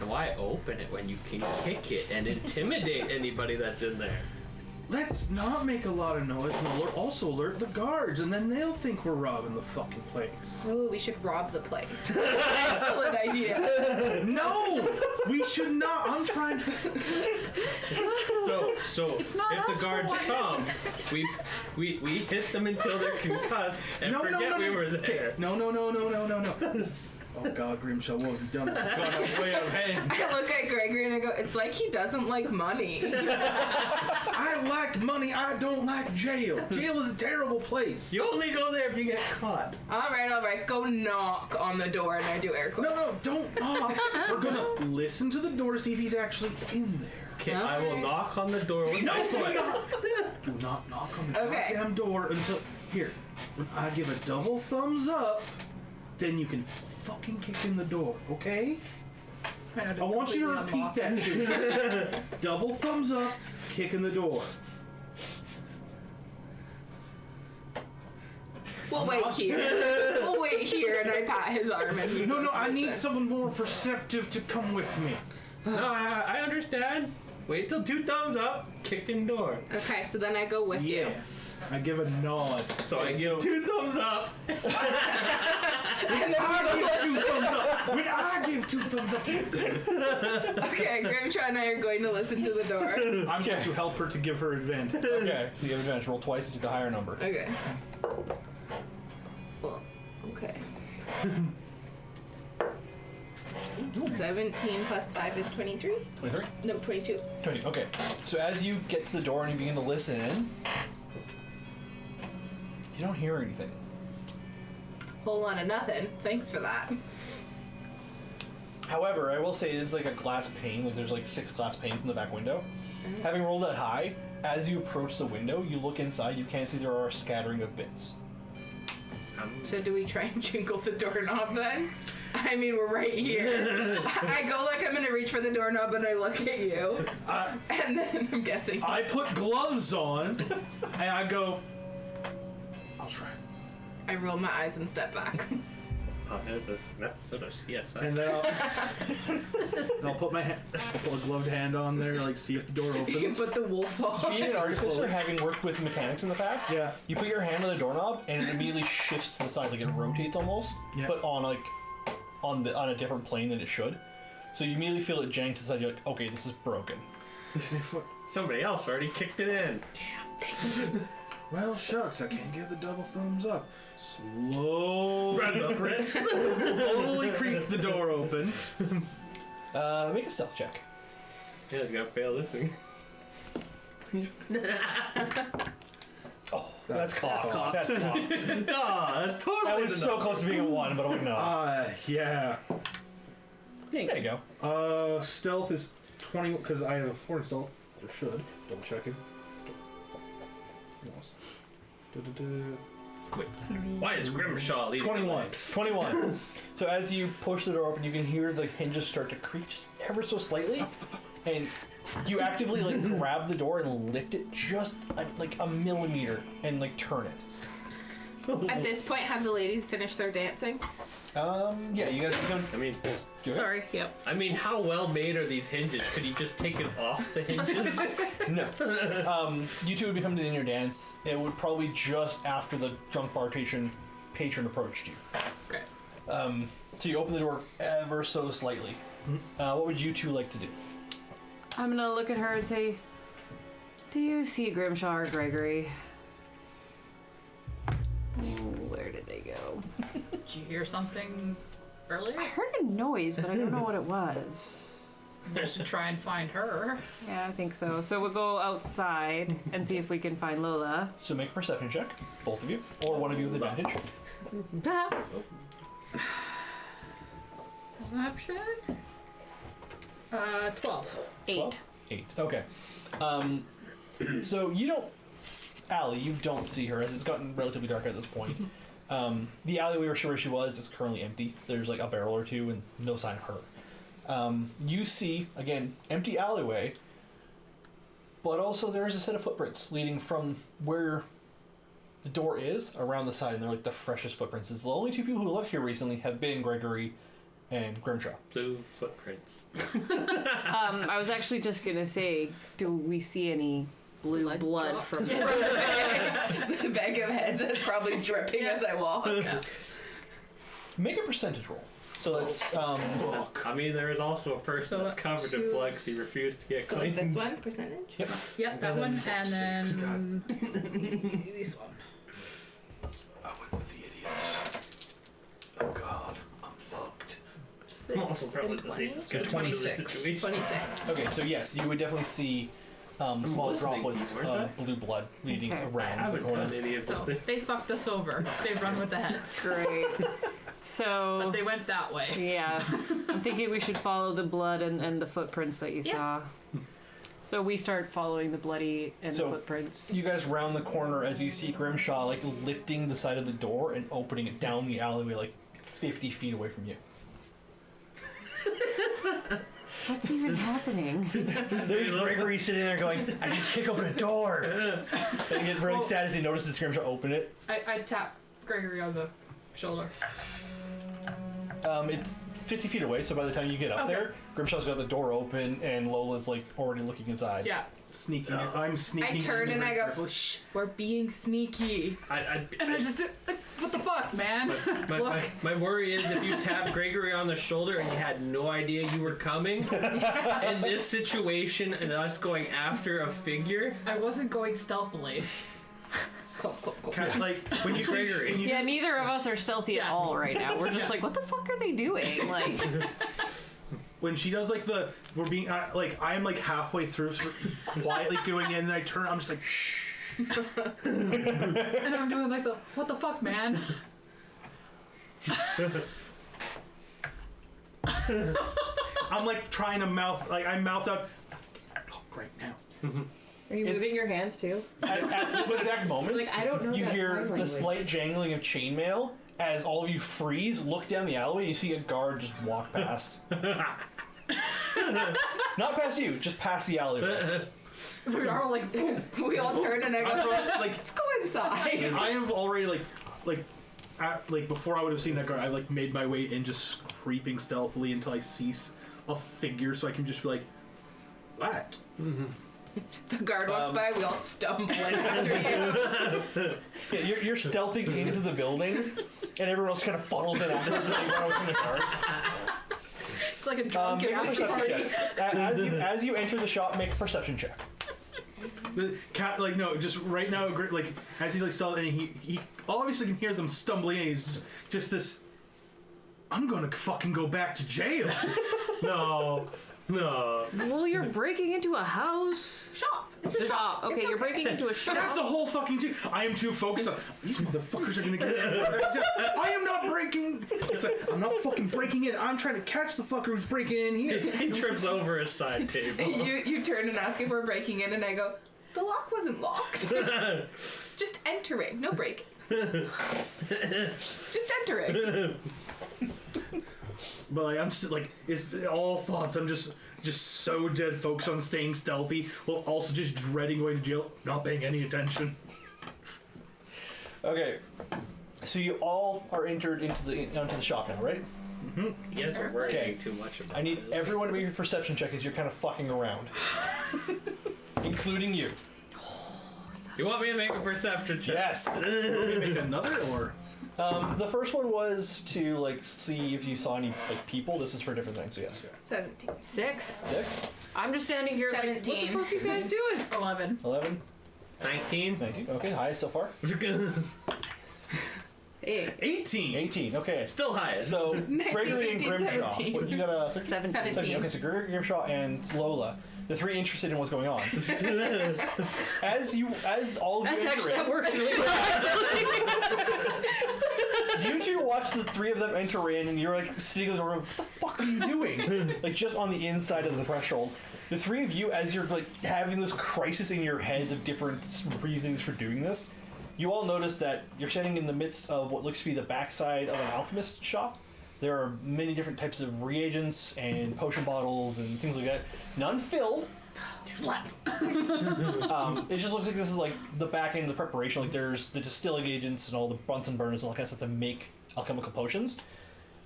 Why open it when you can kick it and intimidate anybody that's in there? Let's not make a lot of noise and also alert the guards, and then they'll think we're robbing the fucking place. Ooh, we should rob the place. Excellent idea. No! We should not. I'm trying to... So It's not if us the guards for come, we hit them until they're concussed and forget we were there. No. Oh God, Grimshaw, what have you done? This has gone way out of hand. I look at Gregory and I go, it's like he doesn't like money. I like money, I don't like jail. Jail is a terrible place. You only go there if you get caught. All right. Go knock on the door, and I do air quotes. No, don't knock. We're gonna listen to the door to see if he's actually in there. Okay, I will knock on the door with my foot. Do not knock on the Okay. goddamn door until... Here, when I give a double thumbs up, then you can fucking kick in the door, okay? I want you to repeat that too. Double thumbs up, kick in the door. We'll wait here, and I pat his arm. And No, I need someone more perceptive to come with me. No, I understand. Wait till 2 thumbs up, kick in door. Okay, so then I go with you. Yes. I give a nod. So I give 2 thumbs up. And then When I give 2 thumbs up, okay, Grimshaw and I are going to listen to the door. I'm going to help her to give her advantage. Okay, so you have advantage. Roll twice to get the higher number. Okay. Well, okay. 17 plus 5 is 23? 23? No, 22. 20, okay. So as you get to the door and you begin to listen, you don't hear anything. Whole lot of nothing. Thanks for that. However, I will say it is like a glass pane. Like there's like 6 glass panes in the back window. Mm-hmm. Having rolled that high, as you approach the window, you look inside, you can see there are a scattering of bits. So do we try and jingle the doorknob then? I mean, we're right here. I go like I'm gonna reach for the doorknob and I look at you. And then I'm guessing. I put gloves on, and I go, I'll try. I roll my eyes and step back. Oh, there's this episode of CSI. And then I'll put my I'll put a gloved hand on there, like see if the door opens. You put the wolf on. Being an artificer, having worked with mechanics in the past, Yeah. you put your hand on the doorknob and it immediately shifts to the side, like it rotates almost, Yeah. but on a different plane than it should. So you immediately feel it jank to the side. You're like, okay, this is broken. Somebody else already kicked it in. Well, shucks, I can't give the double thumbs up. Slowly creak the door open. Make a stealth check. Yeah, he's gonna fail this thing. Oh, that's cocked. cocked. That's cocked. No, that's totally That was so close to being a 1, but I'm not. Yeah. There you go. Stealth is 20, because I have a 4 in stealth, or should. Double checking. Wait, why is Grimshaw leading? 21. 21. So as you push the door open, you can hear the hinges start to creak just ever so slightly, and you actively like grab the door and lift it just like a millimeter and like turn it. At this point, have the ladies finished their dancing? Yeah, you guys can. I mean, Do it. Sorry, yep. I mean, how well made are these hinges? Could he just take it off the hinges? No. You two would be coming to the end of your dance. It would probably just after the drunk bar patron approached you. Okay. So you open the door ever so slightly. What would you two like to do? I'm gonna look at her and say, do you see Grimshaw or Gregory? Where did they go? Did you hear something earlier? I heard a noise, but I don't know what it was. We should try and find her. Yeah, I think so. So we'll go outside and see if we can find Lola. So make a perception check, both of you, or one of you with advantage. Perception? 12. 8. 8. Okay. So you don't, Allie, you don't see her as it's gotten relatively dark at this point. The alleyway where she was is currently empty. There's like a barrel or two and no sign of her. You see, again, empty alleyway, but also there is a set of footprints leading from where the door is around the side, and they're like the freshest footprints. It's the only two people who left here recently have been Gregory and Grimshaw. Blue footprints. I was actually just gonna say, do we see any blue blood from the bag of heads is probably dripping as I walk. Make a percentage roll. So that's I mean, there is also a person So that's that's covered in 2. blood because he refused to get So like cleaned. this one percentage. Yep, that one, and then this one. I went with the idiots. Oh god, I'm fucked. I'm also probably the 20? safest guy to 26. this situation. 26. okay. So yes, you would definitely see small listening to droplets you, weren't of blue blood leading Okay. I around the haven't corner. done any of So the they fucked us over. They run with the heads. Great. So But they went that way. yeah, I'm thinking we should follow the blood and the footprints that you saw. So we start following the bloody and So- the footprints. You guys round the corner as you see Grimshaw like lifting the side of the door and opening it down the alleyway like 50 feet away from you. What's even happening? There's Gregory sitting there going, I can kick open a door. And he gets really sad as he notices Grimshaw open it. I tap Gregory on the shoulder. It's 50 feet away, so by the time you get up Okay. there, Grimshaw's got the door open and Lola's like already looking inside. Yeah. Sneaking. I'm sneaking. I turn in and I very go, carefully. shh, we're being sneaky. And I just do, like, what the fuck, man? Look. my worry is if you tap Gregory on the shoulder and he had no idea you were coming, in this situation and us going after a figure, I wasn't going stealthily. Clop, clop, clop. Kind of like when you say Gregory. when you Yeah, neither of us are stealthy at Yeah. all right now. We're just like, what the fuck are they doing? Like, when she does like the we're being like I'm like halfway through sort of quietly going in and I turn I'm just like shh. And I'm doing like the, what the fuck, man? I'm like trying to mouth like I mouth out talk right now. Are you It's- moving your hands too? At this exact moment, Like, I don't know you that hear sign the language. slight jangling of chainmail as all of you freeze, look down the alleyway, and you see a guard just walk past. Not past you, just past the alleyway. So we are all like, boom. We all turn and I I'm go, probably, like let's go inside. I have already like before I would have seen that guard I like made my way in just creeping stealthily until I see a figure so I can just be like what? The guard walks by, we all stumble in after you. Yeah, you're stealthing into the building, and everyone else kind of funnels in afterwards and they run away from the guard. It's like a drunken Make a after perception party. check. As you enter the shop, make a perception check. The cat like no just right now like as he's like stealthing and he obviously can hear them stumbling and he's just this I'm gonna fucking go back to jail. no. well, you're breaking into a house. Shop. It's a Shop. Okay, you're breaking into a shop. That's a whole fucking team. I am too focused on these motherfuckers are gonna get in. I am not breaking. It's like I'm not fucking breaking in. I'm trying to catch the fucker who's breaking in here. He trips over a side table. You turn and ask if we're breaking in, and I go, the lock wasn't locked. Just entering, no break. Just entering. But like I'm still like it's all thoughts. I'm just so dead focused on staying stealthy, while also just dreading going to jail, not paying any attention. Okay, so you all are entered into the shop now, right? You guys are worrying Okay. too much about I need this. everyone to make a perception check as you're kind of fucking around, including you. You want me to make a perception check? Yes. Make another or The first one was to like see if you saw any like people. This is for different things. So yes. 17. 6. 6, I'm just standing here like, what the 17. fuck are you guys doing? 11. 11, 19. 19. Okay, highest so far. Hey. 18. 18. Okay. Still highest. So Gregory and 18, Grimshaw. 17. What, you got a 17. 17. Okay, so Gregory, Grimshaw, and Lola, the three interested in what's going on. as all of you That's enter actually, that in, works really well. you two watch the three of them enter in, and you're like sitting in the door. What the fuck are you doing? Like just on the inside of the threshold. The three of you, as you're like having this crisis in your heads of different reasons for doing this, You all notice that you're standing in the midst of what looks to be the backside of an alchemist shop. There are many different types of reagents and potion bottles and things like that. None filled. Slap. It just looks like this is like the back end of the preparation. Like there's the distilling agents and all the Bunsen burners and all that kind of stuff to make alchemical potions.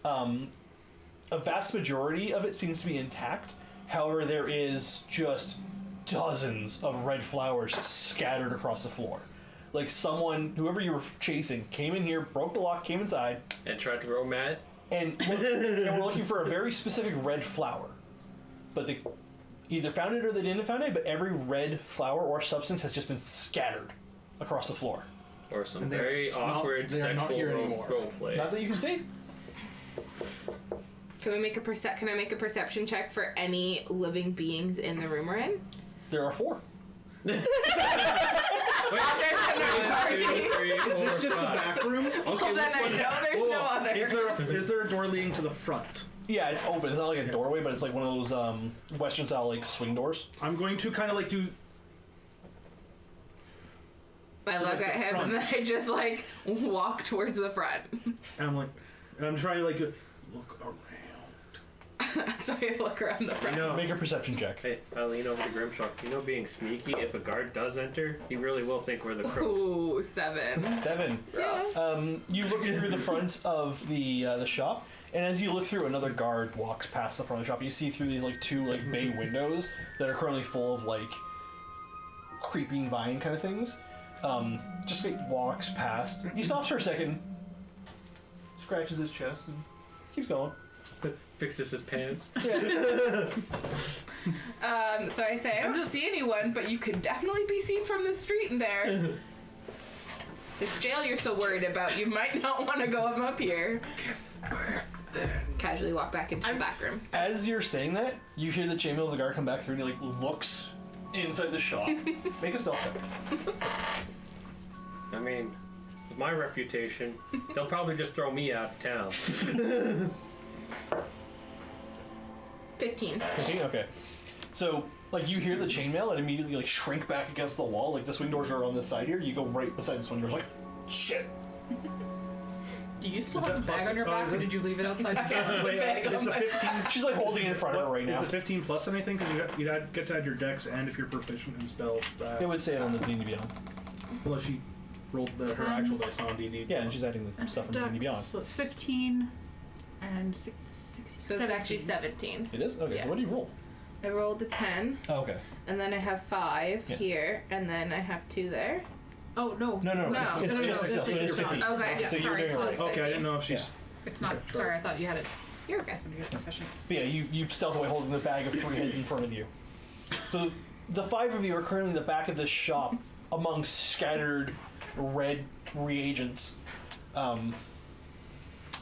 A vast majority of it seems to be intact. However, there is just dozens of red flowers scattered across the floor. Like someone, whoever you were chasing, came in here, broke the lock, came inside, And tried to roll mad. and we're looking for a very specific red flower. But they either found it or they didn't find it, but every red flower or substance has just been scattered across the floor. Or some And they're very awkward they are not sexual here anymore. role play. Not that you can see. Can we make a Can I make a perception check for any living beings in the room we're in? There are 4. Wait, Sorry. Is this just the back room? Well, then I know there's no other. Is there a door leading to the front? Yeah, it's open. It's not like a doorway, but it's like one of those Western style like swing doors. I'm going to kind of like do. I So, look like, at the him front. and then I just like walk towards the front. And I'm trying to like look around. So I look around the front. You know, Make a perception check. hey, I lean over to Grimshaw. You know, being sneaky, if a guard does enter, he really will think we're the crooks. Ooh, 7. 7. Yeah. You look through the front of the shop, and as you look through, another guard walks past the front of the shop. You see through these like 2 like bay windows that are currently full of like creeping vine kind of things. Just like walks past. He stops for a second, scratches his chest, and keeps going. Fixes his pants. So I say, I don't see anyone, but you could definitely be seen from the street in there. This jail you're so worried about, you might not want to go up here. Back then. Casually walk back into the back room. As you're saying that, you hear the chainmail of the guard come back through, and he like looks inside the shop. Make a stealth check. I mean, with my reputation, they'll probably just throw me out of town. 15. Okay. So, like, you hear the chainmail and immediately, like, shrink back against the wall. Like, the swing doors are on this side here. You go right beside the swing doors, like, shit. Do you still Is have that the bag plus- on your oh, back, is or it- did you leave it outside the door? Wait, bag is on the my- 15? She's, like, holding it in front of her right Is now. the 15 plus anything? Because you get to add your dex and if you're proficient in stealth. It would say it on the D&D Beyond. Well, she rolled her actual dice on D&D. Yeah, and she's adding the stuff from D&D Beyond. So it's 15 and 16. So it's actually 17. It is? Okay, Yeah. so what do you roll? I rolled a 10, Oh, okay. and then I have 5 Yeah. here, and then I have 2 there. Oh, no. No. No. It's No, just no, itself, so it is 15. Okay. Yeah, So you're sorry, doing it so right. it's- Okay, I didn't know if she's. Yeah. It's not. Okay, Sorry, I thought you had it. You're a guess when you're proficient. But yeah, you stealth away holding the bag of 3 heads in front of you. So the 5 of you are currently in the back of this shop among scattered red reagents. What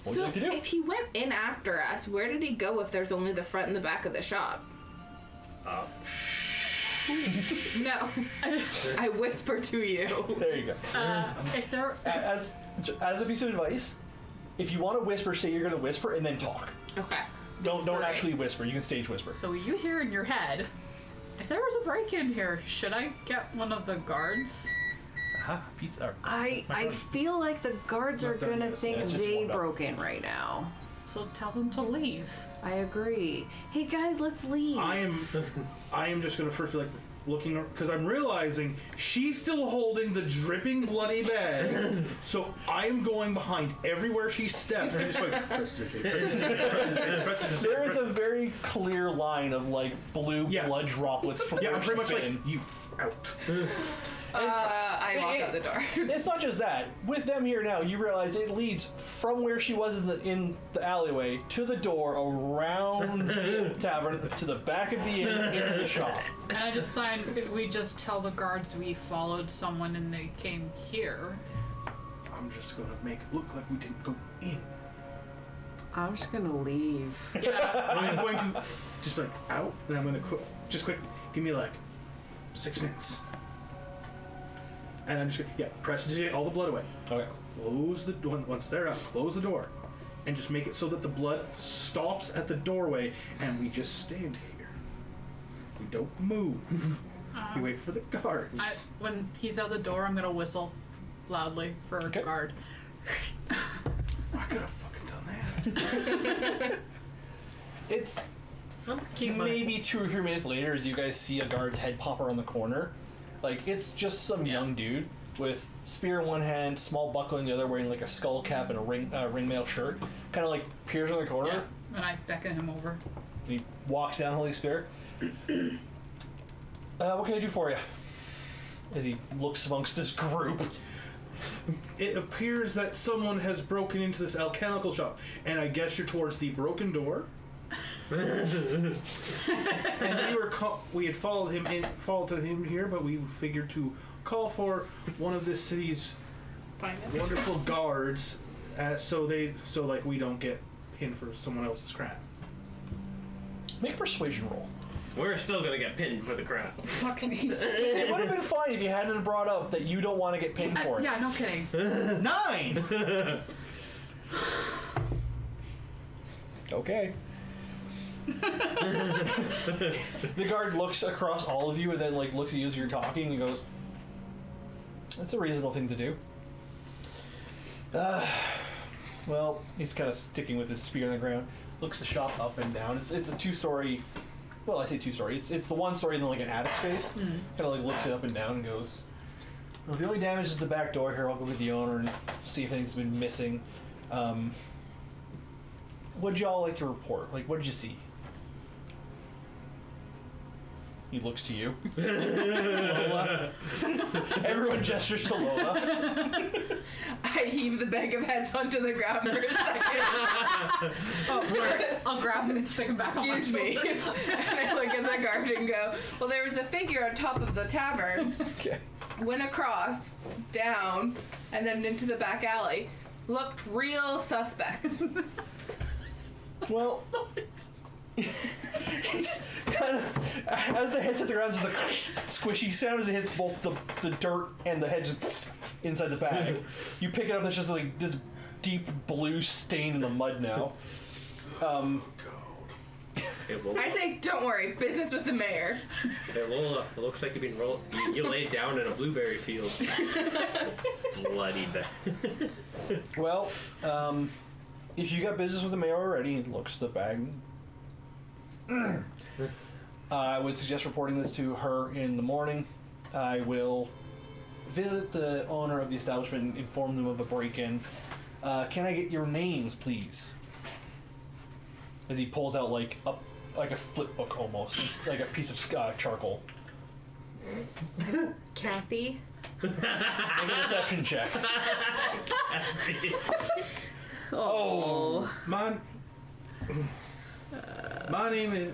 would you like to do? if he went in after us, where did he go if there's only the front and the back of the shop? No. I whisper to you. There you go. If there, As a piece of advice, if you want to whisper, say you're going to whisper and then talk. Okay. Don't Whispering. actually whisper. You can stage whisper. so you hear in your head, if there was a break-in here, should I get one of the guards? Aha, pizza. I feel like the guards are Not done gonna yet. think Yeah, it's just they warmed up. broke in right now. So tell them to leave. I agree. Hey guys, let's leave. I am just gonna first be like looking because I'm realizing she's still holding the dripping bloody bag. So I'm going behind everywhere she steps and I'm just like prestidigitate. There is a very clear line of like blue Yeah. blood droplets from Yeah, where I'm pretty she's much been. like you out. I walk out the door. It's not just that. With them here now, you realize it leads from where she was in the alleyway to the door, around the tavern, to the back of the inn, into the shop. And I just signed. If we just tell the guards we followed someone and they came here. I'm just gonna make it look like we didn't go in. I'm just gonna leave. Yeah. I'm going to just be like out, and I'm gonna quick give me like 6 minutes. And I'm just gonna prestidigitate all the blood away. Okay. Close the door once they're out. Close the door, and just make it so that the blood stops at the doorway, and we just stand here. We don't move. We wait for the guards. When he's out the door, I'm gonna whistle. loudly for a Okay. guard. I could have fucking done that. It's Keep my- maybe 2 or 3 minutes later as you guys see a guard's head pop around the corner. Like, it's just some young dude with spear in one hand, small buckle in the other, wearing like a skull cap and a ringmail shirt. Kind of like peers on the corner. Yeah. And I beckon him over. And he walks down holding spear. What can I do for you? As he looks amongst this group. It appears that someone has broken into this alchemical shop, and I gesture towards the broken door. And we had followed him here, but we figured to call for one of this city's Finest. wonderful guards, so we don't get pinned for someone else's crap. Make a persuasion roll. We're still gonna get pinned for the crap. Fuck me. It would have been fine if you hadn't brought up that you don't want to get pinned for it. Yeah, no kidding. 9! Okay. The guard looks across all of you and then like looks at you as you're talking and goes, "That's a reasonable thing to do." Well, he's kind of sticking with his spear in the ground. Looks the shop up and down. It's a 2-story. Well, I say 2-story. It's the 1 story and then like an attic space. Kind of like looks it up and down and goes, "Well, the only damage is the back door here. I'll go with the owner and see if anything's been missing. What'd y'all like to report? Like, what did you see?" He looks to you. Lola. Everyone gestures to Lola. I heave the bag of heads onto the ground for a second. I'll grab him and stick him back on my Excuse me. shoulder. And I look at the guard and go, well, there was a figure on top of the tavern, Okay. went across, down, and then into the back alley. Looked real suspect. Well, he's kind of, as the heads hit the ground, there's a squishy sound as it hits both the dirt and the heads inside the bag. You pick it up, there's just like this deep blue stain in the mud now. Hey, Lola. I say, don't worry, business with the mayor. Hey, Lola, it looks like you've been you laid down in a blueberry field. Bloody bad. Well, if you got business with the mayor already, he looks at the bag. I would suggest reporting this to her in the morning. I will visit the owner of the establishment and inform them of a break-in. Can I get your names, please? As he pulls out like a flip book almost. It's like a piece of charcoal. Kathy. Make a deception check. Oh. My name is...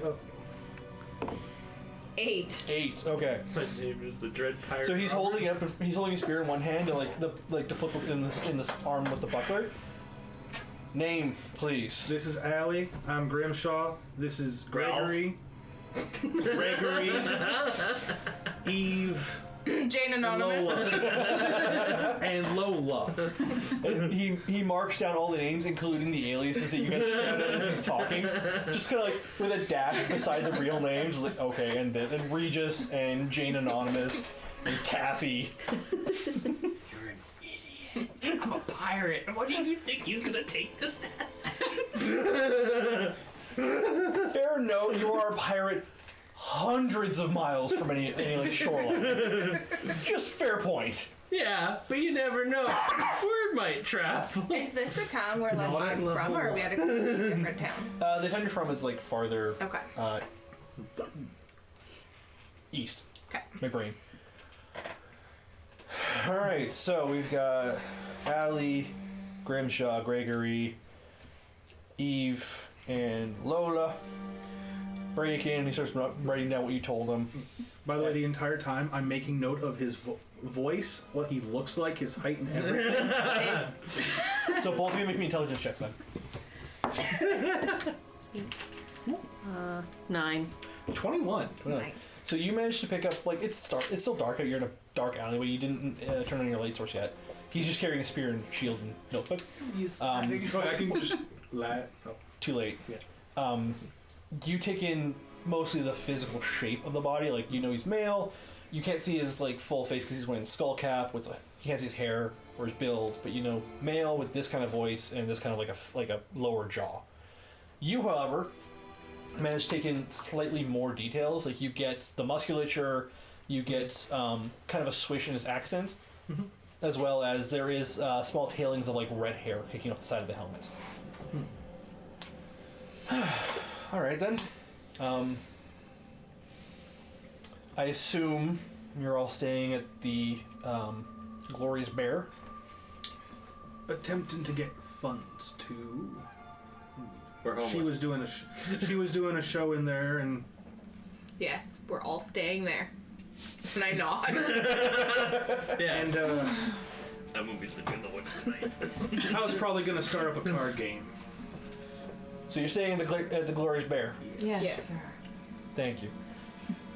8. 8. Okay. My name is the Dread Pirate. So he's Roberts. holding his spear in one hand and like the flip book in this arm with the buckler. Name, please. This is Allie. I'm Grimshaw. This is Gregory. Gregory. Eve. Jane Anonymous. Lola. And Lola. And he marks down all the names, including the aliases that you guys shout at as he's talking. Just kind of like with a dash beside the real names. Like, okay, and Regis and Jane Anonymous and Kathy. You're an idiot. I'm a pirate. What do you think he's gonna take this as? Fair note, you are a pirate hundreds of miles from any like shoreline. Just fair point. Yeah, but you never know. Word might travel. Is this the town where No, I I'm love from, or are we at a completely different town? The town you're from is like farther Okay. East. Okay. My brain. Alright, so we've got Allie, Grimshaw, Gregory, Eve, and Lola. Break in, he starts writing down what you told him. By the way, the entire time I'm making note of his voice, what he looks like, his height, and everything. So both of you make me intelligence checks then. 9. 21. Nice. So you managed to pick up, like, it's still dark out. You're in a dark alleyway. You didn't turn on your light source yet. He's just carrying a spear and shield and notebook. Useful. I can just Too late. Yeah. You take in mostly the physical shape of the body. Like, you know he's male. You can't see his like full face because he's wearing the skull cap. You can't see his hair or his build, but male with this kind of voice and this kind of like a lower jaw. You, however, managed to take in slightly more details. Like you get the musculature, you get kind of a swish in his accent, as well as there is small tailings of like red hair kicking off the side of the helmet. All right then. I assume you're all staying at the Glorious Bear. Attempting to get funds to. We're homeless. She was doing a show in there, and Yes, we're all staying there. And I nod. Yes. and I won't be sleeping in the woods tonight. I was probably gonna start up a card game. So you're staying at the Glorious Bear. Yes. Thank you.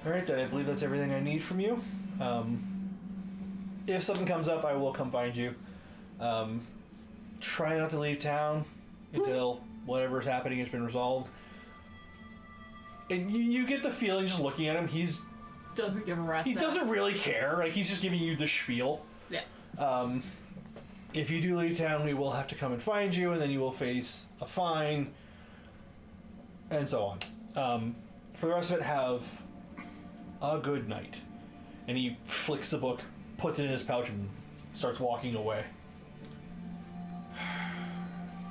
All right, then. I believe that's everything I need from you. If something comes up, I will come find you. Try not to leave town until whatever's happening has been resolved. And you get the feeling just looking at him, he Doesn't give a rat's ass. doesn't really care. Like he's just giving you the spiel. Yeah. If you do leave town, we will have to come and find you, and then you will face a fine, and so on. For the rest of it, have a good night. And he flicks the book, puts it in his pouch, and starts walking away.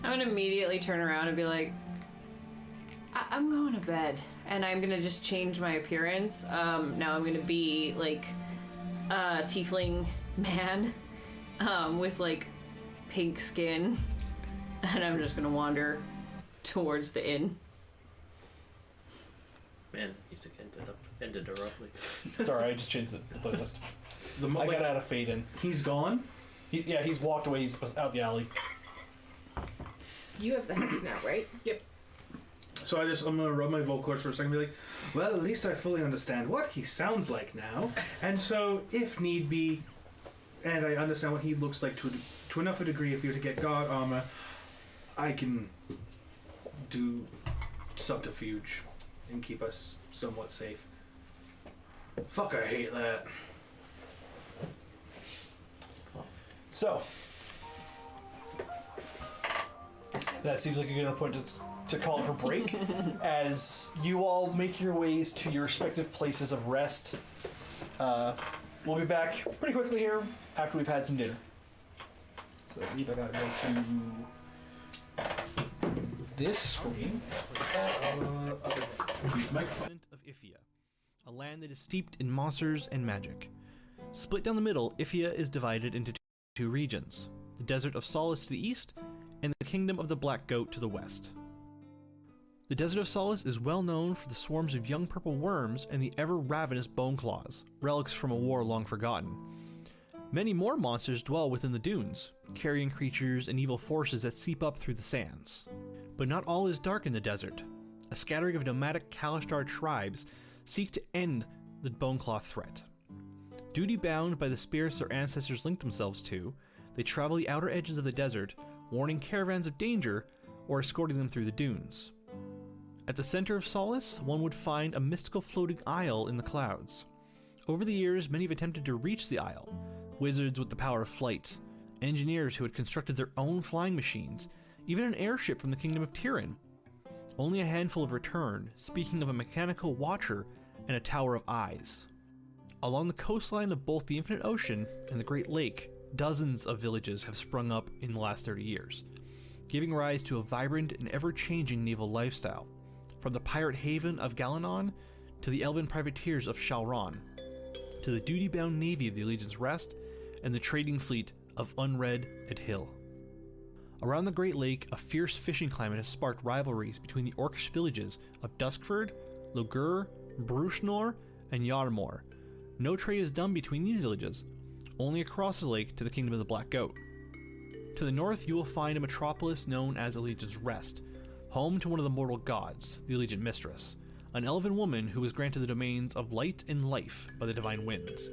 I'm gonna immediately turn around and be like, I'm going to bed. And I'm gonna just change my appearance. Now I'm gonna be like a tiefling man with like pink skin. And I'm just gonna wander towards the inn. Man, music ended abruptly. Sorry, I just changed the playlist. I got out of fade in. He's gone. He's walked away. He's out the alley. You have the hex now, right? Yep. So I'm gonna rub my vocal cords for a second and be like, well, at least I fully understand what he sounds like now. And so, if need be, and I understand what he looks like to enough a degree, if you were to get God armor, I can do subterfuge and keep us somewhat safe. Fuck, I hate that. So, that seems like a good enough point to call it for break. As you all make your ways to your respective places of rest, we'll be back pretty quickly here after we've had some dinner. So, I gotta go to this screen. Continent of Ifia, a land that is steeped in monsters and magic. Split down the middle, Ifia is divided into two regions: the Desert of Solace to the east, and the Kingdom of the Black Goat to the west. The Desert of Solace is well known for the swarms of young purple worms and the ever-ravenous bone claws, relics from a war long forgotten. Many more monsters dwell within the dunes, carrying creatures and evil forces that seep up through the sands. But not all is dark in the desert. A scattering of nomadic Kalashtar tribes seek to end the Boneclaw threat. Duty-bound by the spirits their ancestors linked themselves to, they travel the outer edges of the desert, warning caravans of danger or escorting them through the dunes. At the center of Solace, one would find a mystical floating isle in the clouds. Over the years, many have attempted to reach the isle. Wizards with the power of flight, engineers who had constructed their own flying machines, even an airship from the Kingdom of Tyrann. Only a handful have returned, speaking of a mechanical watcher and a tower of eyes. Along the coastline of both the Infinite Ocean and the Great Lake, dozens of villages have sprung up in the last 30 years, giving rise to a vibrant and ever-changing naval lifestyle, from the pirate haven of Galanon to the elven privateers of Shalron, to the duty-bound navy of the Legion's Rest and the trading fleet of Unred at Hill. Around the Great Lake, a fierce fishing climate has sparked rivalries between the orcish villages of Duskford, Logur, Brushnor, and Yarmore. No trade is done between these villages, only across the lake to the Kingdom of the Black Goat. To the north, you will find a metropolis known as the Legion's Rest, home to one of the mortal gods, the Legion Mistress, an elven woman who was granted the domains of light and life by the Divine Winds.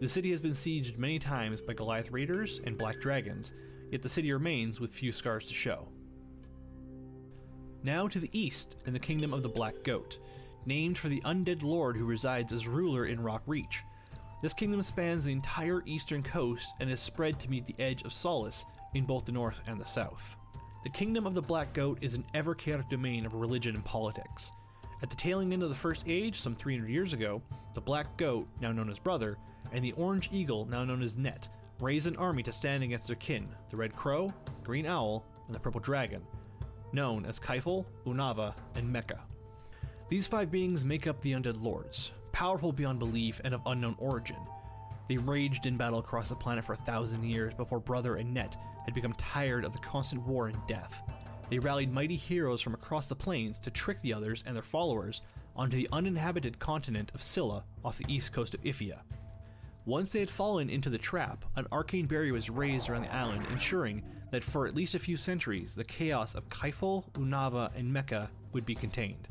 The city has been sieged many times by Goliath raiders and black dragons, yet the city remains with few scars to show. Now to the east, in the Kingdom of the Black Goat, named for the undead lord who resides as ruler in Rock Reach. This kingdom spans the entire eastern coast and is spread to meet the edge of Solace in both the north and the south. The kingdom of the Black Goat is an ever-chaotic domain of religion and politics. At the tailing end of the First Age, some 300 years ago, the Black Goat, now known as Brother, and the Orange Eagle, now known as Net, raised an army to stand against their kin, the Red Crow, Green Owl, and the Purple Dragon, known as Kaifel, Unava, and Mecca. These 5 beings make up the Undead Lords, powerful beyond belief and of unknown origin. They raged in battle across the planet for 1,000 years before Brother and Net had become tired of the constant war and death. They rallied mighty heroes from across the plains to trick the others and their followers onto the uninhabited continent of Scylla off the east coast of Ifia. Once they had fallen into the trap, an arcane barrier was raised around the island, ensuring that for at least a few centuries, the chaos of Kaifel, Unava, and Mecca would be contained.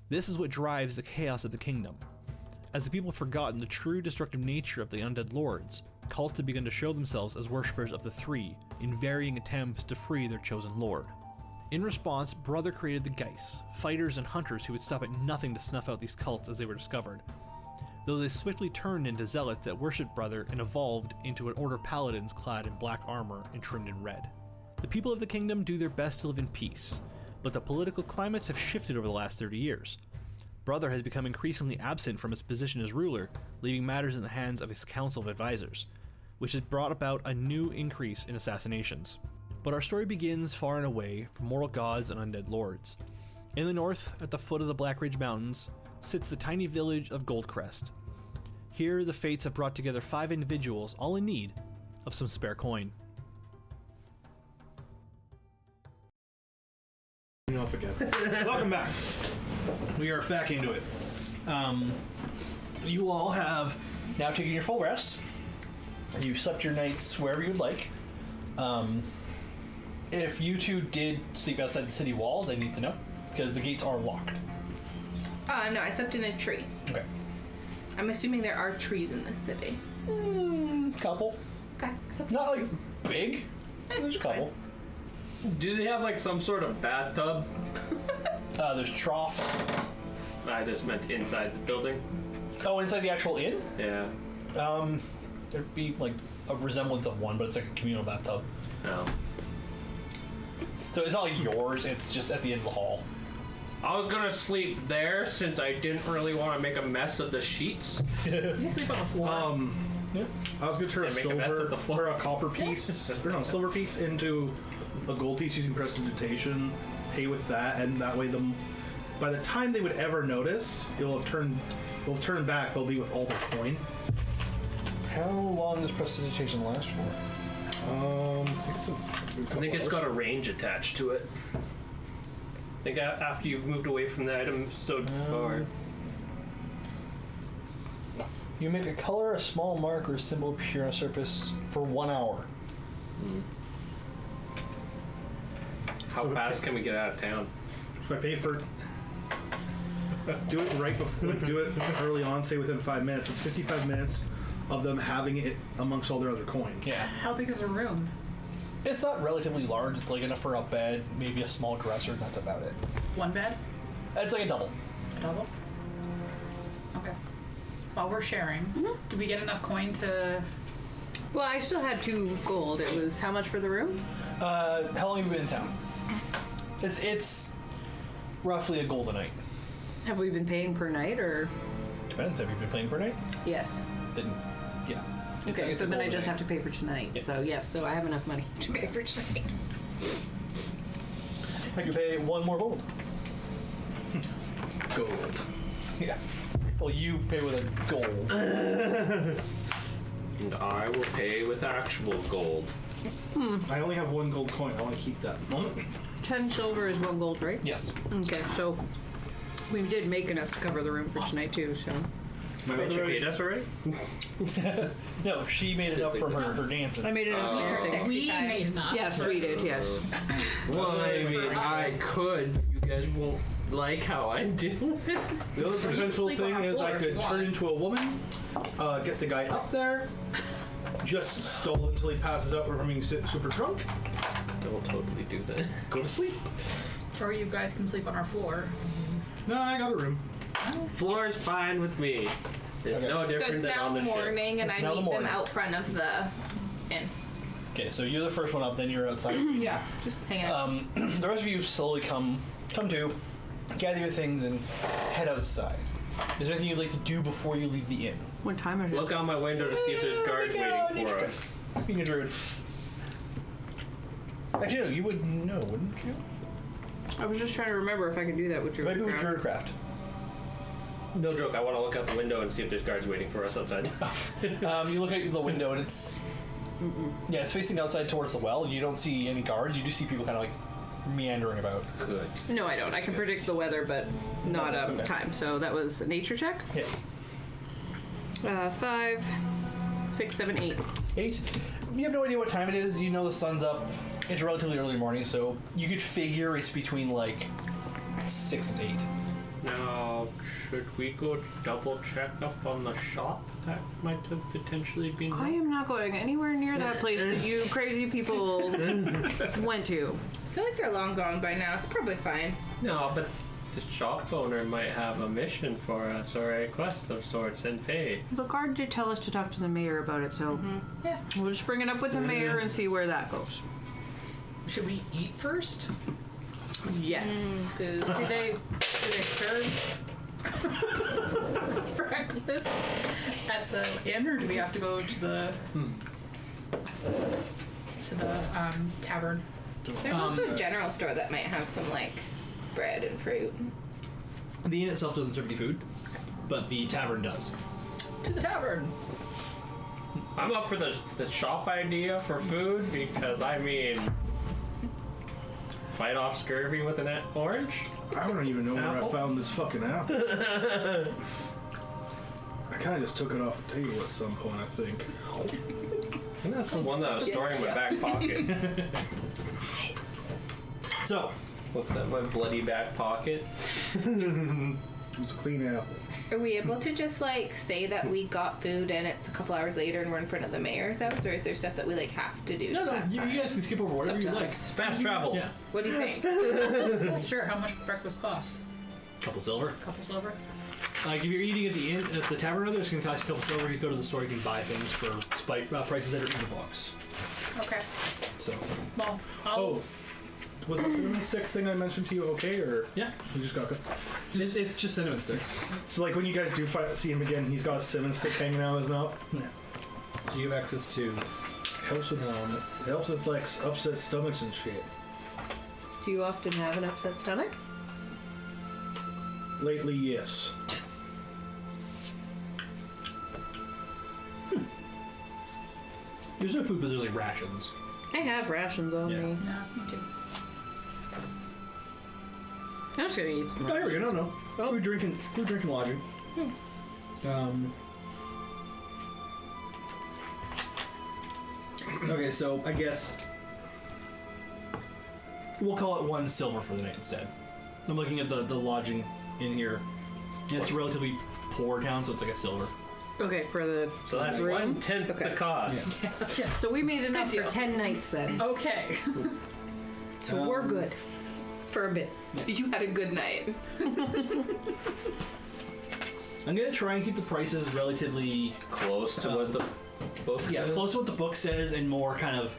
This is what drives the chaos of the kingdom. As the people have forgotten the true destructive nature of the Undead Lords, cults have begun to show themselves as worshippers of the Three, in varying attempts to free their chosen lord. In response, Brother created the Geis, fighters and hunters who would stop at nothing to snuff out these cults as they were discovered, though they swiftly turned into zealots that worshipped Brother and evolved into an order of paladins clad in black armor and trimmed in red. The people of the kingdom do their best to live in peace, but the political climates have shifted over the last 30 years. Brother has become increasingly absent from his position as ruler, leaving matters in the hands of his council of advisors, which has brought about a new increase in assassinations. But our story begins far and away from mortal gods and undead lords. In the north, at the foot of the Black Ridge Mountains, sits the tiny village of Gold Crest. Here, the fates have brought together 5 individuals, all in need of some spare coin. Off again. Welcome back. We are back into it. You all have now taken your full rest. You slept your nights wherever you'd like. If you two did sleep outside the city walls, I need to know, because the gates are locked. No, I slept in a tree. Okay. I'm assuming there are trees in this city. Couple. Okay. Not like big. There's a couple. Do they have like some sort of bathtub? There's troughs. I just meant inside the building. Oh, inside the actual inn? Yeah. There'd be like a resemblance of one, but it's like a communal bathtub. No. So it's not like yours, it's just at the end of the hall. I was gonna sleep there since I didn't really want to make a mess of the sheets. You can sleep on the floor. Yeah. I was gonna turn a And make a mess silver of the floor. or a copper piece, or no, silver piece into a gold piece using prestidigitation. Pay with that, and that way, by the time they would ever notice, it will have turned back. They'll be with all the coin. How long does prestidigitation last for? I think it's got a range attached to it. I think after you've moved away from the item so far. You make a color, a small mark, or a symbol appear on a surface for 1 hour. How fast can we get out of town? So I pay for. Do it right before. Like, do it early on. Say within 5 minutes. It's 55 minutes of them having it amongst all their other coins. Yeah. How big is a room? It's not relatively large. It's like enough for a bed, maybe a small dresser, and that's about it. One bed? It's like a double. A double? Okay. While we're sharing, do we get enough coin to... Well, I still had 2 gold. It was how much for the room? How long have you been in town? It's roughly a gold a night. Have we been paying per night or? Depends. Have you been playing per night? Yes. Then, yeah. Okay, so then I just have to pay for tonight. Yeah. So yes, so I have enough money to pay for tonight. I can pay 1 more gold. Gold. Yeah. Well, you pay with a gold. And I will pay with actual gold. I only have 1 gold coin. I want to keep that. 10 silver is 1 gold, right? Yes. Okay, so we did make enough to cover the room for tonight too. So. Did you paid us already? No, she made enough from her dancing. I made enough dancing. We made enough. Yes, we did. Yes. Well, I mean, I could. You guys won't like how I do it. The other potential sleep on thing our is floor I if could you turn want. into a woman, get the guy up there, just stall until he passes out from being super drunk, Don't totally do that. go to sleep. Or you guys can sleep on our floor. No, I got a room. Floor is fine with me. It's Okay. no So different it's than now on the morning, ships. and It's I now the meet them morning. out front of the inn. Okay, so you're the first one up, then you're outside. Yeah, just hanging out. The rest of you slowly come to, gather your things, and head outside. Is there anything you'd like to do before you leave the inn? What time is it? Look out my window to see if there's guards waiting for us. Being a druid. Actually, no, you would know, wouldn't you? I was just trying to remember if I could do that with your Maybe with druidcraft. No joke, I want to look out the window and see if there's guards waiting for us outside. You look out the window and it's... Yeah, it's facing outside towards the well. You don't see any guards. You do see people kind of like meandering about. Good. No, I don't. I can predict the weather, but not Okay. time. So that was a nature check. Yeah. 5, 6, 7, 8. 8. You have no idea what time it is. You know the sun's up. It's relatively early morning, so you could figure it's between like 6 and 8. Now, should we go double check up on the shop that might have potentially been? I am not going anywhere near that place that you crazy people went to. I feel like they're long gone by now. It's probably fine. No, but the shop owner might have a mission for us or a quest of sorts and pay. The guard did tell us to talk to the mayor about it, so Yeah. we'll just bring it up with the mayor and see where that goes. Should we eat first? Yes. Food. Do they serve breakfast at the inn, or do we have to go to the tavern? There's also a general store that might have some like bread and fruit. The inn itself doesn't serve any food, but the tavern does. To the tavern. I'm up for the shop idea for food because, I mean, fight off scurvy with an orange? I don't even know where I Apple? found this fucking apple. I kind of just took it off the table at some point, I think. I think that's the one that I was storing in my back pocket. So, Looked at my bloody back pocket. It was a clean apple. Are we able to just like say that we got food and it's a couple hours later and we're in front of the mayor's house, or is there stuff that we like have to do? no, to pass you time? guys can skip over whatever It's you up to like. us. Fast travel. Yeah, What do you think? Sure. How much breakfast cost? couple silver. Couple silver. Like if you're eating at the inn, at the tavern, rather, it's gonna cost you a couple silver. If you go to the store, you can buy things for prices that are in the box. Okay. So, Well, I'll. Oh, was the cinnamon stick thing I mentioned to you okay, or yeah, you just got? it's just cinnamon sticks. So like when you guys do see him again, he's got a cinnamon stick hanging out of his mouth. Yeah. So you have access to. Helps with like upset stomachs and shit. Do you often have an upset stomach? Lately, yes. There's no food, but there's like rations. I have rations on Yeah. me. Yeah, me too. I'm just gonna eat some. Oh, here we go. No. Food, drinking, lodging. Okay, so I guess we'll call it 1 silver for the night instead. I'm looking at the lodging in here. It's a relatively poor town, so it's like a silver. Okay, for the So that's room? 1/10 Okay. the cost. So we made enough Good for deal. 10 nights then. Okay. So we're good. For a bit. You had a good night. I'm gonna try and keep the prices relatively Close to what the book says. close to what the book says and more kind of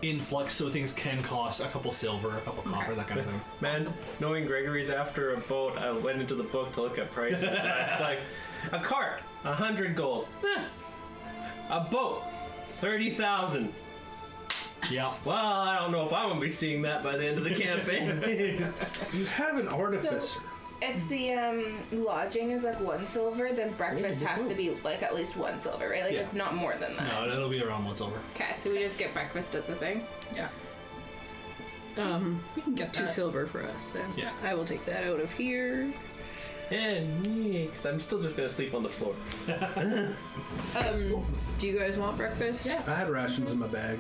in flux, so things can cost a couple silver, a couple copper, that kind of thing. Man, knowing Gregory's after a boat, I went into the book to look at prices. And it's like, a cart, 100 gold. A boat, 30,000. Yeah. Well, I don't know if I'm going to be seeing that by the end of the campaign. You have an artificer. If the lodging is like 1 silver, then breakfast has to be like at least 1 silver, right? Like Yeah. it's not more than that. No, it'll be around 1 silver. Okay, so we just get breakfast at the thing. Yeah. We can get 2 silver for us then. Yeah. I will take that out of here. And me, because I'm still just going to sleep on the floor. Do you guys want breakfast? Yeah. I had rations in my bag.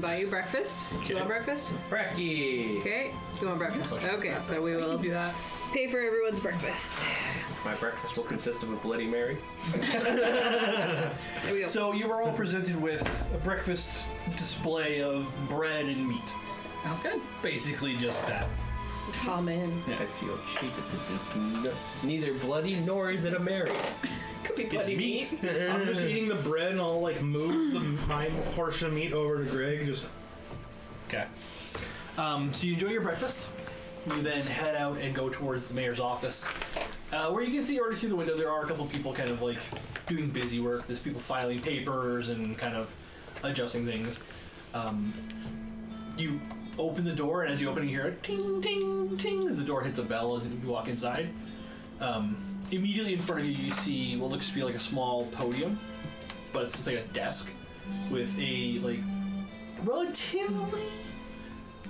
Buy you breakfast. Do you want breakfast? Bracky! Okay. Do you want breakfast? Okay, so we will Do that. pay for everyone's breakfast. My breakfast will consist of a Bloody Mary. There we go. So you were all presented with a breakfast display of bread and meat. Sounds good. Basically just that. Common. I feel cheated. This is neither bloody nor is it a Mary. Could be bloody meat. I'm just eating the bread and I'll like move my portion of meat over to Greg. Just Okay. So you enjoy your breakfast. You then head out and go towards the mayor's office, where you can see already through the window there are a couple people kind of like doing busy work. There's people filing papers and kind of adjusting things. You open the door, and as you open, you hear a ting, ting, ting as the door hits a bell as you walk inside. Immediately in front of you, you see what looks to be like a small podium, but it's just like a desk with a like relatively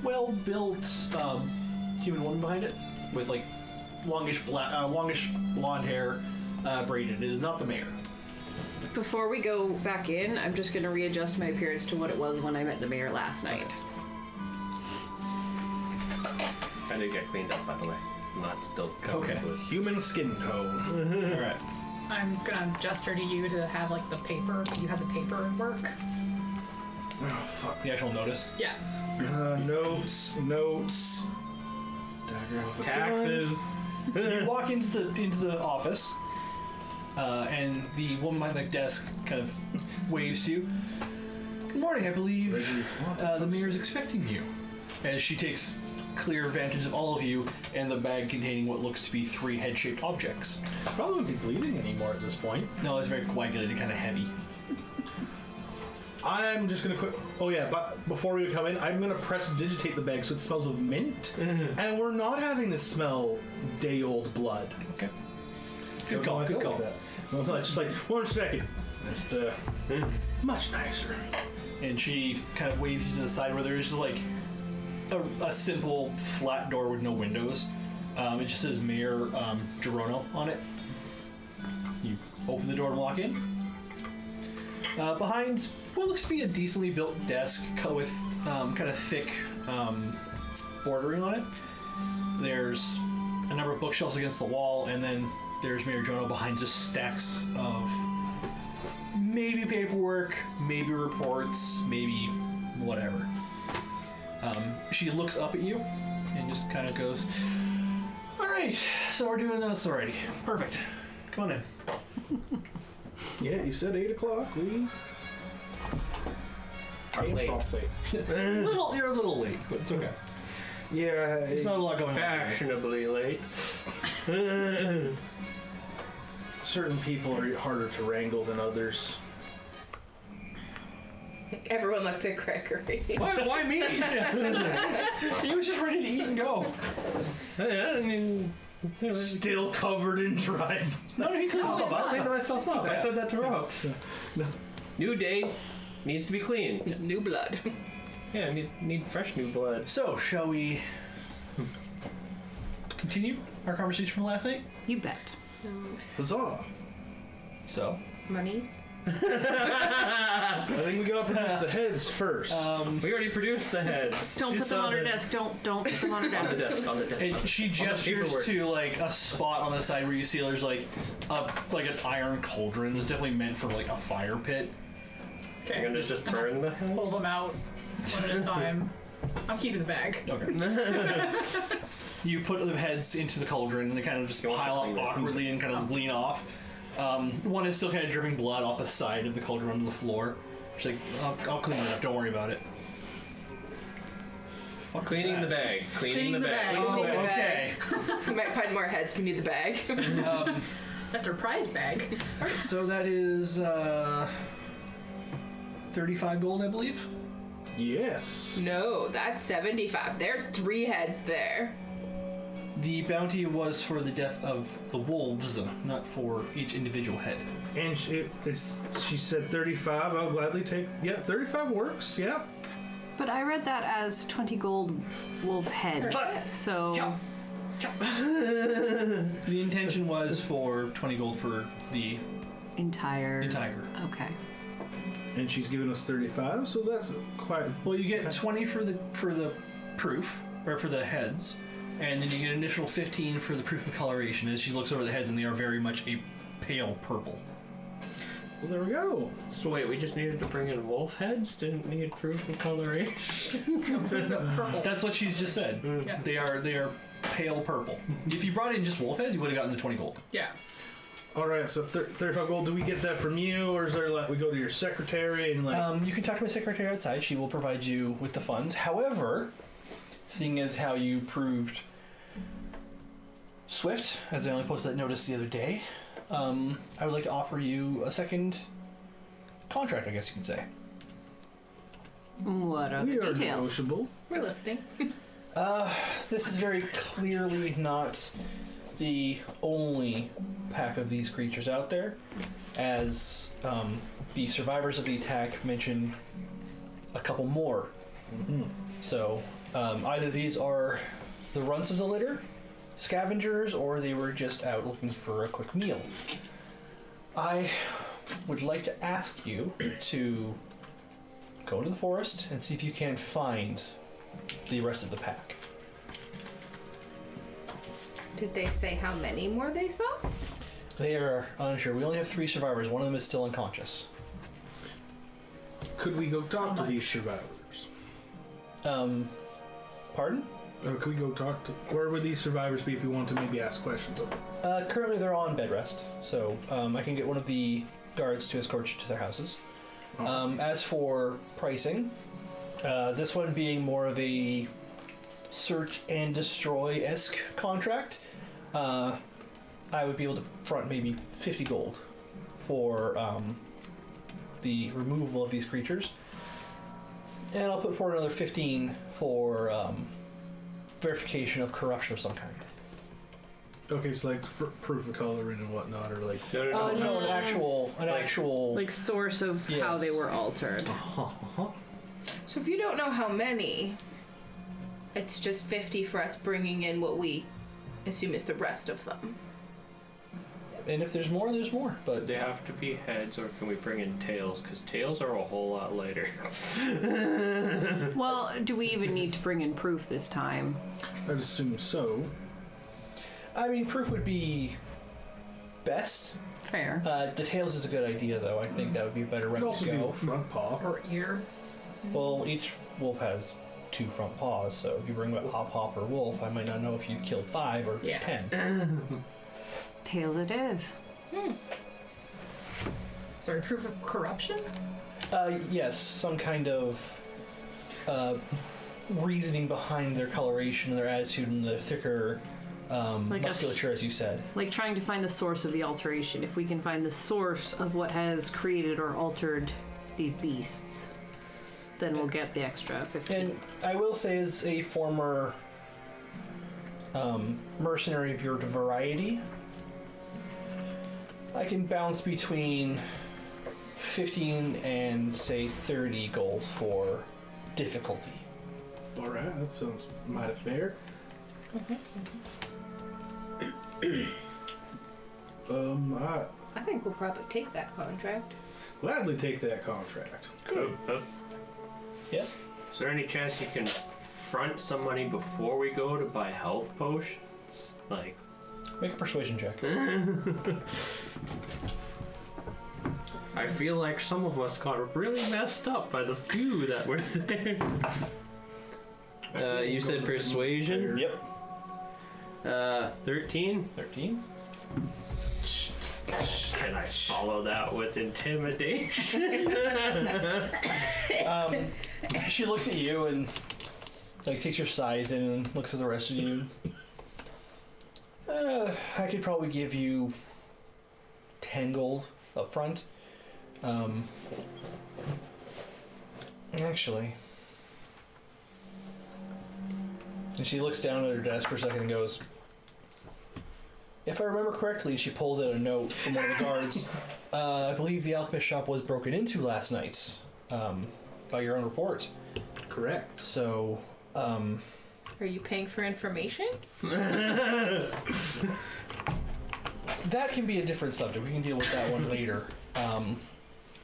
well-built human woman behind it, with like longish blonde hair, braided. It is not the mayor. Before we go back in, I'm just going to readjust my appearance to what it was when I met the mayor last night. I did get cleaned up, by the way. I'm not still covered Okay. with... human skin tone. All right. I'm gonna gesture to you to have like the paper. You have the paperwork. Oh fuck. The actual notice. Yeah. Notes. Dagger of a Taxes. You walk into the office, and the woman behind the desk kind of waves to you. Good morning, I believe the mayor is expecting you. As she takes clear advantage of all of you and the bag containing what looks to be 3 head-shaped objects. Probably wouldn't be bleeding anymore at this point. No, it's very coagulated, kind of heavy. I'm just gonna quit. Oh yeah, but before we come in, I'm gonna prestidigitate the bag so it smells of mint, and we're not having to smell day-old blood. Okay. Good call. Good call. Well, it's just like 1 second. Just much nicer. And she kind of waves you to the side where there is just like a simple flat door with no windows. It just says Mayor Gerono on it. You open the door and walk in. Behind what looks to be a decently built desk with kind of thick bordering on it, there's a number of bookshelves against the wall, and then there's Mayor Gerono behind just stacks of maybe paperwork, maybe reports, maybe whatever. She looks up at you and just kind of goes, all right, so we're doing this already. Perfect. Come on in. Yeah, you said 8 o'clock. We I'm late. You're a little late, but it's okay. Yeah, There's not a lot going on. Fashionably late. certain people are harder to wrangle than others. Everyone looks at Gregory. Why me? He was just ready to eat and go. I mean, Still covered in dried. No, he cleaned himself I up. cleaned myself up. I said that to Rob. No. New day needs to be clean. New blood. Yeah, need fresh new blood. So, shall we continue our conversation from last night? You bet. So, Huzzah! So, monies? I think we gotta produce the heads first. We already produced the heads. Don't She put them saw on her the- desk. Don't put them on her On the desk. desk. On the desk. and she gestures paperwork. to like a spot on the side where you see there's like an iron cauldron. It's definitely meant for like a fire pit. Okay. You're gonna just burn the heads? Pull them out one at a time. I'm keeping the bag. Okay. You put the heads into the cauldron and they kind of just You want to pile clean up that. awkwardly and kind of lean off. One is still kind of dripping blood off the side of the cauldron onto the floor. She's like, I'll clean it up, don't worry about it. Cleaning the bag. Cleaning the bag. Oh, Cleaning the okay. We might find more heads. We need the bag. That's our prize bag. Alright, so that is 35 gold, I believe. Yes. No, that's 75. There's 3 heads there. The bounty was for the death of the wolves, not for each individual head. And she said 35. I'll gladly take. Yeah, 35 works. Yeah. But I read that as 20 gold wolf heads. So The intention was for 20 gold for the entire. Okay. And she's given us 35, so that's quite. Well, you get 20 for the proof, or for the heads, and then you get an additional 15 for the proof of coloration as she looks over the heads and they are very much a pale purple. Well, there we go. So wait, we just needed to bring in wolf heads? Didn't need proof of coloration? Purple. That's what she just said. Yeah. They are pale purple. If you brought in just wolf heads, you would have gotten the 20 gold. Yeah. All right, so 35 gold. Do we get that from you, or is there like we go to your secretary and like? You can talk to my secretary outside. She will provide you with the funds. However, seeing as how you proved swift, as I only posted that notice the other day, I would like to offer you a second contract, I guess you could say. What are we the are details? negotiable. We're listening. This is very clearly not the only pack of these creatures out there, as the survivors of the attack mentioned a couple more. Mm-hmm. So either these are the runts of the litter, scavengers, or they were just out looking for a quick meal. I would like to ask you to go to the forest and see if you can find the rest of the pack. Did they say how many more they saw? They are unsure. We only have 3 survivors. One of them is still unconscious. Could we go talk to these survivors? Pardon? Or could we go talk to? Where would these survivors be if we want to maybe ask questions of them? Currently, they're on bed rest, so I can get one of the guards to escort you to their houses. As for pricing, this one being more of a search and destroy-esque contract, I would be able to front maybe 50 gold for the removal of these creatures. And I'll put forward another 15 for verification of corruption of some kind. Okay, so like proof of coloring and whatnot, or like. No, an actual. Like source of how Yes. they were altered. So if you don't know how many, it's just 50 for us bringing in what we assume is the rest of them. And if there's more, there's more. But They have to be heads, or can we bring in tails? Because tails are a whole lot lighter. Well, do we even need to bring in proof this time? I'd assume so. I mean, proof would be best. Fair. The tails is a good idea, though. I think that would be a better We route could also to do go. front paw. Or ear. Well, each wolf has 2 front paws, so if you bring a hop or wolf, I might not know if you've killed 5 or Yeah. 10. Tails it is. Sorry, proof of corruption? Yes, some kind of reasoning behind their coloration, their attitude, and the thicker Like a musculature, as you said. Like trying to find the source of the alteration. If we can find the source of what has created or altered these beasts, then we'll get the extra 15. And I will say, as a former mercenary of your variety, I can bounce between 15 and, say, 30 gold for difficulty. Alright, that sounds mighty fair. I think we'll probably take that contract. Gladly take that contract. Good. Yes? Is there any chance you can front some money before we go to buy health potions? Like, Make a persuasion check. I feel like some of us got really messed up by the few that were there. You said persuasion? Yep. 13? 13. Can I follow that with intimidation? She looks at you and like takes your size in and looks at the rest of you. I could probably give you 10 gold up front. Actually. And she looks down at her desk for a second and goes, if I remember correctly, she pulls out a note from one of the guards. I believe the alchemist shop was broken into last night, by your own report. Correct. So, Are you paying for information? that can be a different subject. We can deal with that one later.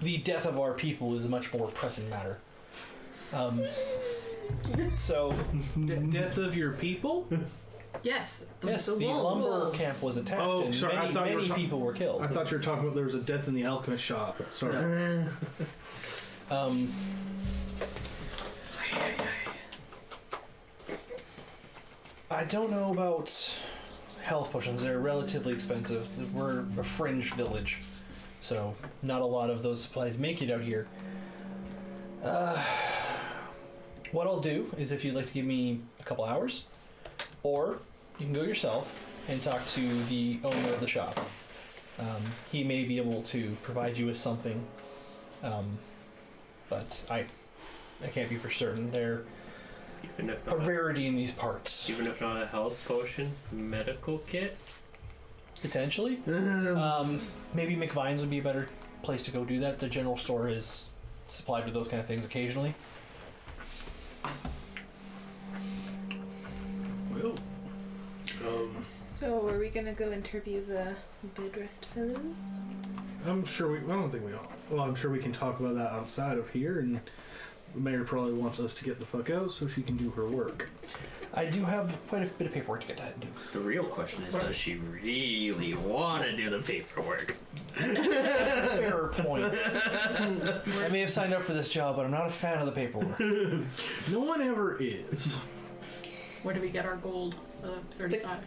The death of our people is a much more pressing matter. So, Death of your people? Yes. yes, the wolves. lumber camp was attacked, Oh, and sorry, I many, thought you were many people were killed. I thought you were talking about there was a death in the alchemist shop. Sorry. I don't know about health potions. They're relatively expensive. We're a fringe village, so not a lot of those supplies make it out here. What I'll do is, if you'd like to give me a couple hours, or you can go yourself and talk to the owner of the shop. He may be able to provide you with something, but I can't be for certain. They're Even if a not rarity in these parts. even if not a health potion, medical kit. Potentially. Maybe McVine's would be a better place to go do that. The general store is supplied with those kind of things occasionally. Well, So, are we gonna go interview the bed rest fellows? I'm sure I don't think we all. Well, I'm sure we can talk about that outside of here, and the mayor probably wants us to get the fuck out so she can do her work. I do have quite a bit of paperwork to get to do. The real question is, does she really want to do the paperwork? Fairer points. I may have signed up for this job, but I'm not a fan of the paperwork. No one ever is. Where do we get our gold? 35.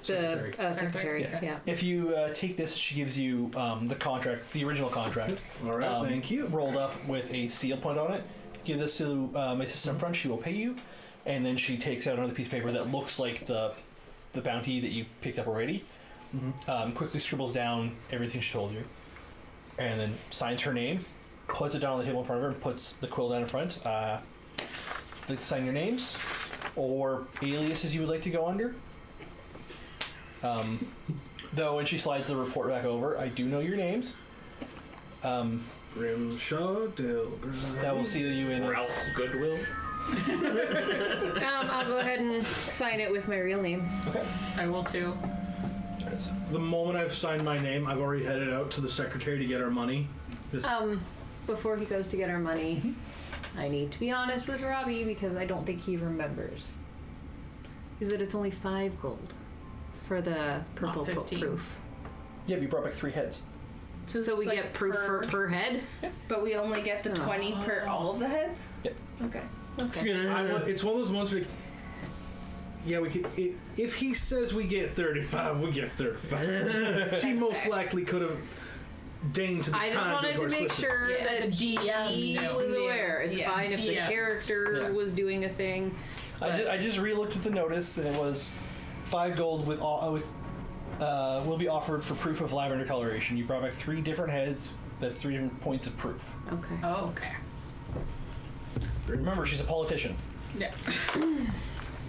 Secretary. Okay. Yeah. If you take this, she gives you the contract, the original contract. All right, thank you. Rolled up with a seal put on it. Give this to my assistant up front. She will pay you, and then she takes out another piece of paper that looks like the bounty that you picked up already. Quickly scribbles down everything she told you, and then signs her name, puts it down on the table in front of her, and puts the quill down in front. Sign your names or aliases you would like to go under. Though when she slides the report back over, I do know your names. Grimshaw, Delgray. That will seal you in Ralph as... Goodwill. I'll go ahead and sign it with my real name. Okay. I will too. There it is. The moment I've signed my name, I've already headed out to the secretary to get our money. Just, Before he goes to get our money, I need to be honest with Robbie because I don't think he remembers. Is that it's only 5 gold for the purple Not 15. proof. Yeah, but you brought back 3 heads. So we it's get like proof per head? But we only get the 20 per all of the heads? Yep. Okay. Okay. it's one of those ones where, yeah, we could. If he says we get 35, we get 35. She most likely could have deigned to be I just kind wanted to towards make Clifton. sure Yeah, that the DM he knew. was aware. It's Yeah. fine if the Yeah. character Yeah. was doing a thing. I just re-looked at the notice, and it was 5 gold will be offered for proof of lavender coloration. You brought back 3 different heads. That's 3 different points of proof. Okay. Oh, okay. Remember, she's a politician. Yeah.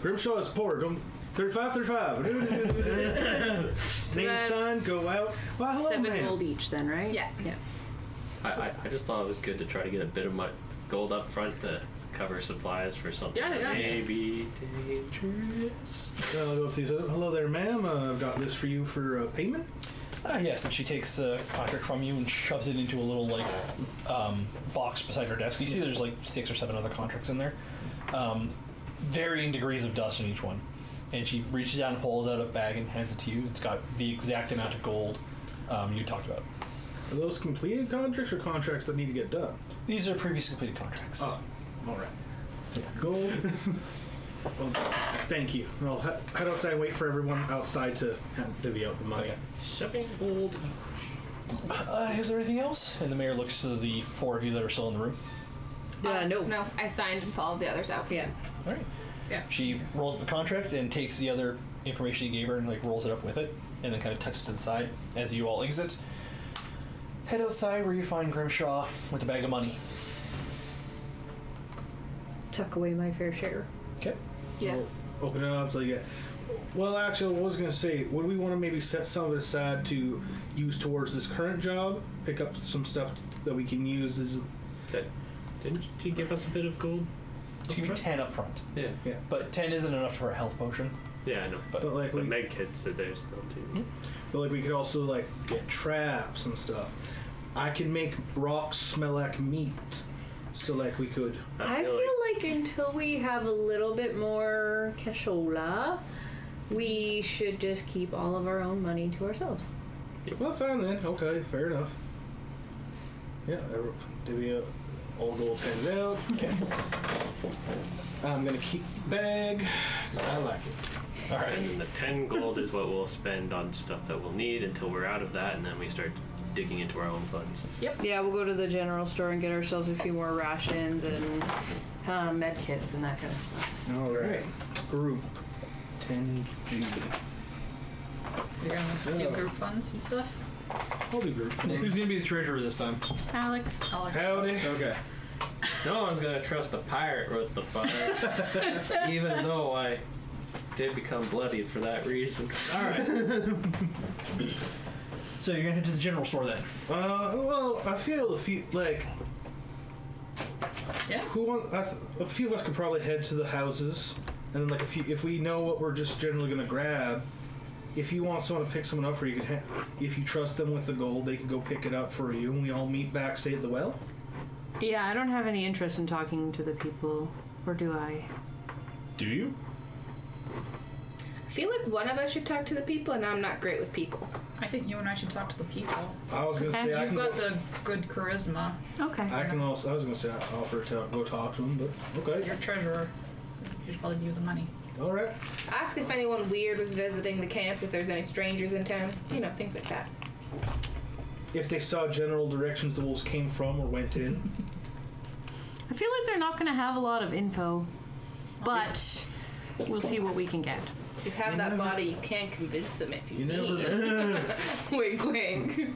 Grimshaw is poor. Don't 35, 35. Name that's sign, go out. Well, hello, 7 ma'am. gold each then, right? Yeah. Yeah. I just thought it was good to try to get a bit of my gold up front to cover supplies for something Yeah, that yeah. may be dangerous. I'll go up to you. Hello there, ma'am. I've got this for you for payment. Yes, and she takes the contract from you and shoves it into a little box beside her desk. You see, there's like 6 or 7 other contracts in there, varying degrees of dust in each one. And she reaches down and pulls out a bag and hands it to you. It's got the exact amount of gold you talked about. Are those completed contracts or contracts that need to get done? These are previously completed contracts. Oh, all right. Gold. Well, thank you. I'll head outside and wait for everyone outside to divvy out the money. Okay. 7 gold. Is there anything else? And the mayor looks to the 4 of you that are still in the room. No. No, I signed and followed the others out. Yeah. All right. Yeah. She rolls up the contract and takes the other information you gave her and rolls it up with it, and then kind of tucks it to the side as you all exit. Head outside where you find Grimshaw with a bag of money. Tuck away my fair share. Okay. Yeah. We'll open it up so you get. Well, actually, I was going to say, would we want to maybe set some of it aside to use towards this current job? Pick up some stuff that we can use as. Didn't you give us a bit of gold? She give you 10 up front, Yeah. but 10 isn't enough for a health potion. Yeah, I know. But But like we, Meg Kid said there's no too. but like we could also like get traps and stuff. I can make rocks smell like meat, so like we could. I feel like until we have a little bit more cashola, we should just keep all of our own money to ourselves. Well, fine then. Okay, fair enough. Yeah, divvy up. All gold's handed out. Okay. I'm gonna keep the bag because I like it. All right. And then the 10 gold is what we'll spend on stuff that we'll need until we're out of that, and then we start digging into our own funds. Yeah, we'll go to the general store and get ourselves a few more rations and med kits and that kind of stuff. All right. Group 10G. You're gonna do group funds and stuff? I'll do group. Who's gonna be the treasurer this time? Alex. Howdy. Okay. No one's gonna trust a pirate with the fire, even though I did become bloodied for that reason. All right. So you're gonna head to the general store then? Well, I feel if you like, Yeah. a few of us could probably head to the houses, and then like if we know what we're just generally gonna grab, if you want someone to pick someone up for you, if you trust them with the gold, they can go pick it up for you, and we all meet back, say at the well. Yeah, I don't have any interest in talking to the people, or do I? Do you? I feel like one of us should talk to the people, and I'm not great with people. I think you and I should talk to the people. I was gonna say I You've can. got the good charisma. Okay. I can also. I was gonna say I offer to go talk to them, but okay. You're treasurer. You should probably give you the money. All right. Ask if anyone weird was visiting the camps, if there's any strangers in town. You know, things like that. If they saw general directions the wolves came from or went in. I feel like they're not going to have a lot of info, but we'll see what we can get. If you have that body, you can convince them if you, You need. never. Wink, wink.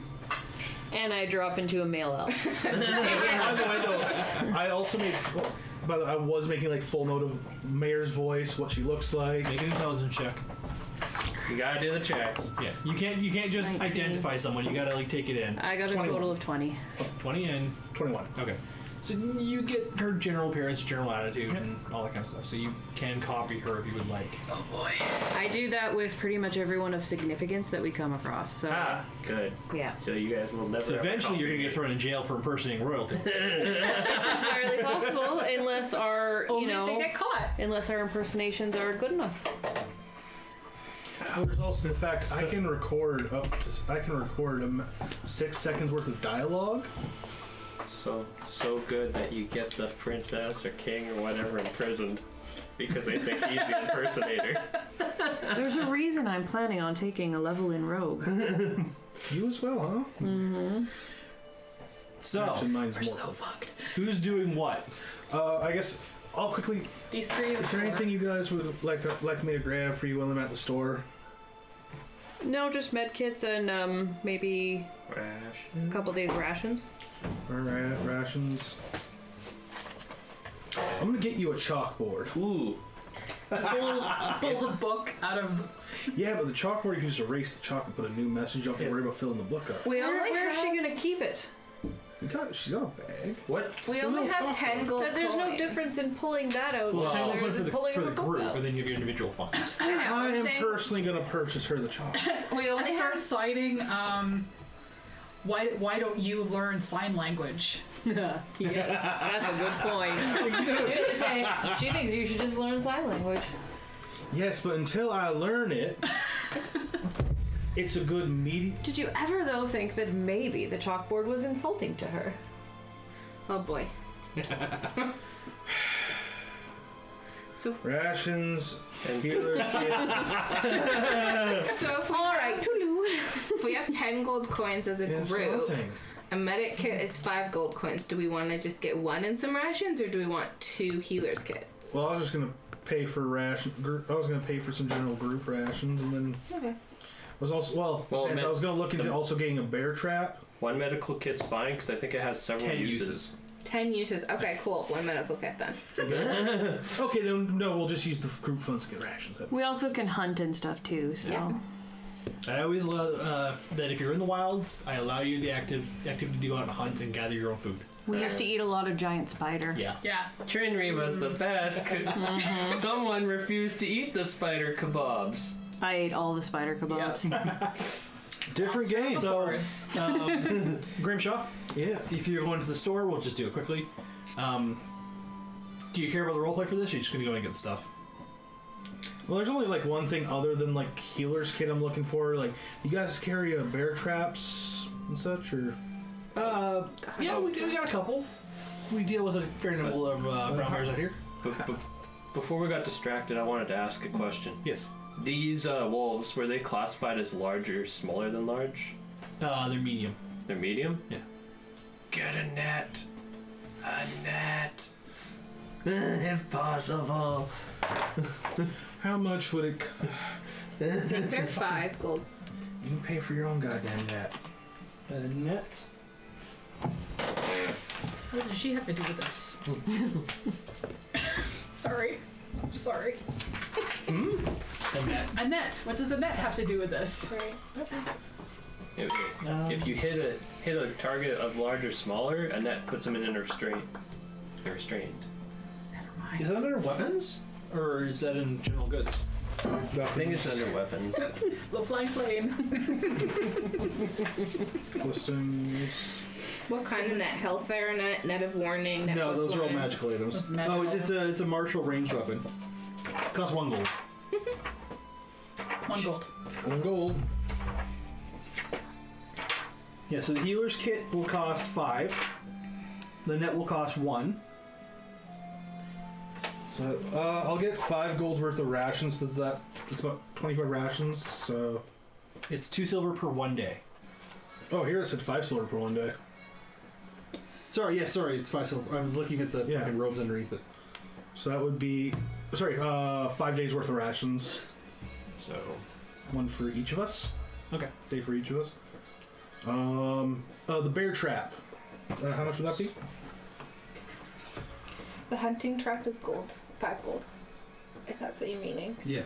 And I drop into a male elf. By the way, though, I also made. By the way, I was making like full note of Mayor's voice, what she looks like. Make an intelligence check. You gotta do the checks. Yeah. You can't just 19. identify someone. You gotta like take it in. I got a 21. total of 20. 20 and 21. okay. So you get her general appearance, general attitude, and all that kind of stuff. So you can copy her if you would like. Oh boy. I do that with pretty much everyone of significance that we come across. So Good. yeah, So you guys will never. So ever eventually you're copy gonna get me. thrown in jail for impersonating royalty. it's entirely possible unless our Only if they get caught. unless our impersonations are good enough. There's also the fact I can record 6 seconds worth of dialogue. So good that you get the princess or king or whatever imprisoned because they think he's the impersonator. There's a reason I'm planning on taking a level in rogue. You as well, huh? Mm-hmm. So Actually, mine's We're more. so fucked. who's doing what? I guess I'll quickly. These three. Is there anything you guys would like me to grab for you while I'm at the store? No, just med kits and maybe Rash. a couple days rations. Alright, rations. I'm gonna get you a chalkboard. Ooh. Pulls a book out of. Yeah, but the chalkboard you can just erase the chalk and put a new message. You don't have to worry about filling the book up. Where's she gonna keep it? She's got a bag. What? We Still only no have chalkboard. 10 gold There's no coin. difference in pulling that out. Well, than take there one is for in the pulling a book group, out. and then you have your individual funds. I know. I I'm am saying personally gonna purchase her the chalk. we only I start have. citing. Why don't you learn sign language? Yes, that's a good point. She thinks you should just learn sign language. Yes, but until I learn it, it's a good medium. Did you ever, though, think that maybe the chalkboard was insulting to her? Oh boy. So Rations and healer kits. So if we Alright, Tulu. if we have 10 gold coins as a group, Insulting. a medic kit is 5 gold coins. Do we want to just get one in some rations, or do we want 2 healers kits? Well, I was just gonna pay for I was gonna pay for some general group rations, and then Okay. I was also Well, I was gonna look into also getting a bear trap. One medical kit's fine because I think it has several 10 uses. 10 uses. Okay, cool. One medical kit then. Okay, then no, we'll just use the group funds to get rations. We also can hunt and stuff, too, so... Yeah. I always allow that if you're in the wilds, I allow you the activity to go out and hunt and gather your own food. We used to eat a lot of giant spider. Yeah. Yeah. Trinri was the best. Someone refused to eat the spider kebabs. I ate all the spider kebabs. Different game. So, Grimshaw, Yeah. if you're going to the store, we'll just do it quickly. Do you care about the roleplay for this, or are you just going to go and get the stuff? Well, there's only like one thing other than like healer's kit I'm looking for. Like, you guys carry bear traps and such, or? Yeah, we got a couple. We deal with a fair number of brown bears out here. But before we got distracted, I wanted to ask a question. Yes. These wolves, were they classified as large or smaller than large? They're medium. They're medium? Yeah. Get a net. A net. If possible. How much would it? They're 5 gold. You can pay for your own goddamn net. Net. What does she have to do with this? Sorry. I'm sorry. A net. A net. What does a net have to do with this? If you hit a target of large or smaller, a net puts them in a restraint. They're restrained. Never mind. Is that under weapons? Or is that in general goods? I think it's under weapons. Low flying plane. Listings. What kind of net? Hellfire net, net of warning, net No, plus those are all one? magical items. Those magical Oh, it's a martial ranged weapon. Costs 1 gold. 1 gold. 1 gold. Yeah, so the healer's kit will cost 5. The net will cost 1. So I'll get 5 gold's worth of rations. It's about 25 rations. So It's 2 silver per 1 day. oh, here it said 5 silver per 1 day. Sorry, it's 5 silver. I was looking at the fucking robes underneath it. So that would be 5 days worth of rations. So 1 for each of us. Okay. Day for each of us. The bear trap. How much would that be? The hunting trap is gold. 5 gold. If that's what you're meaning. Yeah.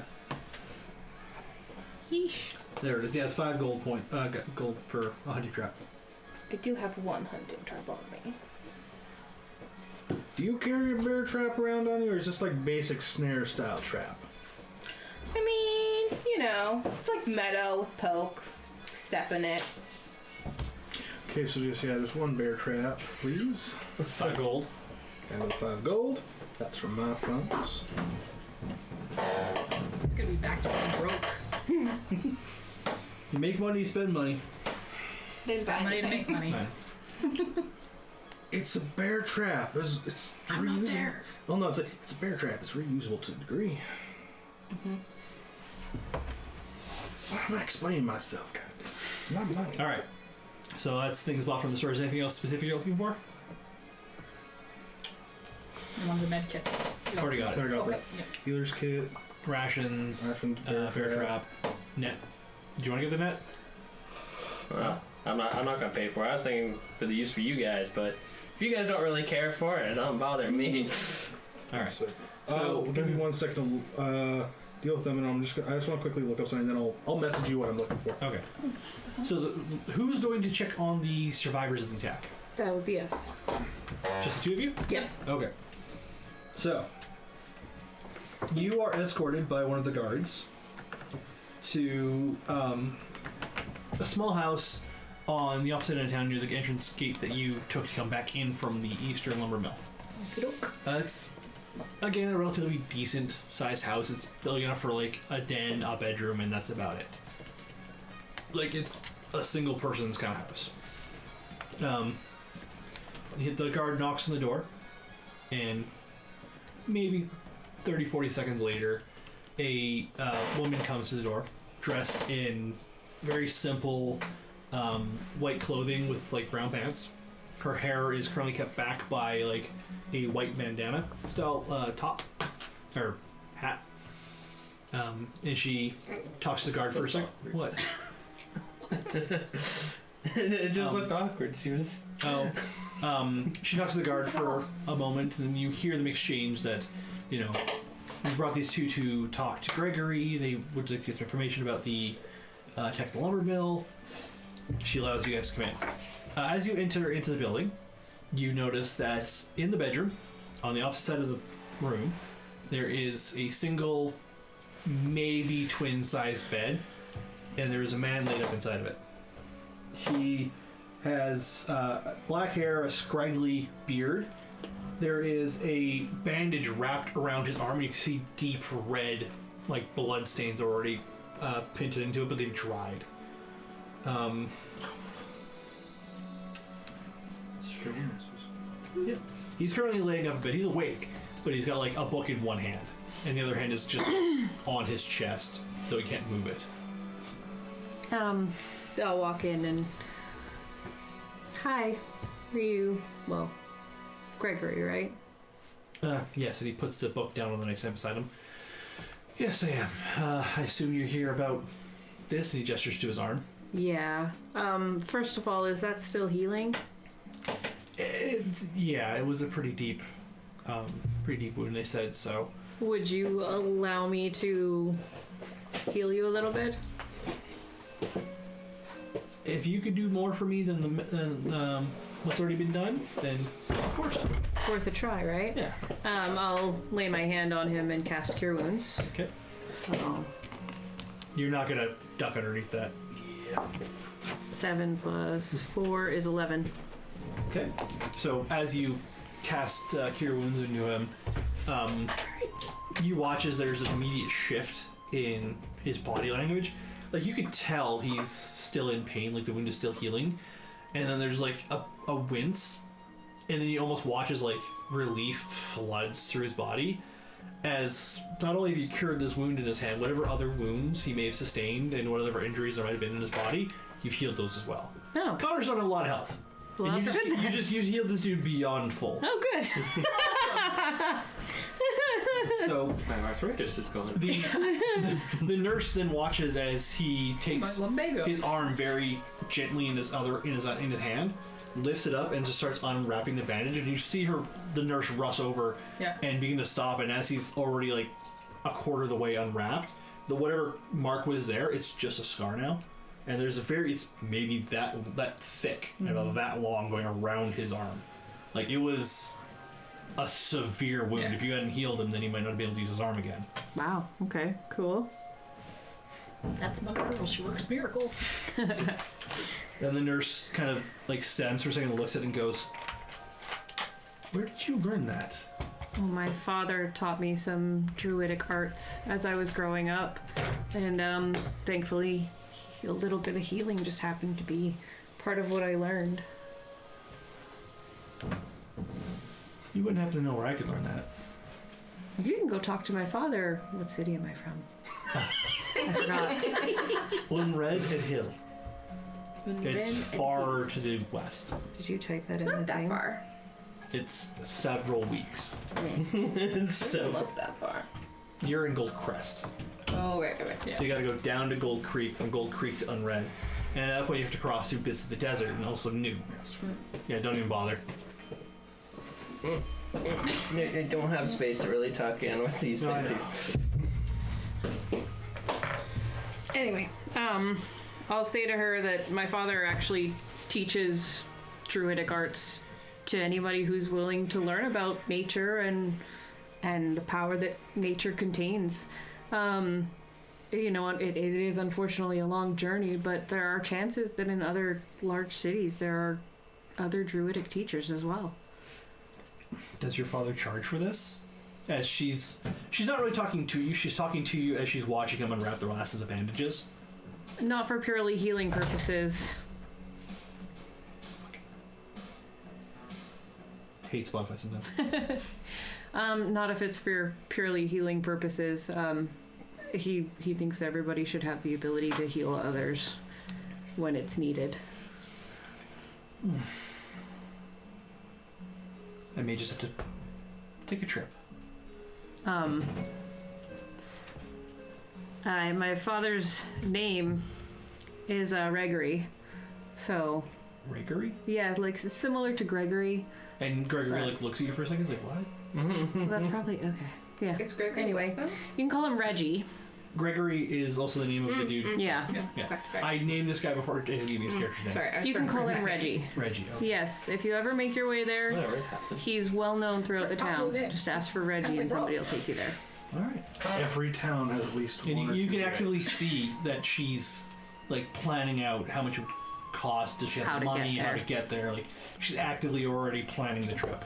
Yeesh. There it is. Yeah, it's 5 gold gold for a hunting trap. I do have 1 hunting trap on me. Do you carry a bear trap around on you, or is this like basic snare style trap? I mean, it's like meadow with pokes. Step in it. Okay, so there's 1 bear trap, please. 5 gold. And 5 gold. That's from my funds. It's gonna be back to being broke. You make money, you spend money. Didn't buy Money to anything. make money. Right. It's a bear trap. It's I'm not reusable. there. Well, no, it's a bear trap. It's reusable to a degree. Why am I explaining myself, God? It's my money. All right. So that's things bought from the store. Is there anything else specific you're looking for? One of the med kits. Already got it. There we go. Okay. Yeah. Healer's kit. Rations, Rations, bear trap, net. Do you want to get the net? well, I'm not gonna pay for it. I was thinking for the use for you guys, but if you guys don't really care for it, it don't bother me. All right. So give me 1 second to deal with them, and I just want to quickly look up something, and then I'll message you what I'm looking for. Okay. So who's going to check on the survivors of the attack? That would be us. Just the 2 of you? Yep. Okay. So you are escorted by one of the guards to a small house on the opposite end of town near the entrance gate that you took to come back in from the Eastern Lumber Mill. It's, again, a relatively decent sized house. It's big enough for like a den, a bedroom, and that's about it. Like, it's a single person's kind of house. The guard knocks on the door, and maybe 30-40 seconds later, a woman comes to the door, dressed in very simple white clothing with like brown pants. Her hair is currently kept back by like a white bandana style top or hat, and she talks to the guard for a second. What? It just looked awkward. She was. She talks to the guard for a moment, and then you hear them exchange that, we brought these 2 to talk to Gregory. They would like to get some information about the attack at the lumber mill. She allows you guys to come in. As you enter into the building, you notice that in the bedroom, on the opposite side of the room, there is a single, maybe twin-sized bed, and there is a man laid up inside of it. He has black hair, a scraggly beard. There is a bandage wrapped around his arm. You can see deep red, like blood stains already painted into it, but they've dried. Yeah. He's currently laying up in bed. He's awake, but he's got like a book in one hand. and the other hand is just on his chest, so he can't move it. I'll walk in and... Hi. Are you... Well, Gregory, right? Yes, and he puts the book down on the nightstand beside him. Yes, I am. I assume you're here about this, and he gestures to his arm. Yeah. First of all, is that still healing? It was a pretty deep wound, they said, so... Would you allow me to heal you a little bit? If you could do more for me than what's already been done, then of course. It's worth a try, right? Yeah. I'll lay my hand on him and cast Cure Wounds. Okay. Oh. You're not gonna duck underneath that. Yeah. 7 plus 4 is 11. Okay. So as you cast Cure Wounds into him, you watch as there's an immediate shift in his body language. Like, you could tell he's still in pain, like the wound is still healing. And then there's like a wince, and then you almost watch as like relief floods through his body. As not only have you cured this wound in his hand, whatever other wounds he may have sustained and whatever injuries there might have been in his body, you've healed those as well. Oh. Connor's don't have a lot of health. Well, and you healed this dude beyond full. Oh, good. So My arthritis is gone. the nurse then watches as he takes My lumbago. his arm very gently in his hand, lifts it up, and just starts unwrapping the bandage. And you see the nurse rush over and begin to stop. And as he's already like a quarter of the way unwrapped, whatever mark was there, it's just a scar now. And there's it's maybe that thick and about that long going around his arm. Like, it was a severe wound. Yeah. If you hadn't healed him, then he might not be able to use his arm again. Wow. Okay. Cool. That's my girl. She works miracles. And the nurse kind of like stands for a second, looks at it, and goes, "Where did you learn that?" Well, my father taught me some druidic arts as I was growing up, and thankfully, a little bit of healing just happened to be part of what I learned. You wouldn't have to know where I could learn that. You can go talk to my father. What city am I from? I forgot. Unred and Hill. It's far to the west. Did you type that in Not the that thing? far. It's several weeks. Doesn't look that far. You're in Gold Crest. Oh, right. Yeah. So you gotta go down to Gold Creek, from Gold Creek to Unred. And at that point you have to cross through bits of the desert and also new. Yeah, don't even bother. I don't have space to really tuck in with these No, I things. Anyway, I'll say to her that my father actually teaches druidic arts to anybody who's willing to learn about nature and the power that nature contains. You know, it is unfortunately a long journey, but there are chances that in other large cities there are other druidic teachers as well. Does your father charge for this? As she's not really talking to you, she's talking to you as she's watching him unwrap the last of the bandages. Not for purely healing purposes. Hate Spotify sometimes. Not if it's for purely healing purposes. He thinks everybody should have the ability to heal others when it's needed. I may just have to take a trip. My father's name is Gregory, so Gregory? yeah, like similar to Gregory. And Gregory like looks at you for a second. He's like, "What?" Well, that's probably okay. Yeah. It's Gregory. Anyway, you can call him Reggie. Gregory is also the name of the dude. Yeah. Yeah. Okay, sorry. I named this guy before he gave me his character's name. Sorry, I was You can trying call to him Reggie. Reggie. Okay. Yes, if you ever make your way there, Whatever, it happens. he's well known throughout the town. Probably. Just ask for Reggie and somebody will take you there. All right. Every town has at least one. And or you two can Reggies. actually see that she's like planning out how much it would cost. Does she How have the to get money? How there. to get there? Like, she's actively already planning the trip.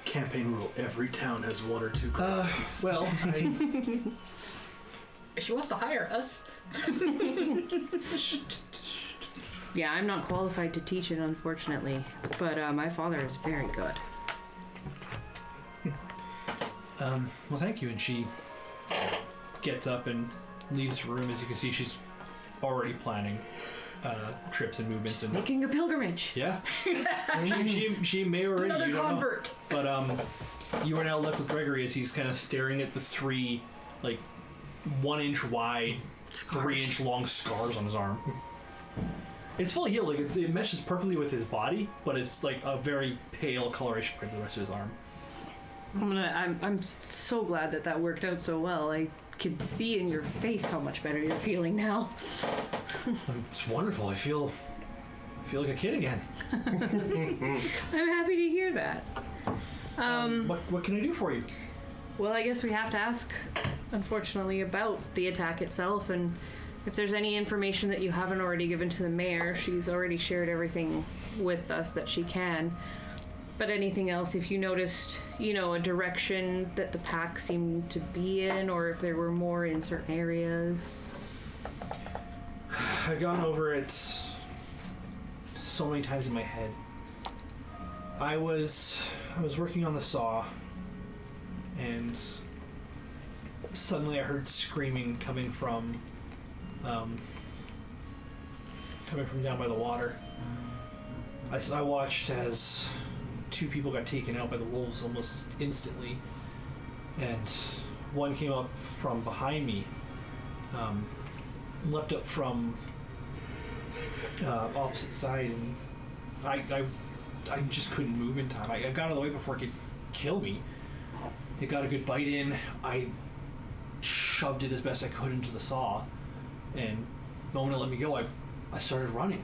Campaign rule: every town has one or two. Reggies. Well, If she wants to hire us, Yeah, I'm not qualified to teach it, unfortunately, but my father is very good. Well, thank you. And she gets up and leaves the room. As you can see, she's already planning trips and movements. And Making a pilgrimage. yeah, she may already. Another you don't know. convert. But you are now left with Gregory as he's kind of staring at the 3, 1-inch wide, 3-inch long scars on his arm. It's fully healed. It meshes perfectly with his body, but it's a very pale coloration compared to the rest of his arm. I'm so glad that worked out so well. I could see in your face how much better you're feeling now. It's wonderful. I feel like a kid again. I'm happy to hear that. What can I do for you? Well, I guess we have to ask, unfortunately, about the attack itself, and if there's any information that you haven't already given to the mayor. She's already shared everything with us that she can. But anything else, if you noticed, a direction that the pack seemed to be in, or if there were more in certain areas. I've gone over it so many times in my head. I was working on the saw, and suddenly I heard screaming coming from down by the water. I watched as 2 people got taken out by the wolves almost instantly, and one came up from behind me, leapt up from opposite side, and I just couldn't move in time. I got out of the way before it could kill me. It got a good bite in. I shoved it as best I could into the saw, and the moment it let me go, I started running.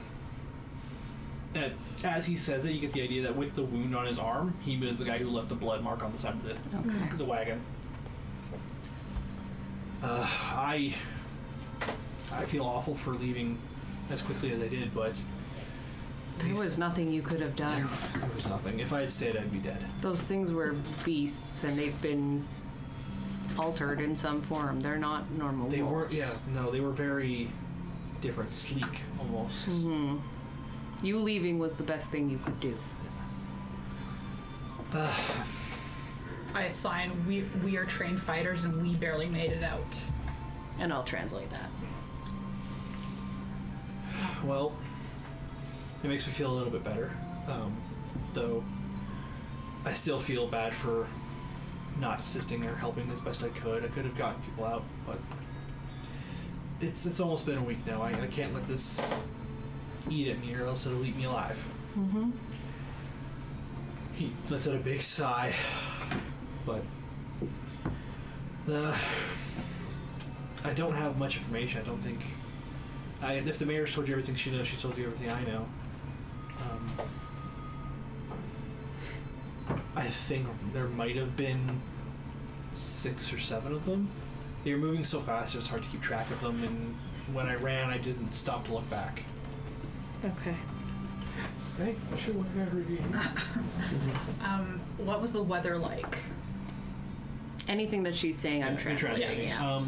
And as he says it, you get the idea that with the wound on his arm, he was the guy who left the blood mark on the side of the wagon. I feel awful for leaving as quickly as I did, but There was nothing you could have done. there was nothing. If I had stayed, I'd be dead. Those things were beasts, and they've been altered in some form. They're not normal They were, wolves. they were very different, sleek almost. Mm-hmm. You leaving was the best thing you could do. I assign we are trained fighters and we barely made it out. And I'll translate that. Well, it makes me feel a little bit better, though I still feel bad for not assisting or helping as best I could. I could have gotten people out, but it's almost been a week now. I can't let this eat at me or else it'll eat me alive. Mm-hmm. He lets out a big sigh, but I don't have much information. I don't think. If the mayor's told you everything she knows, she's told you everything I know. I think there might have been 6 or 7 of them. They were moving so fast it was hard to keep track of them, and when I ran, I didn't stop to look back. Okay. Say, I should look at reading. What was the weather like? Anything that she's saying, I'm translating. Yeah.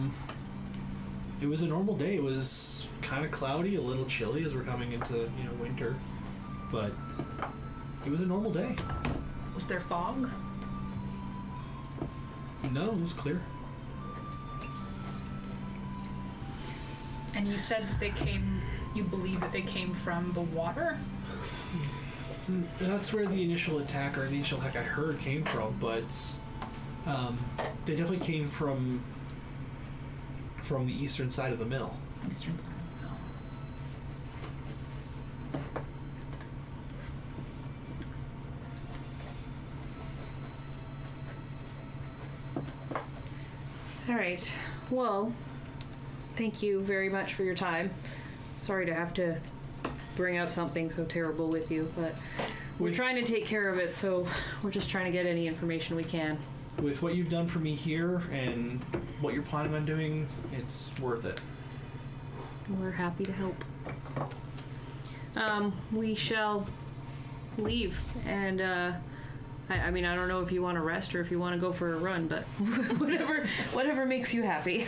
It was a normal day. It was kind of cloudy, a little chilly as we're coming into winter, but it was a normal day. Was there fog? No, it was clear. And you said that you believe that they came from the water? That's where the initial attack I heard came from, but they definitely came from the eastern side of the mill. Eastern side. All right. Well, thank you very much for your time. Sorry to have to bring up something so terrible with you, but we're trying to take care of it, so we're just trying to get any information we can. With what you've done for me here and what you're planning on doing, it's worth it. We're happy to help. We shall leave, and I mean, I don't know if you want to rest or if you want to go for a run, but whatever makes you happy.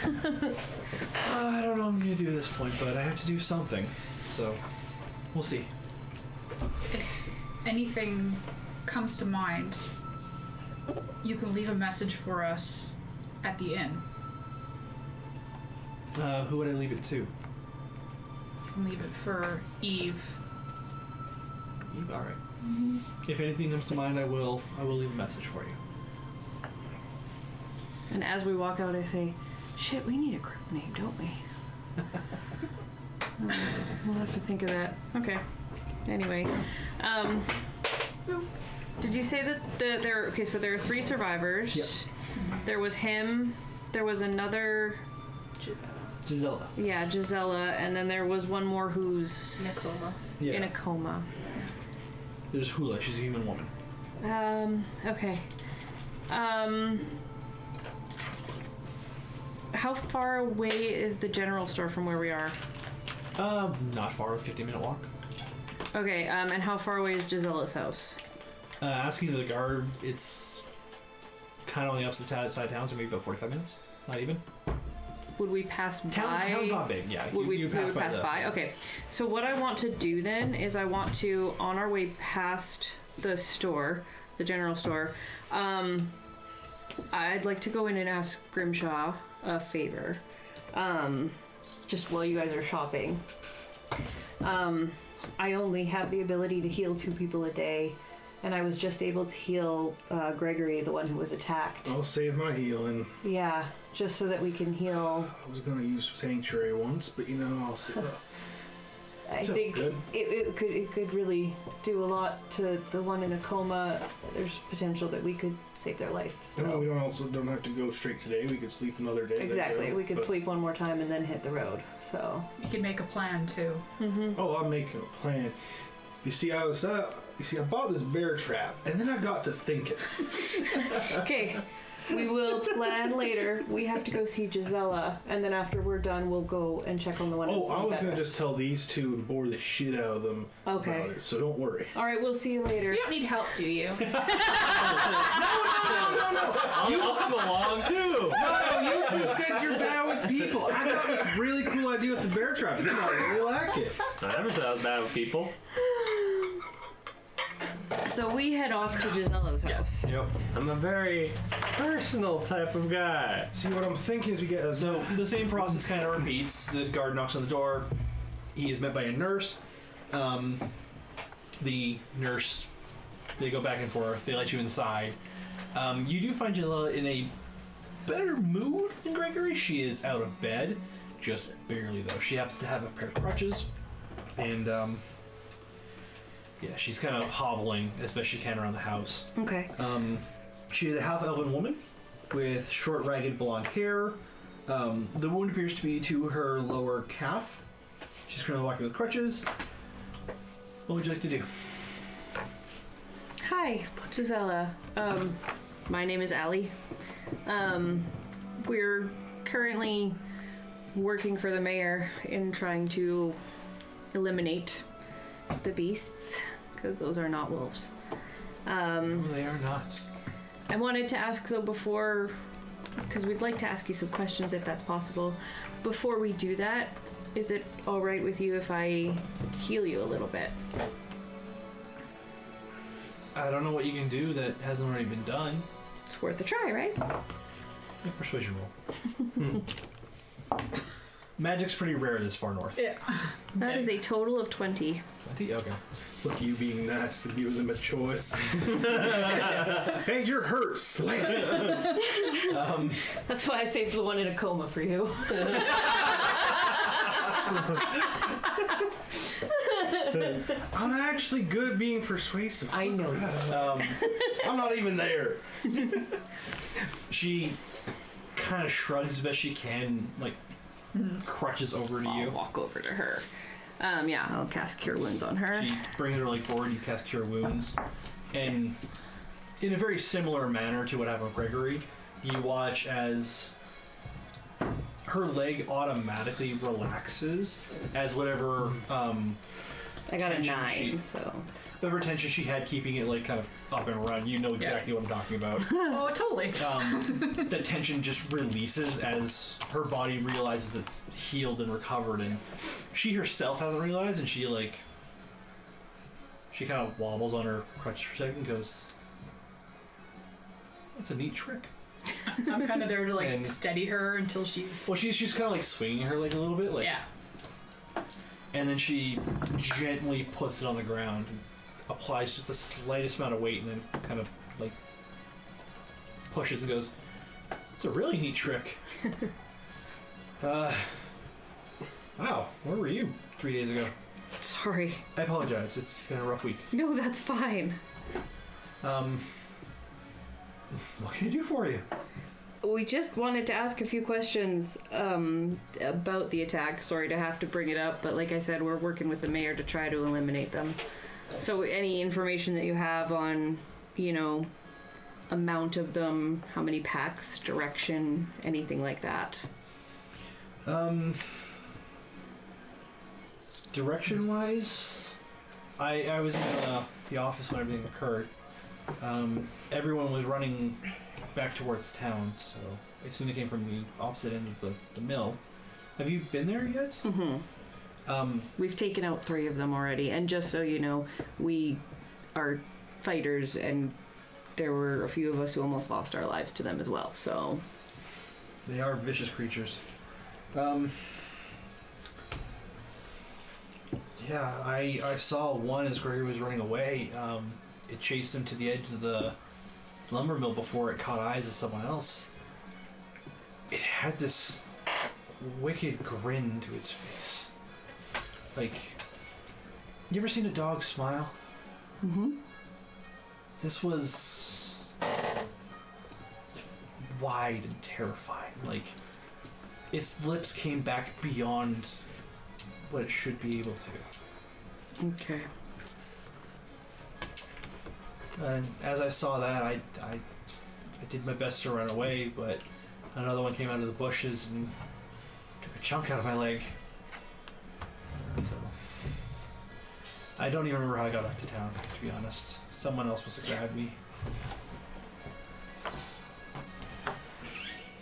I don't know what I'm going to do at this point, but I have to do something, so we'll see. If anything comes to mind, You can leave a message for us at the inn. Who would I leave it to? You can leave it for Eve. Eve, all right. Mm-hmm. If anything comes to mind, I will leave a message for you. And as we walk out, I say, "Shit, we need a group name, don't we?" We'll have to think of that. Okay. Anyway, did you say that there? Okay, so there are 3 survivors. Yep. There was him. There was another. Gisela. Yeah, Gisela, and then there was one more who's In a coma. Yeah. in a coma. There's Hula. She's a human woman. Okay. How far away is the general store from where we are? Not far. A 50-minute walk. Okay. And how far away is Gisela's house? Asking the guard, it's kind of on the opposite side of town, so maybe about 45 minutes. Not even. Would we pass by? Town's not big, yeah. Would we pass by? Okay. So what I want to do then is I want to, on our way past the store, the general store, I'd like to go in and ask Grimshaw a favor. Just while you guys are shopping. I only have the ability to heal 2 people a day, and I was just able to heal Gregory, the one who was attacked. I'll save my healing. Yeah, just so that we can heal. I was gonna use Sanctuary once, but I'll see. I So think good. it could really do a lot to the one in a coma. There's potential that we could save their life. I mean, So. we don't have to go straight today. We could sleep another day. then Exactly. go, We could but- sleep one more time and then hit the road. So. You can make a plan too. Oh, I'm making a plan. You see, I bought this bear trap, and then I got to thinking. Okay. We will plan later. We have to go see Gisela, and then after we're done, we'll go and check on the one. Oh, I was that- gonna just tell these 2 and bore the shit out of them. Okay. About it, so don't worry. All right. We'll see you later. You don't need help, do you? No. I'll come along too. No, you 2 said you're bad with people. I got this really cool idea with the bear trap. You might really like it. I never said I was bad with people. So we head off to Gisela's house. Yep. I'm a very personal type of guy. See, what I'm thinking is we get So the same process kind of repeats. The guard knocks on the door. He is met by a nurse. The nurse, they go back and forth. They let you inside. You do find Gisela in a better mood than Gregory. She is out of bed, just barely though. She happens to have a pair of crutches, and yeah, she's kind of hobbling as best she can around the house. Okay. She is a half-elven woman with short, ragged blonde hair. The wound appears to be to her lower calf. She's currently walking with crutches. What would you like to do? Hi, Gisela. My name is Allie. We're currently working for the mayor in trying to eliminate the beasts, because those are not wolves. They are not. I wanted to ask though before, because we'd like to ask you some questions if that's possible. Before we do that, is it all right with you if I heal you a little bit? I don't know what you can do that hasn't already been done. It's worth a try, right? Make a persuasion roll. Magic's pretty rare this far north. Yeah. That is a total of 20. 20? Okay. Look, you being nice to give them a choice. Hey, you're hurt. Slam. That's why I saved the one in a coma for you. I'm actually good at being persuasive. I know. I'm not even there. She kind of shrugs as best she can, like crutches over to I'll you. walk over to her. Yeah, I'll cast Cure Wounds on her. She brings her leg forward, you cast Cure Wounds. And in a very similar manner to what happened with Gregory, you watch as her leg automatically relaxes as whatever I got a tension 9, so... whatever tension she had keeping it like kind of up and running. You know exactly what I'm talking about. Oh, totally. The tension just releases as her body realizes it's healed and recovered, and she herself hasn't realized, and she kind of wobbles on her crutch for a second and goes, That's a neat trick. I'm kind of there to like And- steady her until she's. Well, she's kind of like swinging her leg a little bit, like, Yeah. and then she gently puts it on the ground and applies just the slightest amount of weight, and then kind of like pushes and goes, "It's a really neat trick." Wow, where were you 3 days ago? Sorry. I apologize. It's been a rough week. No, that's fine. What can I do for you? We just wanted to ask a few questions about the attack. Sorry to have to bring it up, but like I said, we're working with the mayor to try to eliminate them. So any information that you have on, amount of them, how many packs, direction, anything like that. Direction-wise, I was in the office when everything occurred. Everyone was running back towards town, so it seemed they came from the opposite end of the mill. Have you been there yet? Mm-hmm. We've taken out 3 of them already, and just so you know, we are fighters, and there were a few of us who almost lost our lives to them as well, so... They are vicious creatures. Yeah, I saw one as Gregory was running away. It chased him to the edge of the lumber mill before it caught eyes of someone else. It had this wicked grin to its face. Like, you ever seen a dog smile? Mm-hmm. This was wide and terrifying. Like, its lips came back beyond what it should be able to. Okay. And as I saw that, I did my best to run away, but another one came out of the bushes and took a chunk out of my leg. So I don't even remember how I got back to town, to be honest. Someone else must have grabbed me.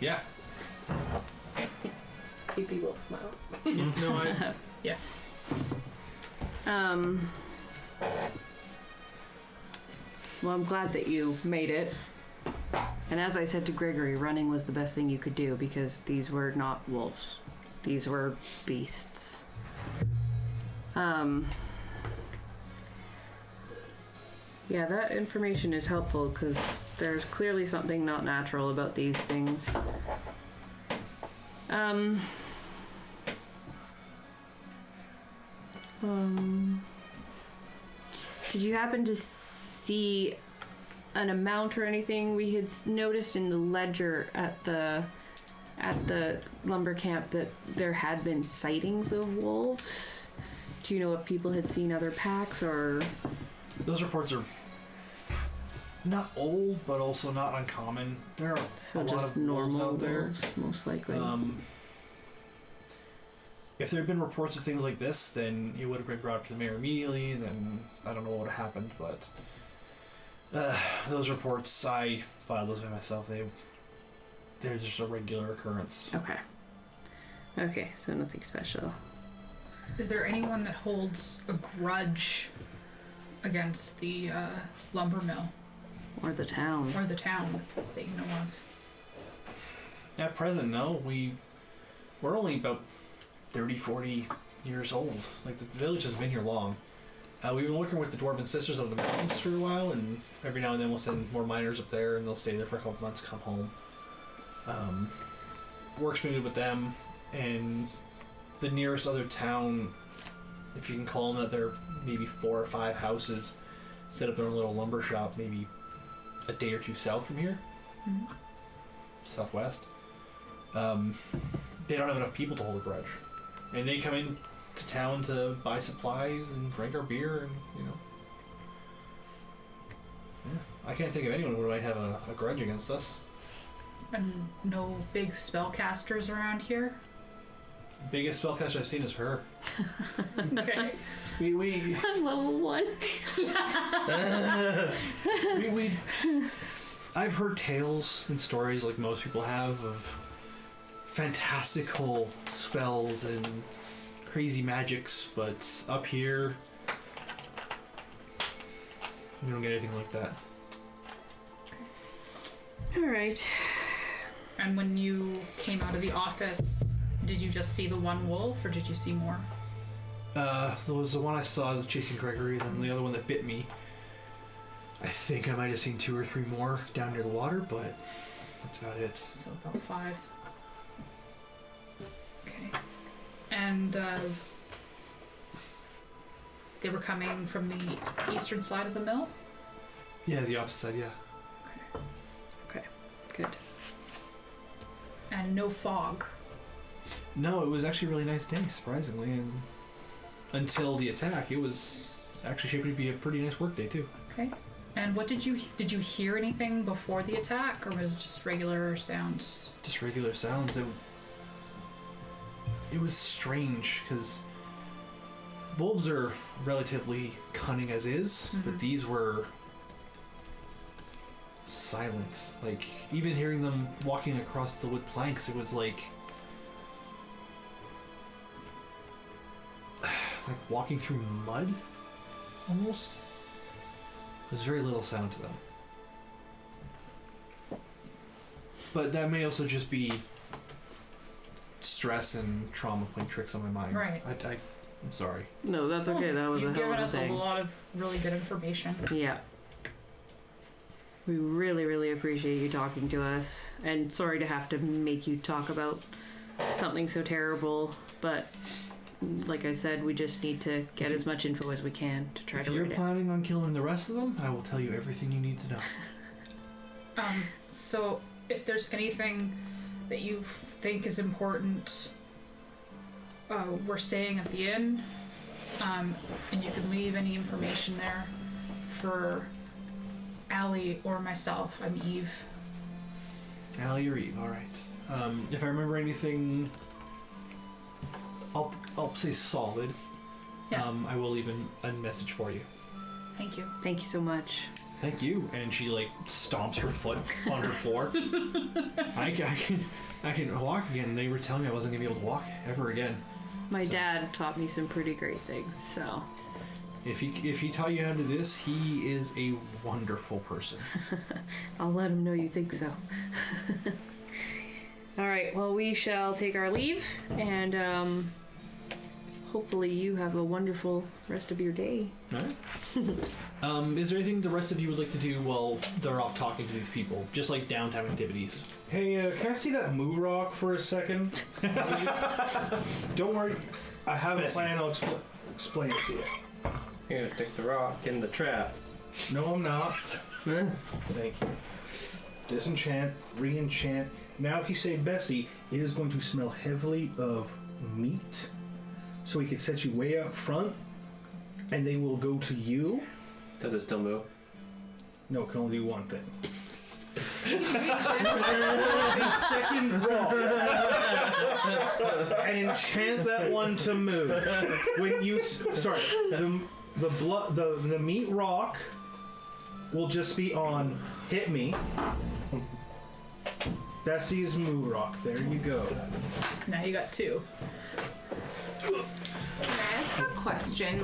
Yeah. Creepy wolf smile. No, I. Yeah. Well, I'm glad that you made it. And as I said to Gregory, running was the best thing you could do because these were not wolves. These were beasts. Yeah, that information is helpful because there's clearly something not natural about these things. Did you happen to see an amount or anything? We had noticed in the ledger at the lumber camp that there had been sightings of wolves. Do you know if people had seen other packs or? Those reports are not old, but also not uncommon. There are So a lot just of wolves normal out there. wolves, most likely. If there had been reports of things like this, then it would have been brought up to the mayor immediately, and then I don't know what would have happened, but those reports, I filed those by myself. They're just a regular occurrence. Okay. Okay, so nothing special. Is there anyone that holds a grudge against the lumber mill Or the town. or the town that you know of? At present, no. We're only about 30, 40 years old. Like, the village has been here long. We've been working with the Dwarven Sisters of the Mountains for a while, and every now and then we'll send more miners up there, and they'll stay there for a couple months, come home. Works been good with them, and the nearest other town, if you can call them that, they're maybe 4 or 5 houses, set up their own little lumber shop, maybe a day or 2 south from here. Mm-hmm. Southwest. They don't have enough people to hold a grudge. And they come in to town to buy supplies and drink our beer, and, Yeah, I can't think of anyone who might have a grudge against us. And no big spellcasters around here? Biggest spellcaster I've seen is her. Okay. We I'm level 1. I've heard tales and stories like most people have of fantastical spells and crazy magics, but up here you don't get anything like that. All right. And when you came out of the office, did you just see the one wolf, or did you see more? There was the one I saw chasing Gregory, then the other one that bit me. I think I might have seen 2 or 3 more down near the water, but that's about it. So about 5. Okay. And they were coming from the eastern side of the mill? Yeah, the opposite side, yeah. Okay. Good. And no fog. No, it was actually a really nice day, surprisingly, and until the attack, it was actually shaping to be a pretty nice work day too. Okay. And what did you hear anything before the attack, or was it just regular sounds? Just regular sounds. It was strange because wolves are relatively cunning as is, but these were silent. Like, even hearing them walking across the wood planks, it was like walking through mud, almost. There's very little sound to them. But that may also just be stress and trauma playing tricks on my mind. Right. I'm sorry. No, that's okay. That was a You've hell given of a us a thing. lot of really good information. Yeah. We really, really appreciate you talking to us. And sorry to have to make you talk about something so terrible. But like I said, we just need to get as much info as we can to try If to you're read it. planning on killing the rest of them, I will tell you everything you need to know. So if there's anything that you think is important, we're staying at the inn, and you can leave any information there for Allie or myself. I'm Eve. Allie or Eve, alright. If I remember anything, I'll say solid. Yeah. I will leave a message for you. Thank you. Thank you so much. Thank you. And she stomps her foot on her floor. I can walk again. They were telling me I wasn't gonna be able to walk ever again. My dad taught me some pretty great things, so If he taught you how to do this, he is a wonderful person. I'll let him know you think so. All right, well, we shall take our leave, and hopefully you have a wonderful rest of your day. All right. Is there anything the rest of you would like to do while they're off talking to these people? Just like downtime activities. Hey, can I see that moo rock for a second? Don't worry, I have a plan. I'll explain it to you. You're gonna stick the rock in the trap. No, I'm not. Thank you. Disenchant, re-enchant. Now, if you say Bessie, it is going to smell heavily of meat. So we can set you way up front, and they will go to you. Does it still move? No, it can only do one thing. A second rock and enchant that one to move. When you the meat rock will just be on hit me. Bessie's moo rock. There you go. Now you got 2. Can I ask a question,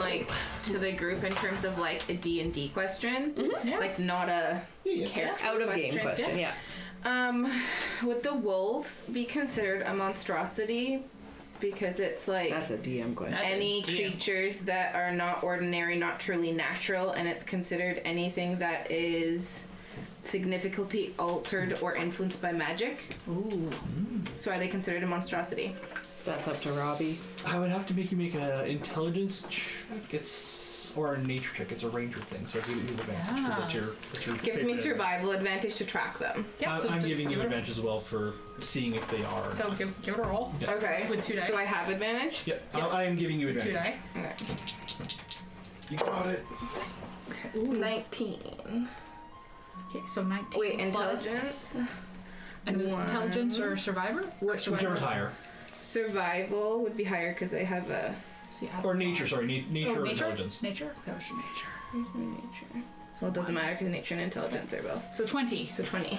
to the group in terms of, a D&D question? Mm-hmm. Yeah. Not a character Out of game question, yeah. Would the wolves be considered a monstrosity? Because it's That's a DM question. any creatures that are not ordinary, not truly natural, and it's considered anything that is significantly altered or influenced by magic. Ooh. So are they considered a monstrosity? That's up to Robbie. I would have to make you make an intelligence check. Or a nature check. It's a ranger thing, so I give you advantage because that's your Gives me favorite survival advantage to track them. Yeah, I'm so just giving you give it- advantage as well for seeing if they are. or So not. give it a roll. Yeah. Okay. With 2 dice. So I have advantage? Yep, Yeah. I am giving you 2 advantage. die. Okay. You got it. 19. Okay, so 19 Wait, plus- intelligence? And was it One. intelligence or survivor? Which Whichever's one? higher. Survival would be higher because I have a... See, I have Or 5. nature, sorry. Nature or intelligence. Nature? Okay, what's your nature? nature. Well, it doesn't matter because nature and intelligence are both. So 20. So 20.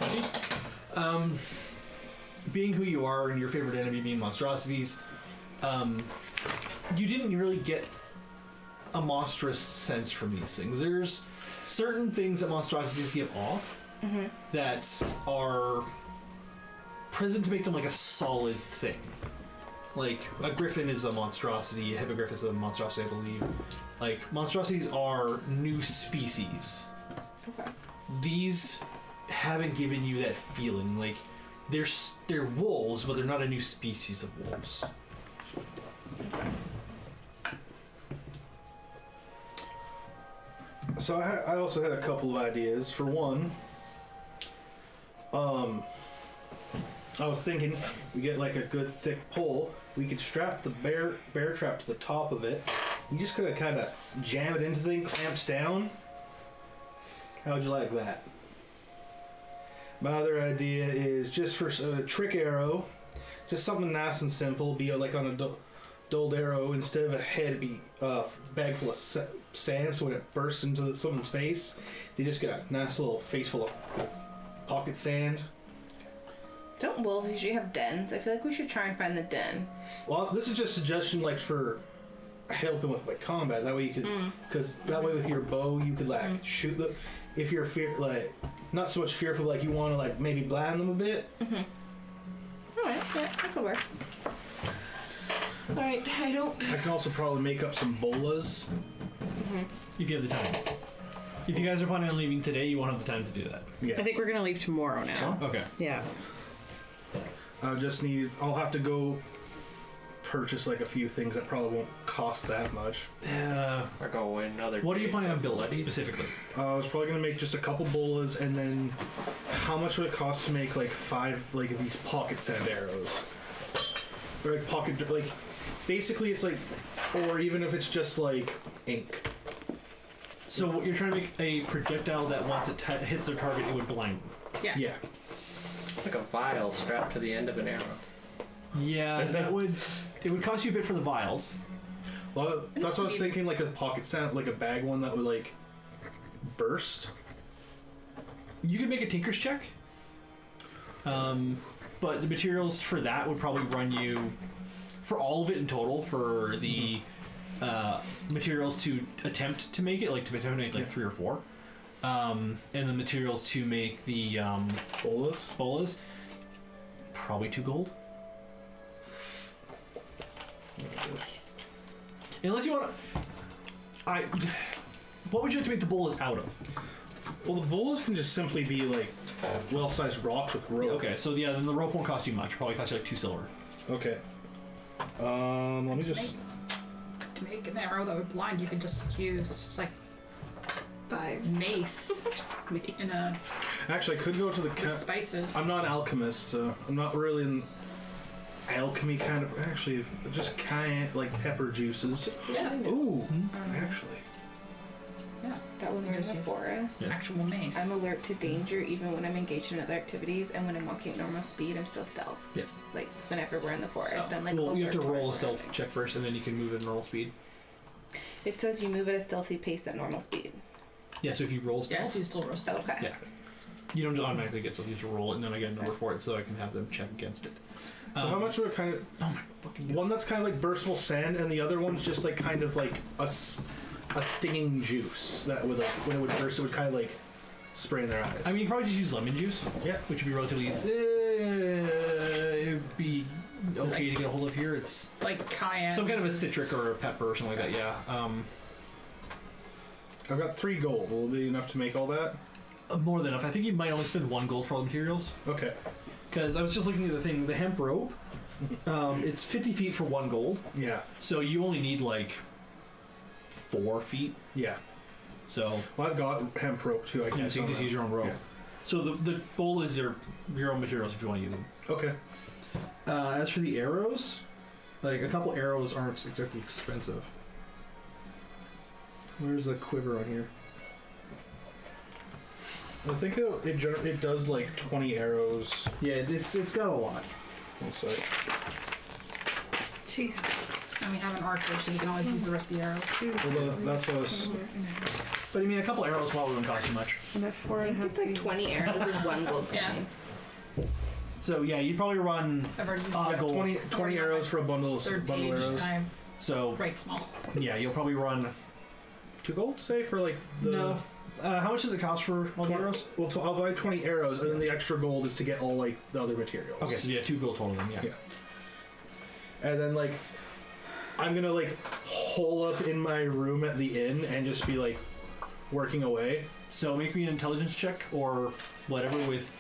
Being who you are and your favorite enemy being monstrosities, you didn't really get a monstrous sense from these things. There's certain things that monstrosities give off, that are present to make them like a solid thing. Like a griffin is a monstrosity, a hippogriff is a monstrosity, I believe. Like monstrosities are new species. Okay. These haven't given you that feeling. Like they're wolves, but they're not a new species of wolves. So I also had a couple of ideas. For one, I was thinking we get like a good thick pole. We could strap the bear trap to the top of it. You just could kind of jam it into the thing, clamps down. How would you like that? My other idea is just for a trick arrow, just something nice and simple. Be like on a dulled arrow, instead of a head, be a bag full of sand. So when it bursts into someone's face, they just get a nice little face full of pocket sand. Don't wolves usually have dens? I feel like we should try and find the den. Well, this is just a suggestion, like for helping with like combat. That way you could, because that way with your bow you could like shoot the. If you're not so much fearful, like you want to like maybe blind them a bit. All right, yeah, that could work. All right, I can also probably make up some bolas. If you have the time. If you guys are planning on leaving today, you won't have the time to do that. Yeah. I think we're gonna leave tomorrow now. Okay. Yeah. I'll have to go purchase like a few things that probably won't cost that much. Or go away another. What are you day. planning on building specifically? I was probably gonna make just a couple bolas, and then how much would it cost to make like 5 like these pocket sand arrows? Or like pocket, like basically it's like, or even if it's just like ink. So you're trying to make a projectile that once it hits their target, it would blind them. Yeah. Yeah. It's like a vial strapped to the end of an arrow. Yeah, it would cost you a bit for the vials. Well, that's what I was thinking, like a pocket sand, like a bag one that would like burst. You could make a tinker's check. But the materials for that would probably run you, for all of it in total, for the materials to attempt to make it, like to attempt to make like 3 or 4. And the materials to make the bolas, probably 2 gold. Unless you want to, what would you like to make the bolas out of? Well, the bolas can just simply be like well-sized rocks with rope. Okay, so yeah, then the rope won't cost you much. Probably cost you like 2 silver. Okay. Let me just. To make an arrow that would blind, you could just use like 5 mace in a Actually, I could go to the. with spices. I'm not an alchemist, so I'm not really an alchemy kind of. Actually, just kind of like pepper juices. Yeah. Ooh, actually. Yeah. That when we're in the forest, Actual mace. I'm alert to danger even when I'm engaged in other activities, and when I'm walking at normal speed, I'm still stealth. Yeah. Like whenever we're in the forest, So- I'm like. Well, you have to alert roll a towards stealth whatever. check first, and then you can move at normal speed. It says you move at a stealthy pace at normal speed. Yeah, so if you roll stealth, Yes, you still roast it. Okay. yeah, you don't just automatically get stealth. You have to roll it, and then I get a number for it, so I can have them check against it. So how much would it kind of? Oh my fucking god. One that's kind of like burstable sand, and the other one's just like kind of like a stinging juice that when it would burst, it would kind of like spray in their eyes. I mean, you could probably just use lemon juice. Yeah. Which would be relatively easy. It'd be okay to get a hold of here. It's Like cayenne. some kind of a citric or a pepper or something like that. Yeah. I've got 3 gold. Will it be enough to make all that? More than enough. I think you might only spend 1 gold for all the materials. Okay. Because I was just looking at the thing, the hemp rope. It's 50 feet for 1 gold. Yeah. So you only need like 4 feet. Yeah. So Well, I've got hemp rope too. I can yeah, so you can just use your own rope. Yeah. So the bowl is your own materials if you want to use them. Okay. As for the arrows, like a couple arrows aren't exactly expensive. Where's the quiver on here? I think it does like 20 arrows. Yeah, it's got a lot. One sec. Jesus. And we have an archer, so you can always use the rest of the arrows. Well, that's what I was. But I mean, a couple arrows probably wouldn't cost you much. I think it's like 20 arrows is 1 gold coin. Yeah. So yeah, you'd probably run I've already used a gold. 20 arrows for a bundle of third bundle page, arrows. and I'm So right small. yeah, you'll probably run 2 gold, say, for like the. no. How much does it cost for all the arrows? Well, I'll buy 20 arrows, and then the extra gold is to get all like the other materials. Okay, so 2 gold total then, yeah. And then like, I'm gonna like hole up in my room at the inn and just be like working away. So make me an intelligence check or whatever with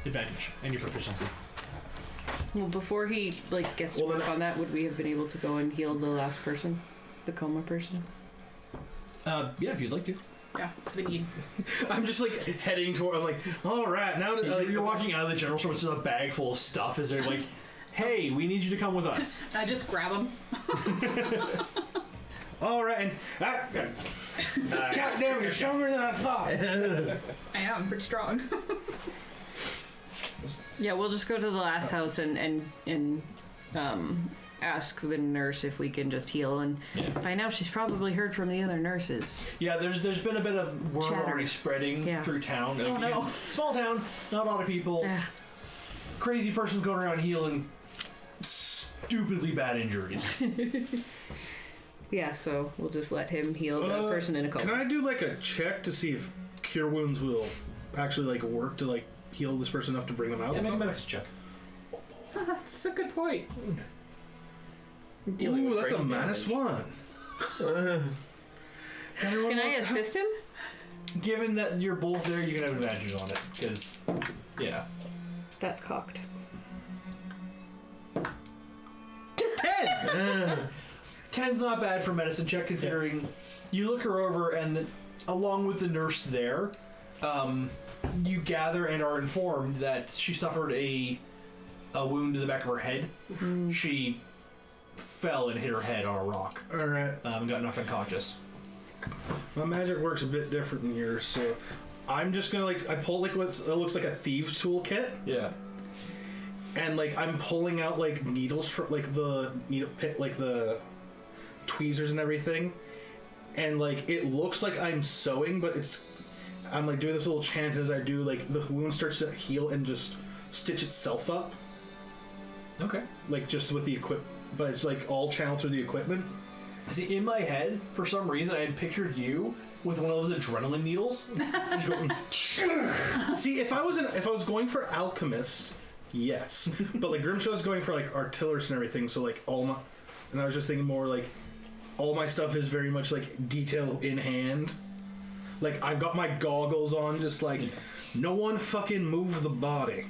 advantage and your proficiency. Well, before he like gets to work on that, would we have been able to go and heal the last person, the coma person? Yeah, if you'd like to. Yeah, because we need. I'm just like heading toward. I'm like, all right, now that like, You're walking out of the general store, which is a bag full of stuff. Is there like, hey, we need you to come with us? I just grab him. all right, and God damn, you're stronger than I thought. I am pretty strong. Yeah, we'll just go to the last house and ask the nurse if we can just heal and find out she's probably heard from the other nurses. Yeah, there's been a bit of word Chatter. already spreading through town. Oh, no. Again, small town, not a lot of people. Crazy person's going around healing stupidly bad injuries. Yeah, so we'll just let him heal the person in a coma. Can I do like a check to see if cure wounds will actually like work to like heal this person enough to bring them out? Yeah, make a medicine check. That's a good point. Ooh, that's a -1. Can I assist him? Given that you're both there, you can have advantage on it, because, yeah. That's cocked. 10! 10's not bad for a medicine check, considering you look her over, and along with the nurse there, you gather and are informed that she suffered a wound to the back of her head. Mm-hmm. She fell and hit her head on a rock. Alright. And got knocked unconscious. My magic works a bit different than yours, so I'm just gonna like, I pull like what looks like a thieves toolkit. Yeah. And like I'm pulling out like needles for like the needle pit, like the tweezers and everything. And like it looks like I'm sewing, but I'm like doing this little chant as I do, like the wound starts to heal and just stitch itself up. Okay. Like just with the equip, but it's like all channeled through the equipment. See, in my head, for some reason, I had pictured you with one of those adrenaline needles. See, if I was going for alchemist, yes, but like Grimshaw's going for like artillerist and everything. So like and I was just thinking more like all my stuff is very much like detail in hand. Like I've got my goggles on, just like no one fucking move the body.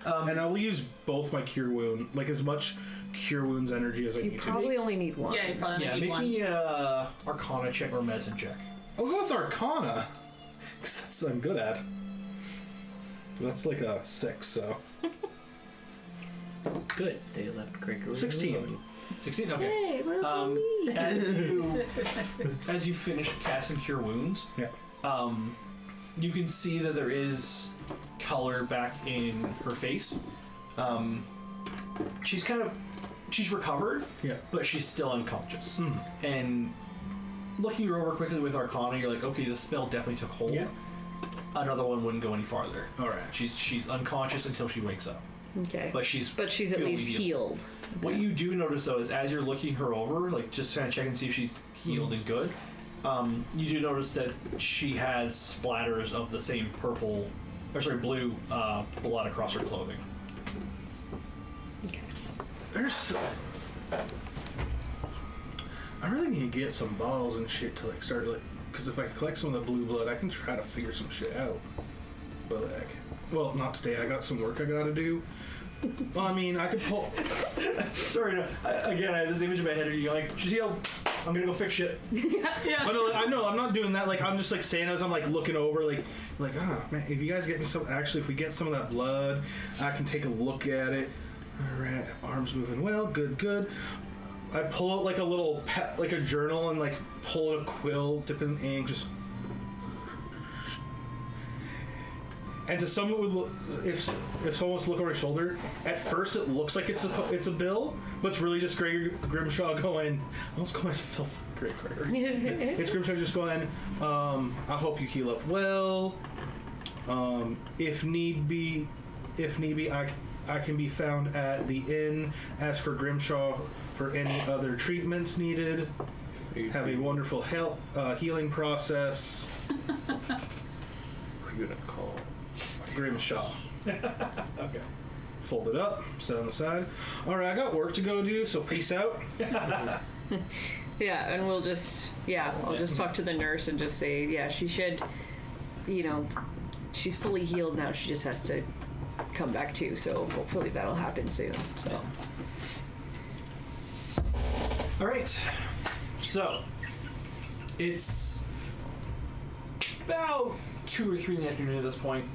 And I will use both my cure wound, like as much cure wounds energy as I need to. You probably only need one. Yeah, you probably only need one. Make me Arcana check or medicine check. I'll go with Arcana, because that's what I'm good at. That's like a 6, so. Good. They left Gregory 16. 16? Okay. Hey, what about me? As you finish casting Cure Wounds, you can see that there is color back in her face. She's recovered, but she's still unconscious. And looking her over quickly with Arcana, you're like, okay, the spell definitely took hold. Yeah. Another one wouldn't go any farther. All right. She's unconscious until she wakes up. Okay. But she's at least healed. What you do notice though is as you're looking her over, like just kind of check and see if she's healed and good. You do notice that she has splatters of the same blue blood across her clothing. Okay. I really need to get some bottles and shit to like start like, because if I collect some of the blue blood, I can try to figure some shit out. But like, well, not today. I got some work I gotta do. Well, I mean, I could pull. Sorry, again, I have this image in my head of you like, she's healed. I'm gonna go fix shit. Yeah. I know. I'm not doing that. Like, I'm just like saying as I'm like looking over, like, man, if you guys get me some, actually, if we get some of that blood, I can take a look at it. All right, arms moving well. Good. I pull out like a little like a journal and like pull out a quill, dip in ink, just. And to someone with, if someone wants to look over his shoulder, at first it looks like it's a bill, but it's really just Gregory Grimshaw going. I almost call myself Gregory. It's Grimshaw just going. I hope you heal up well. If need be, I can be found at the inn. Ask for Grimshaw for any other treatments needed. have a wonderful healing process. Who you gonna call? Grimshaw. Okay. Fold it up, set on the side. Alright, I got work to go do, so peace out. Yeah, and we'll just, I'll just talk to the nurse and just say, she should, she's fully healed now. She just has to come back too, so hopefully that'll happen soon. So. Alright. So, it's about 2 or 3 in the afternoon at this point.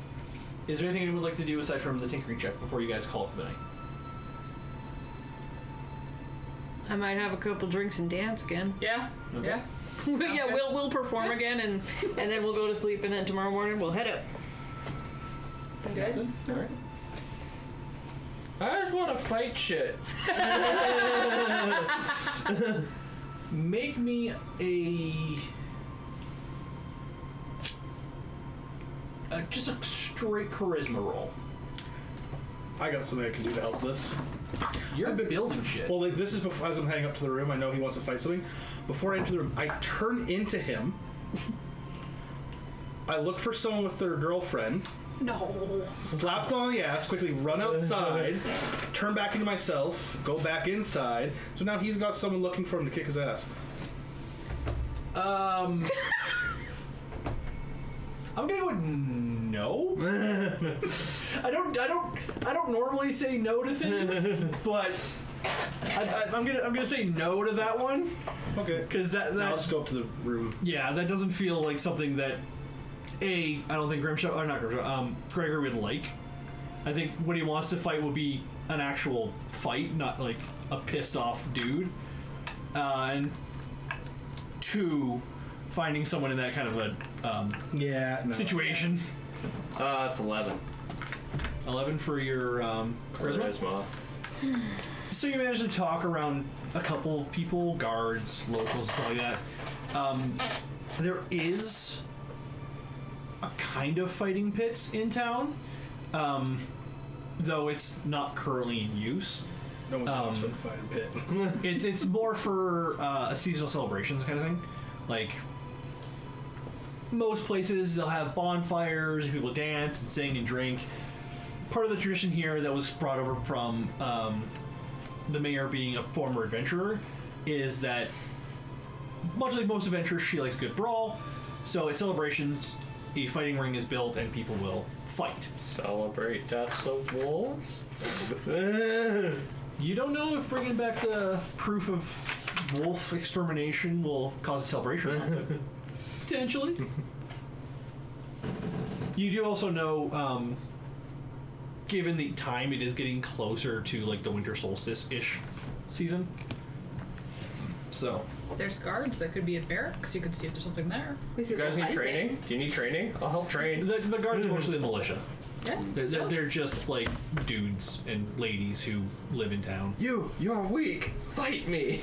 Is there anything you would like to do aside from the tinkering check before you guys call it for the night? I might have a couple drinks and dance again. Yeah. Okay. Yeah. We'll perform again and then we'll go to sleep and then tomorrow morning we'll head out. Good. Alright. I just want to fight shit. Make me just a straight charisma roll. I got something I can do to help this. You're building shit. Well, like, this is before, as I'm heading up to the room, I know he wants to fight something. Before I enter the room, I turn into him. I look for someone with their girlfriend. No. Slap them on the ass, quickly run outside, turn back into myself, go back inside. So now he's got someone looking for him to kick his ass. I'm gonna go with no. I don't normally say no to things, but I'm gonna say no to that one. Okay. Because that Now let's go up to the room. yeah, that doesn't feel like something that I don't think Gregory would like. I think what he wants to fight will be an actual fight, not like a pissed off dude. And 2, finding someone in that kind of a situation. It's 11. 11 for your charisma. So you managed to talk around a couple of people, guards, locals, stuff like that. There is a kind of fighting pits in town, though it's not currently in use. No one talks about the fighting pit. It's more for a seasonal celebrations kind of thing. Like, most places, they'll have bonfires, and people dance and sing and drink. Part of the tradition here that was brought over from the mayor being a former adventurer is that, much like most adventurers, she likes a good brawl. So at celebrations, a fighting ring is built and people will fight. Celebrate deaths of wolves? You don't know if bringing back the proof of wolf extermination will cause a celebration. Potentially. You do also know, given the time, it is getting closer to like the winter solstice-ish season. So There's guards that could be at barracks. You could see if there's something there. You guys need training? Do you need training? I'll help train. the guards are mostly the militia. Yeah. They're just like dudes and ladies who live in town. You're weak. Fight me.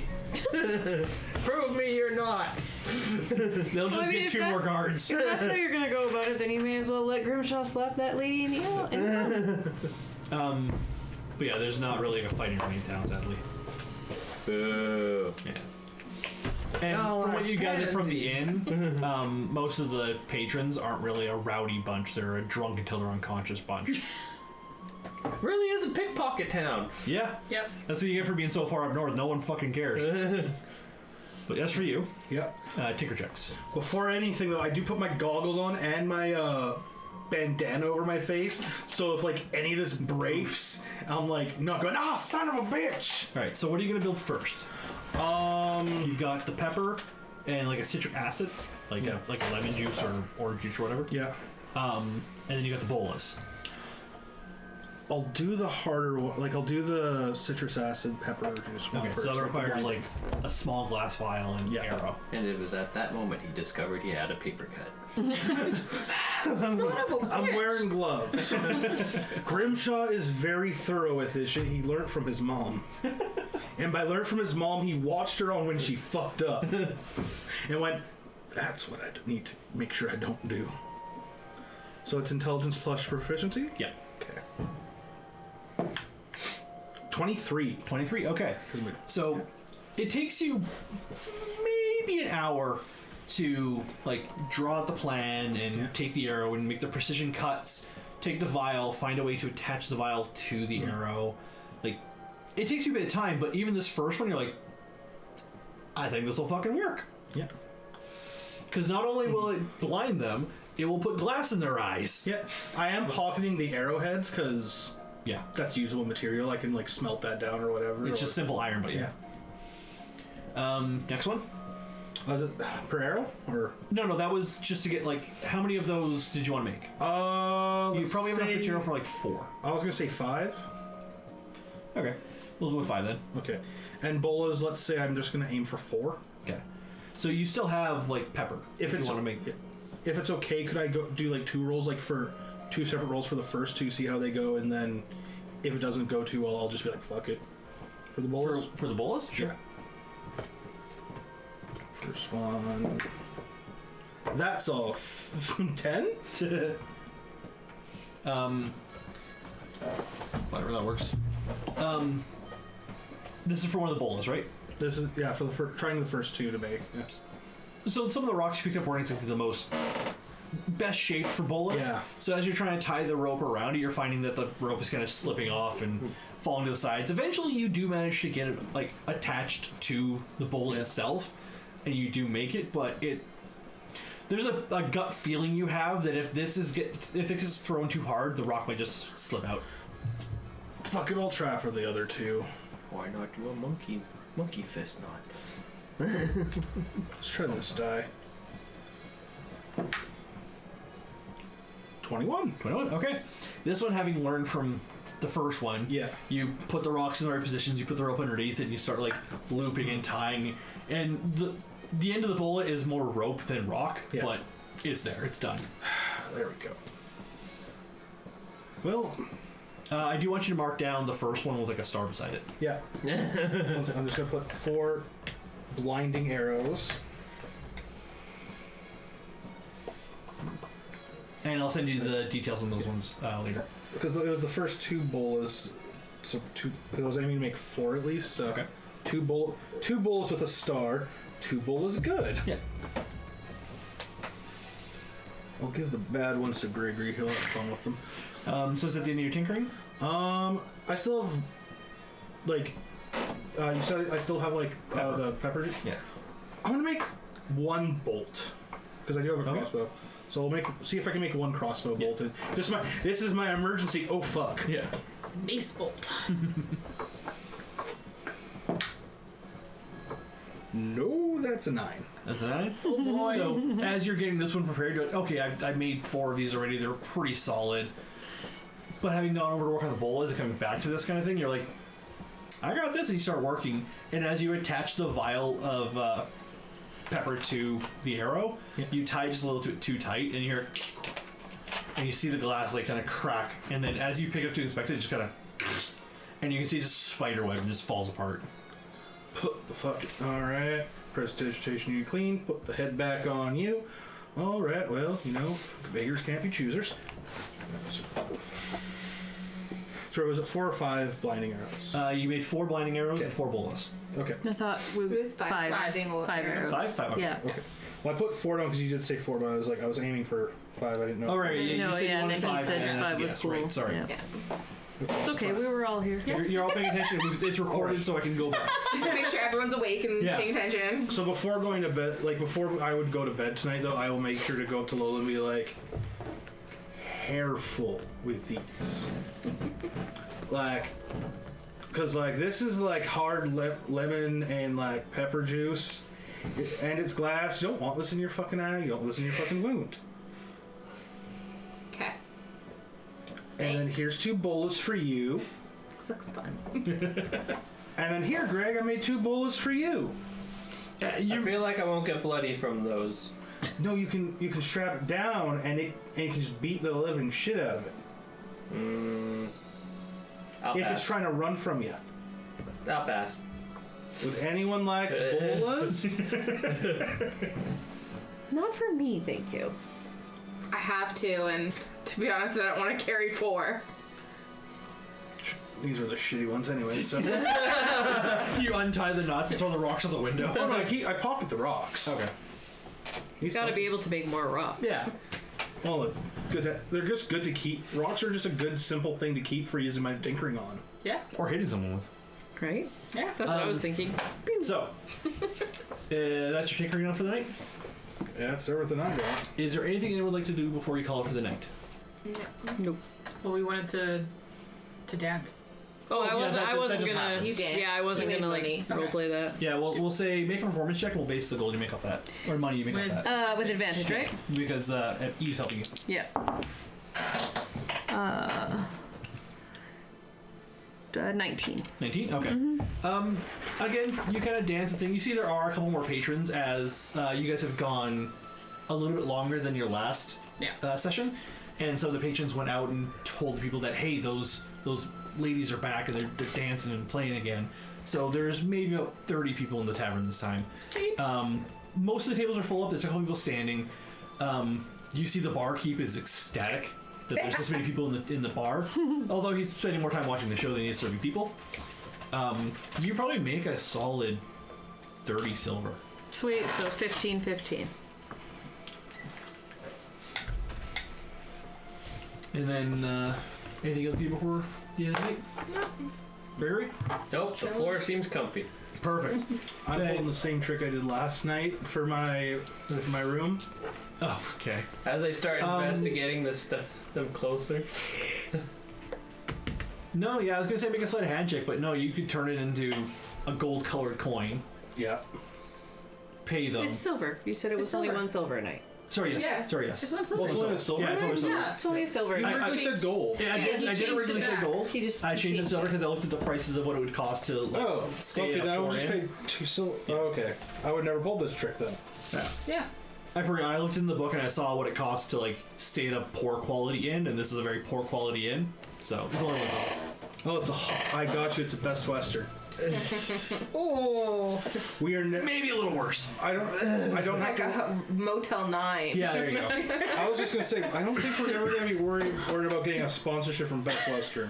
Prove me you're not. They'll just get 2 more guards. If that's how you're gonna go about it, then you may as well let Grimshaw slap that lady in the eye. But yeah, there's not really a fighting ring in town, sadly. Boo. Yeah. And from what you gathered from the inn, most of the patrons aren't really a rowdy bunch. They're a drunk until they're unconscious bunch. Really is a pickpocket town. Yeah. Yep. That's what you get for being so far up north. No one fucking cares. But as for you, Yeah. tinker checks. Before anything, though, I do put my goggles on and my bandana over my face, so if like any of this breaks, I'm like not going, son of a bitch. All right. So what are you gonna build first? You've got the pepper and like a citric acid, like a lemon juice or orange juice or whatever. Yeah. And then you got the bolas. I'll do the harder one. Like, I'll do the citrus acid pepper juice one Okay, first. so that requires like a small glass vial and arrow. And it was at that moment he discovered he had a paper cut. I'm wearing gloves. Grimshaw is very thorough with his shit. He learned from his mom. And by learned from his mom, he watched her on when she fucked up. And went, that's what I need to make sure I don't do. So it's intelligence plus proficiency? Yeah. Okay. 23. 23, okay. So it takes you an hour to like draw out the plan and take the arrow and make the precision cuts, take the vial, find a way to attach the vial to the arrow. Like, it takes you a bit of time, but even this first one, you're like, I think this will fucking work. Yeah. Because not only will it blind them, it will put glass in their eyes. Yeah. I am pocketing the arrowheads because that's usable material. I can like smelt that down or whatever. It's just simple iron, but next one. Was it per arrow or no? That was just to get like how many of those did you want to make? you probably have enough material for like 4. I was gonna say 5. Okay, we'll go with 5 then. Okay, and bolas. Let's say I'm just gonna aim for 4. Okay, so you still have like pepper if you want to make. If it's okay, could I go do like 2 rolls, like for 2 separate rolls for the first 2, see how they go, and then if it doesn't go too well, I'll just be like fuck it for the bolas. For the bolas, sure. First one. That's all 10? Whatever that works. This is for one of the bolas, right? This is for the trying the first 2 to make. Yeah. So some of the rocks you picked up weren't exactly the most best shape for bolas. Yeah. So as you're trying to tie the rope around it, you're finding that the rope is kind of slipping off and falling to the sides. Eventually, you do manage to get it like attached to the bola itself, and you do make it. But there's a gut feeling you have that if this is thrown too hard, the rock might just slip out. Fuck it, I'll try for the other 2. Why not do a monkey fist knot? Let's try this die. 21. 21. Okay. This one, having learned from the first one, you put the rocks in the right positions. You put the rope underneath it, and you start like looping and tying. And the end of the bullet is more rope than rock, but it's there. It's done. There we go. Well, I do want you to mark down the first one with like a star beside it. Yeah. I'm just gonna put 4 blinding arrows. And I'll send you the details on those ones later. Because it was the first 2 bolas, so 2. Because I was aiming to make 4 at least. So okay. 2 bolas with a star. 2 bolas good. Yeah. I'll give the bad ones to Gregory. He'll have fun with them. So is that the end of your tinkering? I still have like. You said I still have like the pepper. Yeah. I'm gonna make 1 bolt because I do have a crossbow. So I'll see if I can make 1 crossbow bolt. And this is my emergency. Oh fuck. Yeah. Mace bolt. No, that's a 9. That's a 9? Oh boy. So as you're getting this one prepared, you're like, okay, I made 4 of these already. They're pretty solid. But having gone over to work on the bolas and coming back to this kind of thing, you're like, I got this, and you start working. And as you attach the vial of pepper to the arrow, you tie just a little bit too tight, and you hear, and you see the glass like kind of crack. And then as you pick up to inspect it, just kind of, and you can see just spider web and just falls apart. Put the fuck. All right. Prestidigitation you clean. Put the head back on you. All right. Well, beggars can't be choosers. So was it 4 or 5 blinding arrows? You made 4 blinding arrows and 4 bolas. Okay. I thought It was 5 blinding arrows. 5? Okay. Yeah. Okay. Well, I put 4 down because you did say 4, but I was aiming for 5. I didn't know. Oh right. Yeah, No, you said you and wanted then he 5. said and that's 5 a was guess, cool. Right. Sorry. Yeah. It's okay, we were all here. You're all paying attention. It's recorded, so I can go back. Just to make sure everyone's awake and paying attention. So before going to bed, before I would go to bed tonight, though, I will make sure to go up to Lola and be like, careful with these. Because, this is, hard lemon and, pepper juice, and it's glass. You don't want this in your fucking eye. You don't want this in your fucking wound. Okay. And then here's 2 bolas for you. This looks fun. And then here, Greg, I made 2 bolas for you. I feel like I won't get bloody from those. No, you can strap it down, and you can just beat the living shit out of it. If it's trying to run from you. I'll pass. Would anyone like bolas? Not for me, thank you. I have to, and to be honest, I don't want to carry 4. These are the shitty ones anyway, so... You untie the knots and throw the rocks out the window. Oh, no, I pocket the rocks. Okay. You gotta be able to make more rock. Yeah. Well, it's good they're just good to keep. Rocks are just a good, simple thing to keep for using my tinkering on. Yeah. Or hitting someone with. Right? Yeah. That's what I was thinking. So, that's your tinkering on for the night? Yeah, it's over the night, right? Is there anything anyone would like to do before you call it for the night? Nope. Well, we wanted to dance. Oh, yeah, I wasn't that just gonna. happened. You did. Yeah, I wasn't You gonna made like money. roleplay that. Yeah, we'll say make a performance check and we'll base the gold you make off that. Or money you make With- off that. With advantage, right? Because Eve's helping you. Yeah. 19. 19? Okay. Again, you kind of dance and sing. You see there are a couple more patrons as you guys have gone a little bit longer than your last session. And some of the patrons went out and told the people that, hey, those ladies are back and they're dancing and playing again. So there's maybe about 30 people in the tavern this time. Most of the tables are full up. There's a couple people standing. You see the barkeep is ecstatic that there's this many people in the bar. Although he's spending more time watching the show than he is serving people. You probably make a solid 30 silver. Sweet. So 15. And then anything else you before the end of the night? Gregory? Nope, the floor seems comfy. Perfect. I'm pulling the same trick I did last night for my room. Oh, okay. As I start investigating this stuff, I'm closer. No, yeah, I was gonna say make a sleight of hand check, but no, you could turn it into a gold-colored coin. Yeah. Pay them. It's silver. You said it was It's only silver. 1 silver a night. Sorry, yes. Yeah. Sorry, yes. This one's Well, silver. it's only a silver. Yeah, it's only silver. Yeah. It's only a silver a I night. just said gold. Yeah, I Yeah, did. he I did changed originally it say back. gold. He just I changed it to changed silver because I looked at the prices of what it would cost to like, stay okay, up then I or would just in. pay 2 silver. Oh, okay. I would never pull this trick then. Yeah. I forgot. I looked in the book and I saw what it costs to like stay at a poor quality inn, and this is a very poor quality inn. So it's only 1 silver. Oh, I got you. It's a Best Western. Oh. We are. Maybe a little worse. I don't It's have like to. a Motel 9. Yeah, there you go. I was just gonna say, I don't think we're ever gonna be worried about getting a sponsorship from Best Western.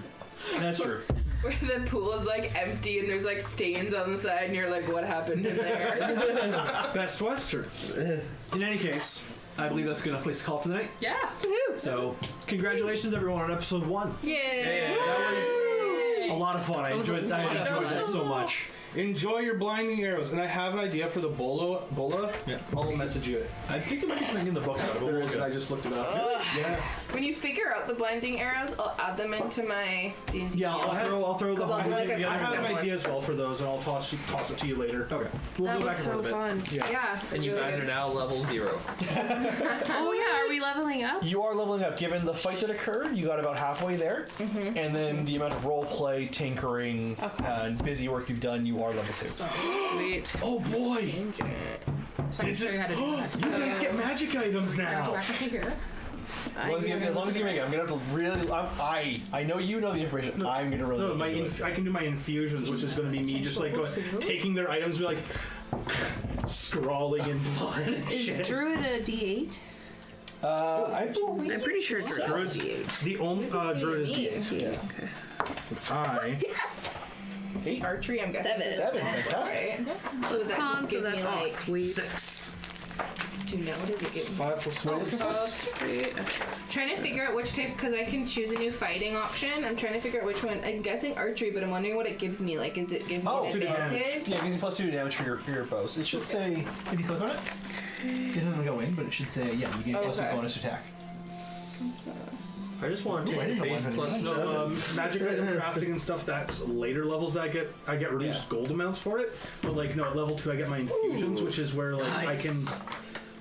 That's true. Where the pool is like empty and there's like stains on the side and you're like, what happened in there? Best Western. In any case, I believe that's a good enough place to call for the night. Yeah. So, congratulations everyone on episode 1. Yay! That was a lot of fun. I enjoyed that so much. Enjoy your blinding arrows, and I have an idea for the bola. Yeah. I'll message you it. I think there might be something in the book about it, but There we'll is, and look I it up. just looked it up. Yeah. When you figure out the blinding arrows, I'll add them into my D&D. Yeah, I'll throw the 'Cause I'll do like a together. I have custom an one. idea as well for those, and I'll toss it to you later. Okay. We'll That go was back and so forth a bit. fun. Yeah. And you really guys good. are now level 0. Oh yeah, are we leveling up? You are leveling up. Given the fight that occurred, you got about halfway there, and then the amount of role play, tinkering, and busy work you've done, you are level 2. Sweet. Oh boy! So I can show you how to do that. You guys get magic items Do now. I have to here? As long as you make it, I'm gonna have to really. I know you know the information. I'm gonna really. No, look into it. I can do my infusions, which is going to be me just like taking their items, and be like scrawling in blood and Is shit. Druid a D8? I believe. I'm pretty sure Druid's Druid's the only Druid is D8. I Yes! 8. Archery, I'm guessing. 7. Fantastic. Right? So that Con, just so gives that's me all like, sweet. 6. do you know what does it give me? 5 plus 1. Sweet. Trying to figure out which type, because I can choose a new fighting option. I'm trying to figure out which one. I'm guessing archery, but I'm wondering what it gives me. Like, is it give me Oh, an to the advantage? damage. Yeah, it gives you plus 2 to damage for your bows. It should say. If you click on it, it doesn't go in, but it should say yeah. You get plus Okay. a bonus attack. I just want to Ooh, I take didn't know base one plus had No, magic item crafting and stuff. That's later levels that I get reduced gold amounts for it. But like no, at level 2 I get my infusions, which is where like I can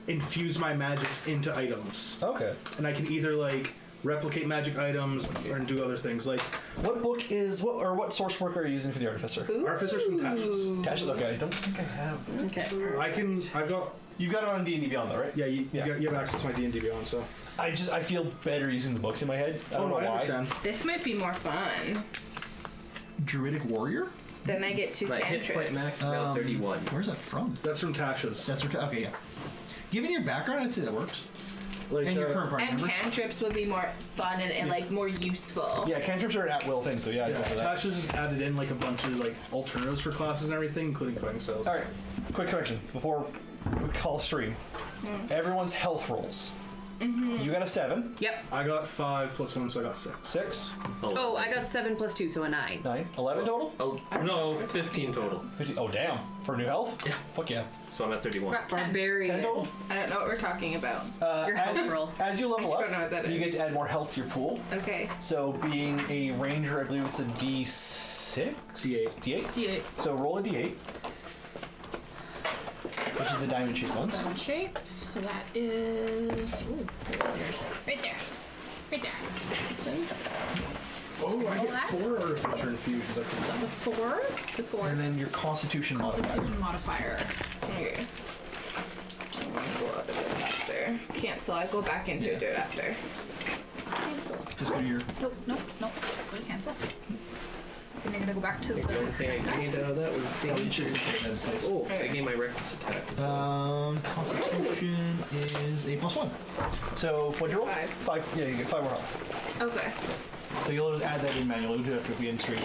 infuse my magics into items, Okay. and I can either like replicate magic items or do other things. Like What book is what source book are you using for the Artificer? Artificers from Tashes. Tashes. Okay. I don't think I have. Okay. I've got You've got it on D&D Beyond, though, right? yeah. You have access to my D&D Beyond, so. I feel better using the books in my head. I don't know I why. understand. This might be more fun. Druidic Warrior? Then I get 2 My hit point cantrips. max is now 31. Where's that from? That's from Tashes. That's okay. Yeah. Given your background, I'd say that works. Like, And your current party And members. cantrips would be more fun and like more useful. Yeah, cantrips are an at-will thing, so yeah, I'd go for that. Tash has just added in like a bunch of like alternatives for classes and everything, including fighting styles. All right, quick correction before we call stream. Everyone's health rolls. You got a 7, Yep. I got 5 plus 1, so I got 6. 6, Oh, I got 7 plus 2, so a 9. 9, 11 total. Oh, no, 15 total. 50, oh damn, for new health. Yeah. Fuck yeah. So I'm at 31. Got 10. 10 Barbarian. total. I don't know what we're talking about. Your health roll. As you level I don't know what that up, you is. get to add more health to your pool. Okay. So being a ranger, I believe it's a D6? D8. D8? D8 So roll a D8. Which is the diamond shape ones. diamond shape. So that is. Ooh, where is yours? Right there. Right there. Oh, I get that? 4 artificer infusions. Is that the 4? The 4. And then your constitution modifier. Constitution modifier. Okay. I'm gonna go out of this after. Cancel. I go back into it after. Cancel. Just go to your. Nope, nope, nope. Go to cancel. And you're gonna go back to The only thing I gained out of that was danger. Oh, I gained my reckless attack as well. Constitution is a +1. So what'd you roll? 5. 5. Yeah, you get 5 more health. Okay. So you'll just add that in manually. We'll do it after we end stream.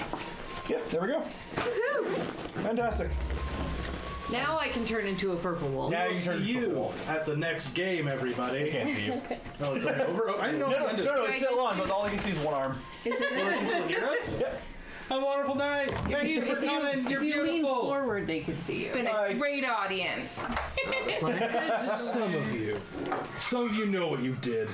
Yeah, there we go. Fantastic. Now I can turn into a purple wolf. Now you See turn you wolf. at the next game, I everybody. can't see you. Oh, it's already over. Oh, I didn't know if it ended. No, it's still on, but all I can see is one arm. Is it Well, you can still hear us? Yeah. Have a wonderful night. Thank you for coming. You're if you lean beautiful. forward, they can see you. been Bye. a great audience? Some of you know what you did.